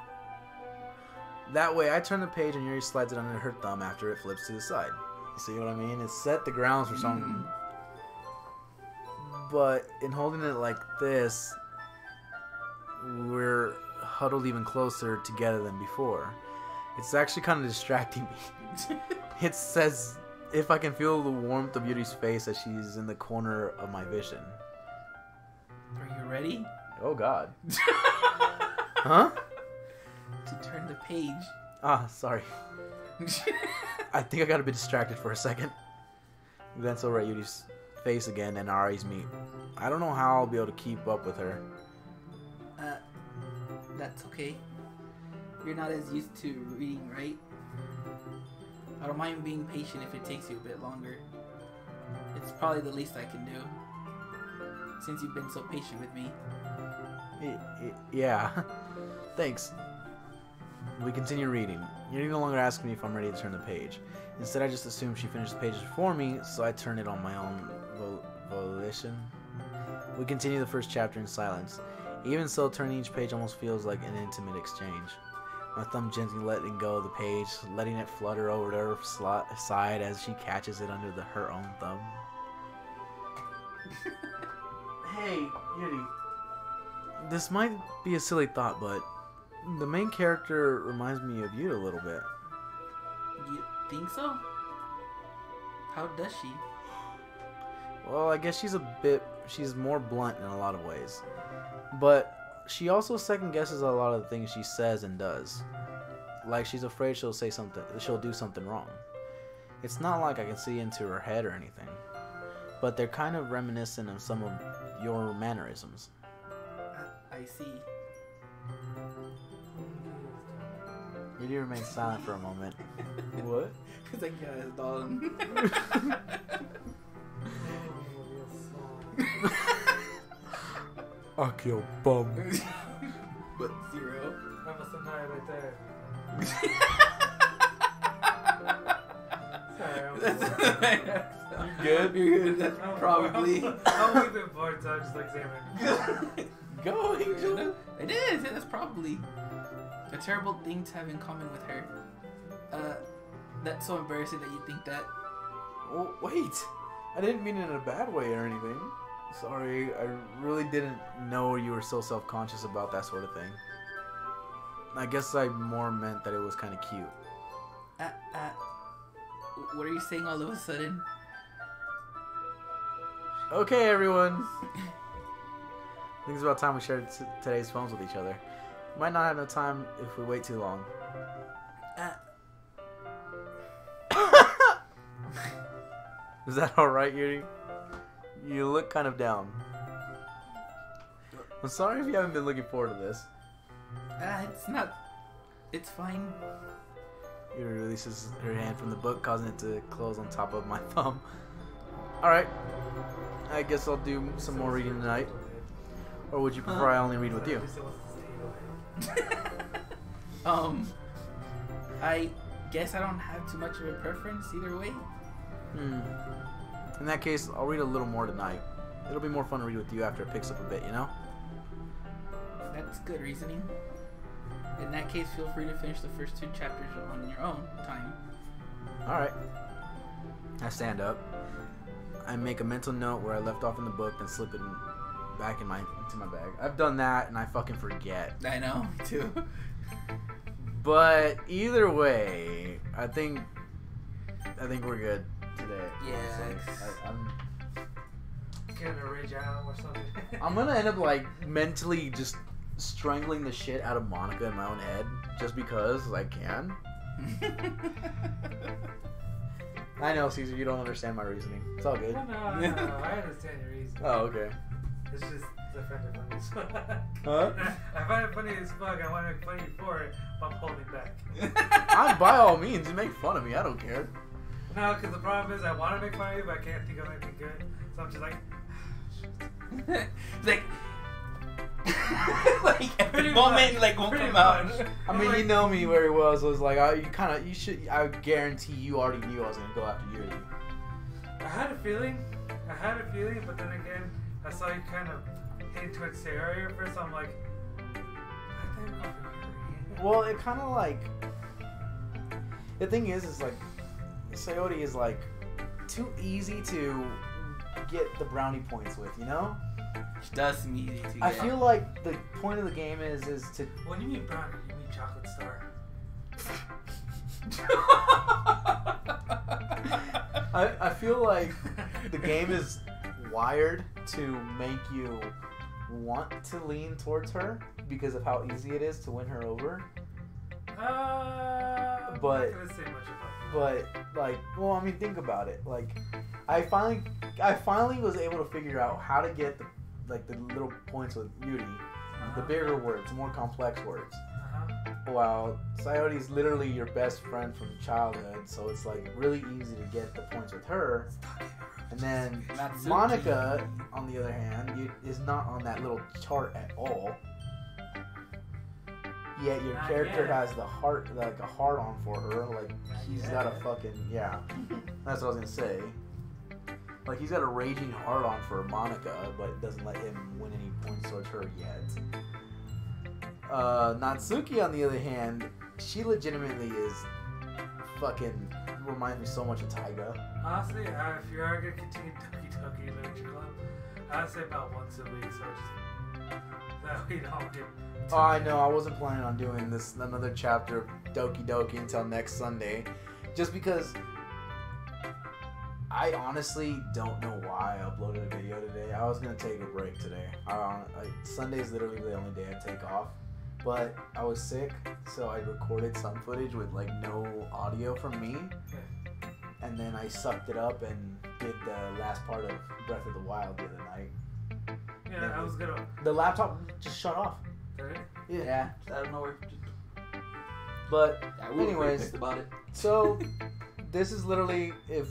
S2: That way, I turn the page and Yuri slides it under her thumb after it flips to the side. You see what I mean? It set the grounds for something. But in holding it like this, we're huddled even closer together than before. It's actually kind of distracting me. It says if I can feel the warmth of Yuri's face as she's in the corner of my vision.
S1: Are you ready?
S2: Oh God. Huh?
S1: To turn the page.
S2: Ah, sorry. I think I got a bit distracted for a second. Glance over at Yuri's face again and Ari's meet. I don't know how I'll be able to keep up with her.
S1: That's okay. You're not as used to reading, right? I don't mind being patient if it takes you a bit longer. It's probably the least I can do. Since you've been so patient with me.
S2: Yeah. Thanks. We continue reading. Yuri no longer asks me if I'm ready to turn the page. Instead, I just assume she finished the pages before me, so I turn it on my own volition. We continue the first chapter in silence. Even so, turning each page almost feels like an intimate exchange. My thumb gently letting go of the page, letting it flutter over to her side as she catches it under her own thumb. Hey, Yuri. This might be a silly thought, but the main character reminds me of you a little bit.
S1: You think so? How does she?
S2: Well, I guess she's more blunt in a lot of ways. But she also second guesses a lot of the things she says and does. Like she's afraid she'll do something wrong. It's not like I can see into her head or anything. But they're kind of reminiscent of some of your mannerisms.
S1: I see.
S2: Yuri remains silent for a moment. What?
S1: Because I got his dog.
S2: I'll kill bum.
S1: But 0.
S3: That must have died right there. Sorry,
S2: You good?
S1: You're good. That's probably.
S3: I'm a bit bored, so I'm just like saying.
S2: Go, Angel.
S1: It is. That's probably a terrible thing to have in common with her. That's so embarrassing that you think that.
S2: Oh, wait. I didn't mean it in a bad way or anything. Sorry, I really didn't know you were so self-conscious about that sort of thing. I guess I more meant that it was kind of cute.
S1: What are you saying all of a sudden?
S2: Okay, everyone. I think it's about time we shared today's phones with each other. Might not have no time if we wait too long. Is that alright, Yuri? You look kind of down. I'm sorry if you haven't been looking forward to this.
S1: It's not. It's fine.
S2: Yuri releases her hand from the book, causing it to close on top of my thumb. Alright. I guess I'll do some more reading tonight. Or would you prefer I only read with you?
S1: I guess I don't have too much of a preference either way.
S2: In that case, I'll read a little more tonight. It'll be more fun to read with you after it picks up a bit, you know?
S1: That's good reasoning. In that case, feel free to finish the first 2 chapters on your own time.
S2: Alright. I stand up. I make a mental note where I left off in the book, then slip it back into my bag. I've done that and I fucking forget.
S1: I know, me too.
S2: But either way, I think we're good today.
S1: Yeah.
S2: I'm
S3: Gonna rage out or something.
S2: I'm gonna end up like mentally just strangling the shit out of Monica in my own head just because I can. I know, Caesar, you don't understand my reasoning. It's all good.
S3: No, I understand your reason.
S2: Oh, okay.
S3: It's just I find it funny as fuck.
S2: Huh?
S3: I find it funny as fuck. I want to make fun of you for it, but I'm holding back.
S2: By all means, you make fun of me. I don't care.
S3: No, because the problem is I want to make fun of you, but I can't think of anything good. So I'm just like,
S1: like every
S3: Pretty
S1: moment
S3: much,
S1: like won't
S3: pretty
S1: come out.
S3: much.
S2: I mean, you know me very well, so it's like I guarantee you already knew I was gonna go after Yuri.
S3: I had a feeling, but then again, I saw you kind of hint towards Sayori at first. So I'm like, I think I'm going for Yuri.
S2: Well, it kind of like the thing is like Sayori is like too easy to get the brownie points with, you know?
S1: Which does seem easy to get.
S2: I feel like the point of the game is to.
S3: When you mean brownie, you mean chocolate star.
S2: I feel like the game is wired to make you want to lean towards her because of how easy it is to win her over.
S3: I'm
S2: But-
S3: not gonna say much about that.
S2: But like, well, I mean, think about it. Like, I finally was able to figure out how to get the little points with Yuri, the bigger words, more complex words. While Sayori's literally your best friend from childhood, so it's like really easy to get the points with her. And then
S1: Natsuki.
S2: Monica, on the other hand, is not on that little chart at all. Yet your
S3: Not
S2: character
S3: yet.
S2: has the heart, like a heart on for her. Like he's
S3: yet.
S2: got a fucking That's what I was gonna say. Like he's got a raging heart on for Monica, but it doesn't let him win any points towards her yet. Natsuki, on the other hand, she legitimately is fucking reminds me so much of Taiga.
S3: Honestly, if you are gonna continue Doki Doki Literature Club, I'd say about once a week, so just that we don't get.
S2: Oh, I know. I wasn't planning on doing another chapter of Doki Doki until next Sunday, just because I honestly don't know why I uploaded a video today. I was gonna take a break today. Sunday's literally the only day I take off, but I was sick, so I recorded some footage with like no audio from me, and then I sucked it up and did the last part of Breath of the Wild the other night.
S3: Yeah, I was gonna.
S2: The laptop just shut off.
S3: Right?
S1: Yeah, I don't know where.
S2: But
S1: Yeah, we were pretty
S2: anyways,
S1: pissed about it.
S2: so this is literally if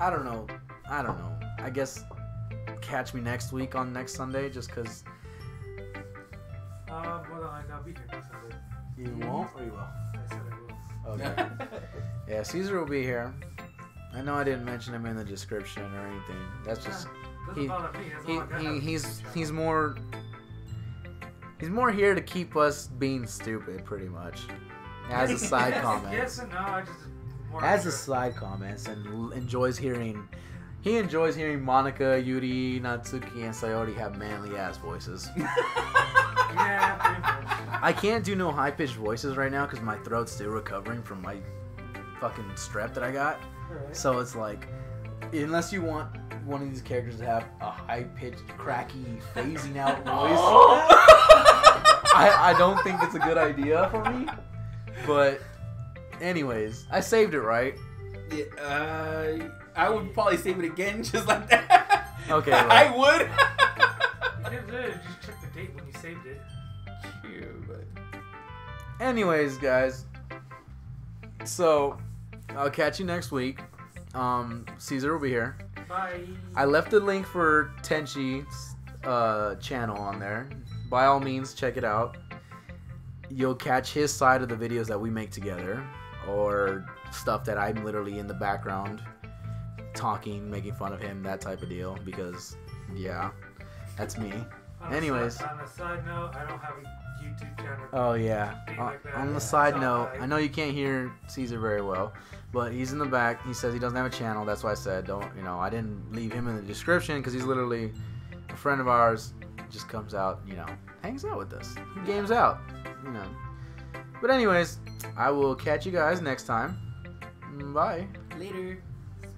S2: I don't know. I guess catch me next week on next Sunday, just because
S3: More than likely, I'll be here next Sunday.
S2: you won't or you will.
S3: I said I will.
S2: Okay. Yeah, Caesar will be here. I know I didn't mention him in the description or anything. That's just
S3: Doesn't
S2: he-
S3: bother me. As long as I have
S2: he's more here to keep us being stupid, pretty much. As a side comment.
S3: Yes and no. I just more
S2: As a
S3: interest.
S2: side comments, and enjoys hearing Monica, Yuri, Natsuki, and Sayori have manly ass voices.
S3: Yeah, pretty much.
S2: I can't do no high pitched voices right now because my throat's still recovering from my fucking strep that I got.
S3: Alright.
S2: So it's like, unless you want one of these characters to have a high pitched, cracky, phasing out voice, I don't think it's a good idea for me. But, anyways, I saved it right.
S1: Yeah, I would probably save it again, just like that.
S2: Okay,
S1: I
S2: right.
S1: would.
S3: You did literally just check the date when you saved it.
S1: True, but
S2: Anyways, guys. So, I'll catch you next week. Caesar will be here.
S3: Bye.
S2: I left the link for Tenchi's channel on there. By all means, check it out. You'll catch his side of the videos that we make together, or stuff that I'm literally in the background talking, making fun of him, that type of deal, because, yeah, that's me. Anyways.
S3: On a side note, I don't have a YouTube channel.
S2: Oh, yeah.
S3: Things like that,
S2: On
S3: yeah.
S2: the side
S3: So,
S2: note, I know you can't hear Caesar very well, but he's in the back. He says he doesn't have a channel. That's why I said, I didn't leave him in the description, because he's literally a friend of ours. Just comes out, hangs out with us. Games out, But anyways, I will catch you guys next time. Bye.
S1: later.